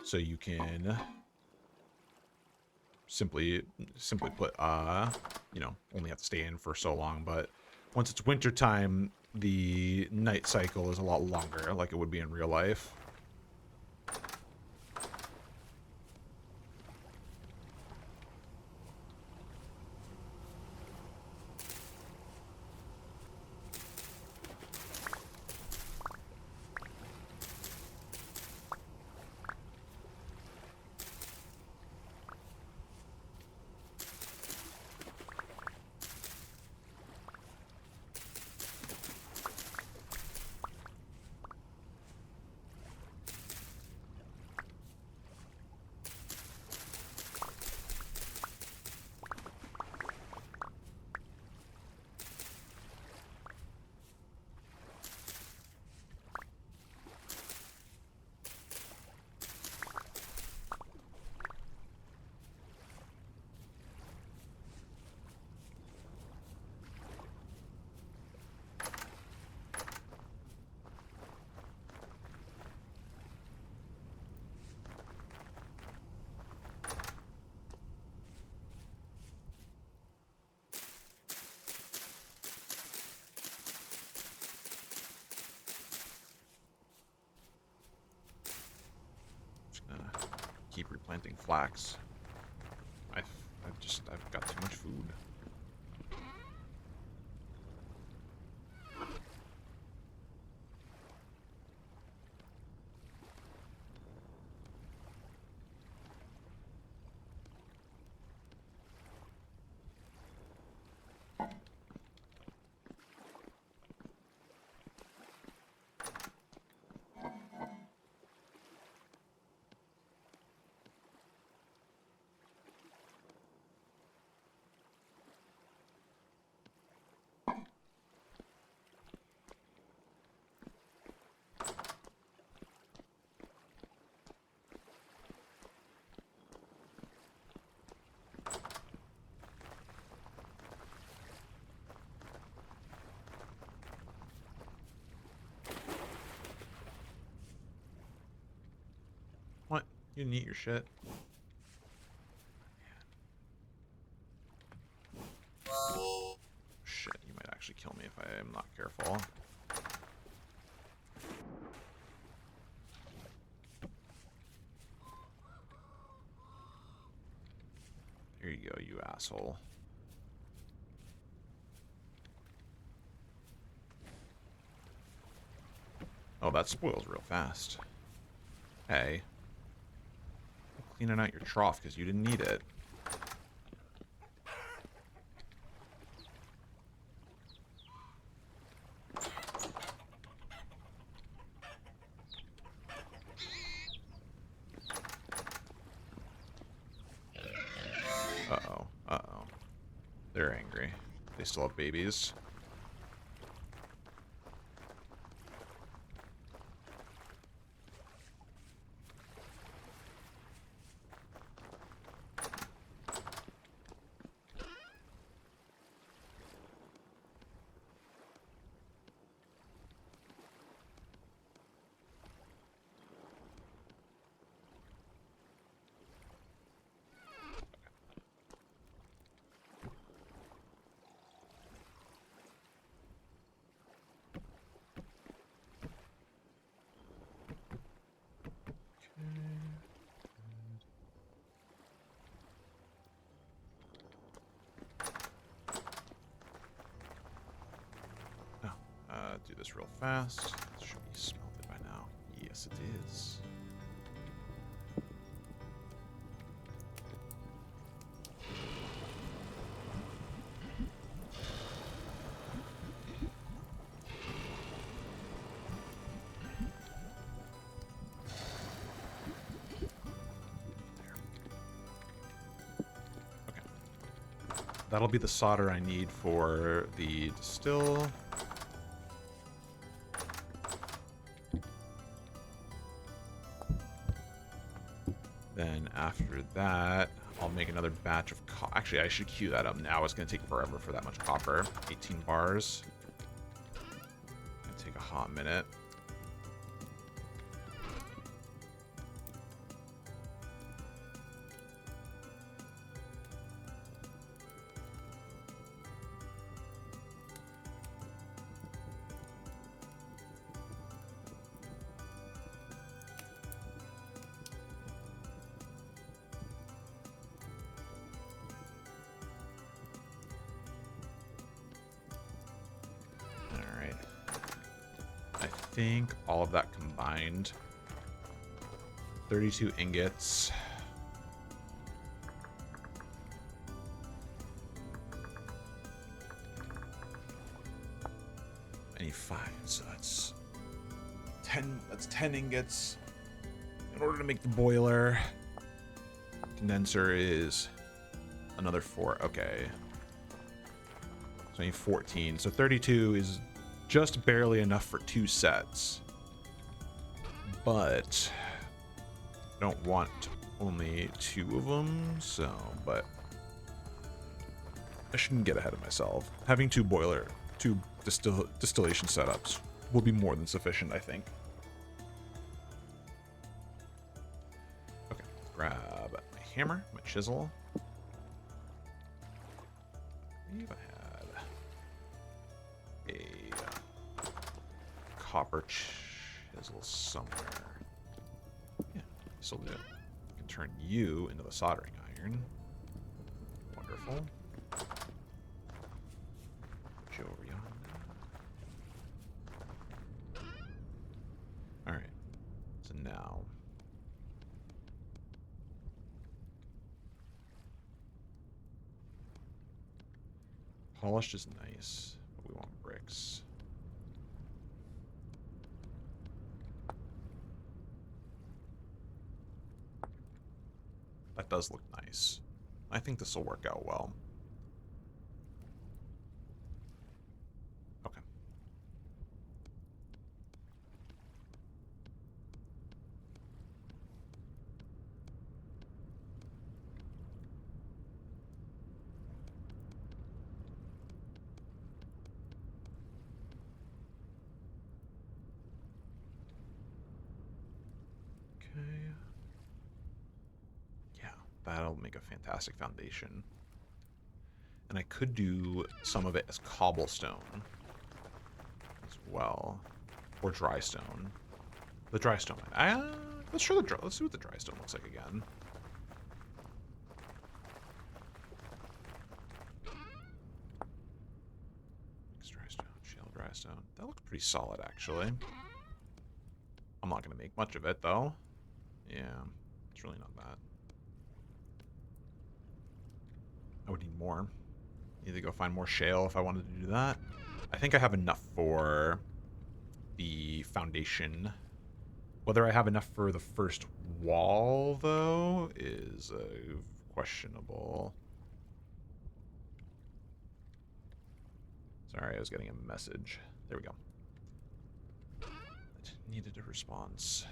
So you can simply put, you know, only have to stay in for so long, but once it's wintertime, the night cycle is a lot longer, like it would be in real life. Keep replanting flax. I've got too much food. What? You didn't eat your shit? Shit, you might actually kill me if I am not careful. There you go, you asshole. Oh, that spoils real fast. Hey. Cleaning out your trough because you didn't need it. Uh-oh. Uh-oh. They're angry. They still have babies. Do this real fast. It should be smelted by now. Yeah. Yes, it is. That'll be the solder I need for the distill. Then after that, I'll make another batch of actually, I should queue that up now. It's going to take forever for that much copper. 18 bars. Gonna take a hot minute. I think all of that combined, 32 ingots. I need 5, so that's 10. That's 10 ingots in order to make the boiler. Condenser is another 4. Okay, so I need 14. So 32 is just barely enough for 2 sets, but I don't want only 2 of them, so, but I shouldn't get ahead of myself. Having 2 distillation setups will be more than sufficient, I think. Okay, grab my hammer, my chisel. I believe I had a copper chisel somewhere. Yeah, this'll do. I can turn you into the soldering iron. Wonderful. Put you over yonder. Alright. So now. Polished is nice, but we want bricks. That does look nice. I think this will work out well. Okay. That'll make a fantastic foundation. And I could do some of it as cobblestone as well. Or dry stone. The dry stone. Let's see what the dry stone looks like again. Dry stone, shale dry stone. That looks pretty solid, actually. I'm not going to make much of it, though. Yeah, it's really not bad. I would need more. Need to go find more shale if I wanted to do that. I think I have enough for the foundation. Whether I have enough for the first wall, though, is questionable. Sorry, I was getting a message. There we go. It needed a response.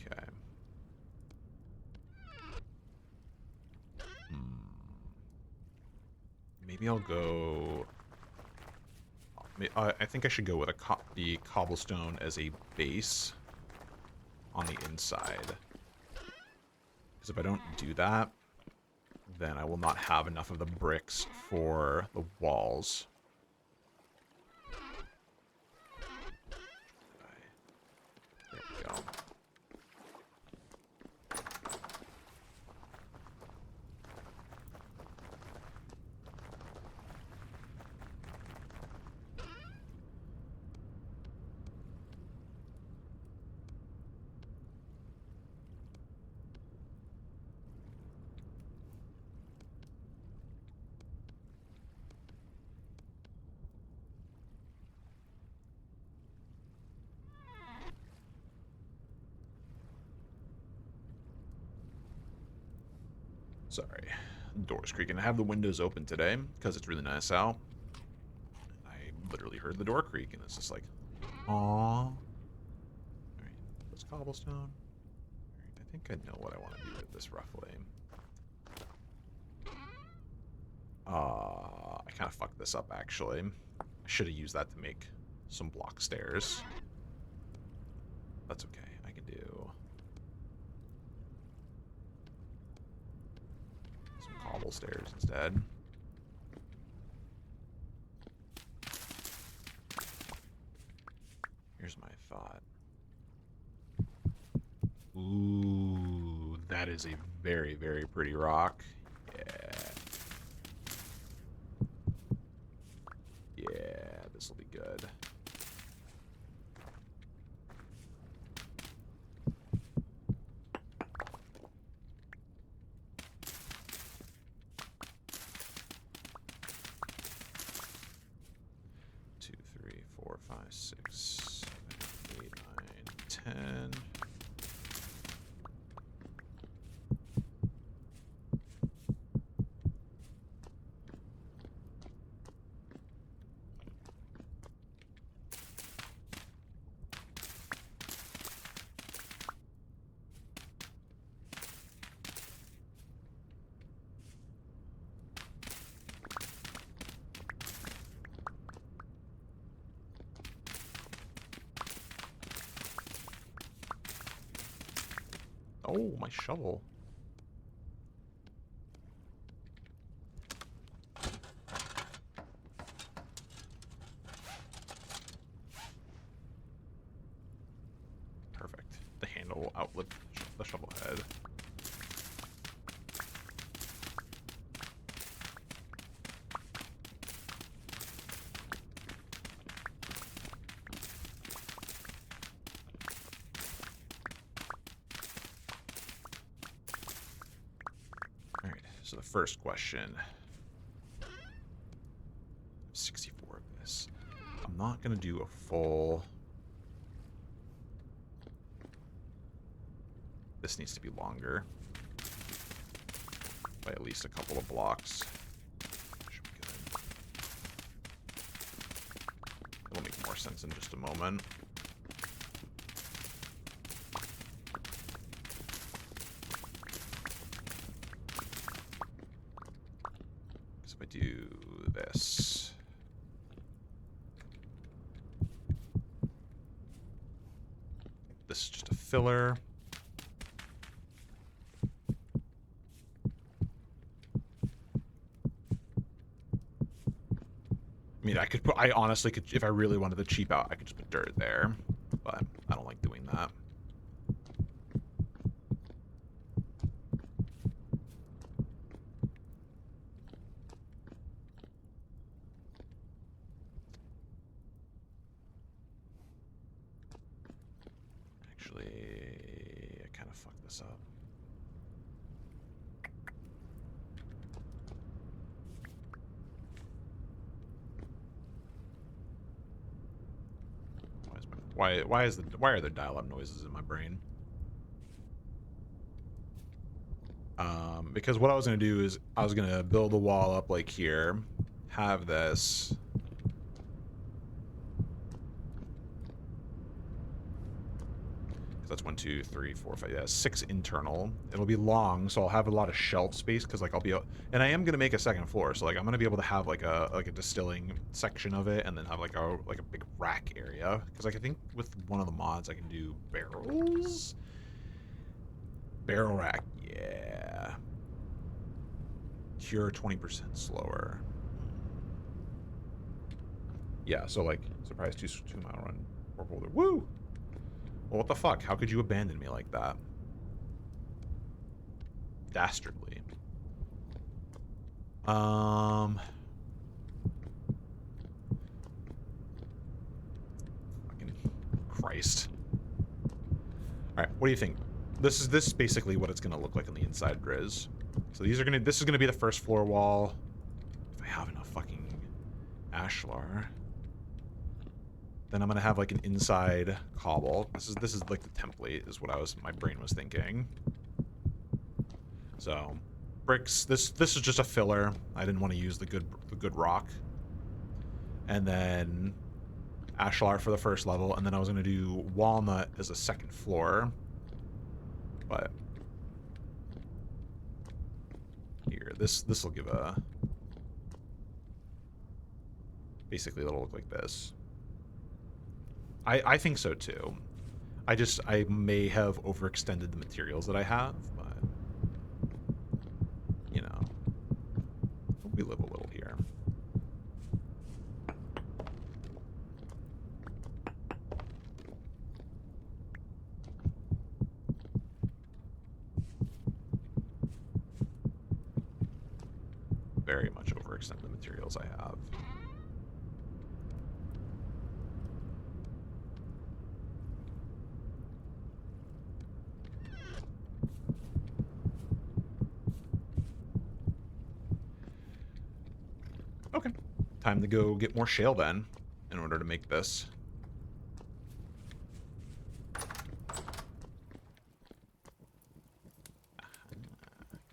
Okay. Maybe I'll go... I think I should go with the cobblestone as a base on the inside. Because if I don't do that, then I will not have enough of the bricks for the walls. There we go. Sorry. Doors creaking. I have the windows open today because it's really nice out. I literally heard the door creak, and it's just like, aww. Alright, this cobblestone. Alright, I think I know what I want to do with this roughly. I kind of fucked this up, actually. I should have used that to make some block stairs. That's okay. I can do some cobble stairs instead. Here's my thought. Ooh, that is a very, very pretty rock. Yeah. Yeah, this will be good. Two, three, 4, 5, 6, 7, 8, 9, 10. Oh, my shovel. Perfect. The handle will outlive the shovel head. Alright, so the first question. 64 of this. I'm not going to do a full... This needs to be longer. By at least a couple of blocks. Should be good. It'll make more sense in just a moment. Because if I do this... This is just a filler. I mean, I honestly could, if I really wanted to cheap out, I could just put dirt there, but I don't like doing that. Actually, I kind of fucked this up. Why are there dial-up noises in my brain? Because what I was gonna do is I was gonna build a wall up like here, have this. That's 1, 2, 3, 4, 5. Yeah, 6 internal. It'll be long, so I'll have a lot of shelf space because like I'll be, and I am gonna make a second floor, so like I'm gonna be able to have like a distilling section of it, and then have like a big rack area because like I think with one of the mods I can do barrels. Barrel rack, yeah. Cure 20% slower. Yeah, so like surprise 2-mile run or boulder. Woo! Well, what the fuck? How could you abandon me like that? Dastardly. Fucking Christ. Alright, what do you think? This is basically what it's gonna look like on the inside, Driz. So this is gonna be the first floor wall. If I have enough fucking ashlar. Then I'm gonna have like an inside cobble. This is like the template is what my brain was thinking. So bricks. This is just a filler. I didn't want to use the good rock. And then ashlar for the first level, and then I was going to do walnut as a second floor. But here, this will give a basically it'll look like this. I think so too. I may have overextended the materials that I have, but you know, we live a little here. Very much overextend the materials I have. Okay, time to go get more shale then, in order to make this.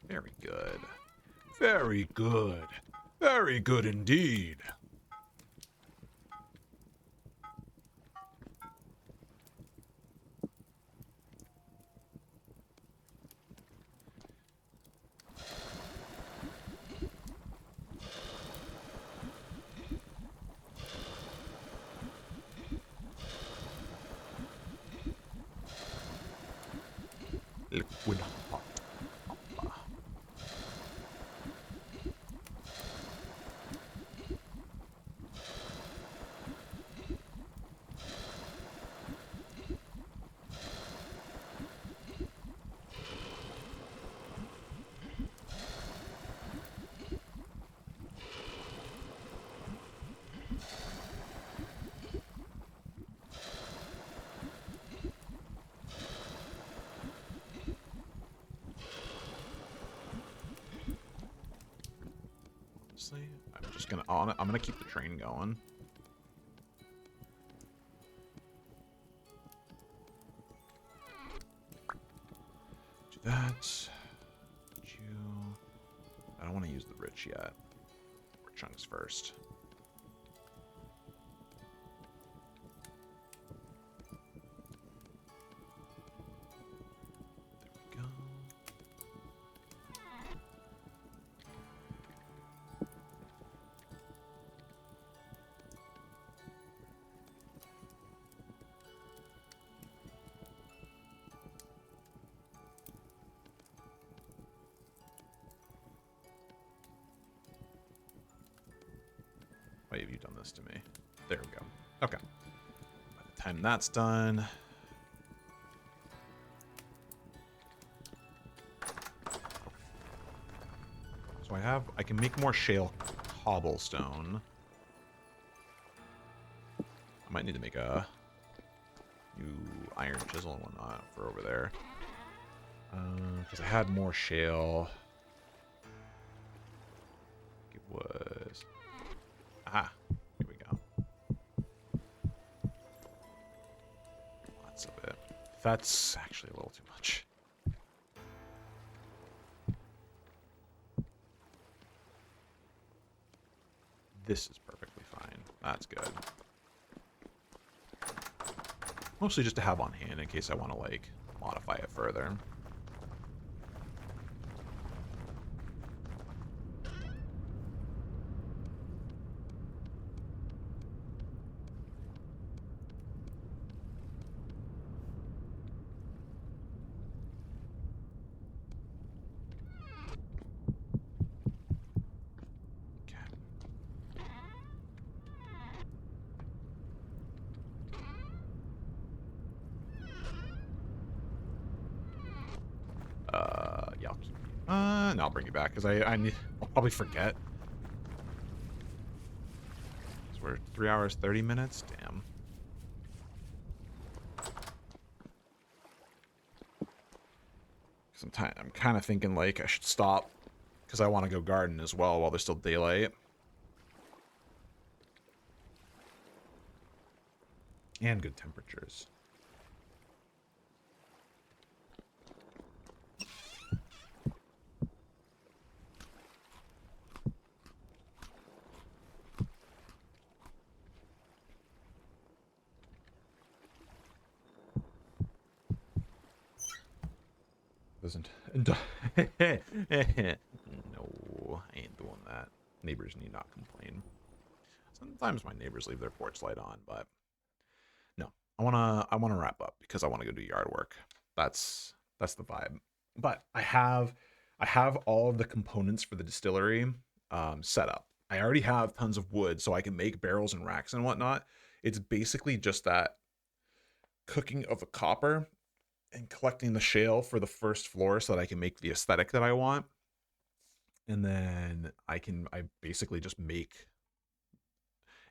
Very good. Very good. Very good indeed. Liquid hot. I'm just gonna I'm gonna keep the train going. Do that. I don't want to use the rich yet. Or chunks first. There we go. Why have you done this to me? There we go. Okay. By the time that's done... So I can make more shale cobblestone. I might need to make a new iron chisel and whatnot for over there. Because I had more shale. It was... Aha, here we go. Lots of it. That's actually a little too much. This is perfectly fine. That's good. Mostly just to have on hand in case I want to, like, modify it further. Yeah, I'll keep. No, I'll bring you back because I'll probably forget. So we're 3 hours 30 minutes. Damn. I'm kind of thinking like I should stop because I want to go garden as well while there's still daylight. And good temperatures. Doesn't. No, I ain't doing that. Neighbors need not complain. Sometimes my neighbors leave their porch light on, but no. I wanna wrap up because I want to go do yard work. That's the vibe. But I have all of the components for the distillery set up. I already have tons of wood, so I can make barrels and racks and whatnot. It's basically just that cooking of the copper and collecting the shale for the first floor so that I can make the aesthetic that I want. And then I basically just make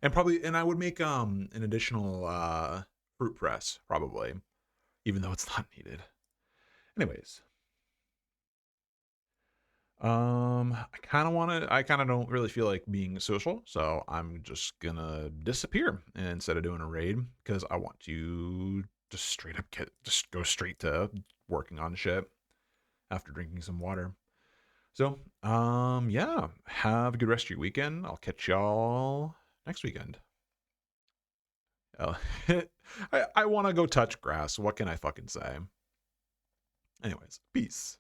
and I would make an additional fruit press probably, even though it's not needed. Anyways, I kind of don't really feel like being social, so I'm just gonna disappear instead of doing a raid because I want to just straight up just go straight to working on shit after drinking some water. So, yeah, have a good rest of your weekend. I'll catch y'all next weekend. Uh, I want to go touch grass. What can I fucking say? Anyways, peace.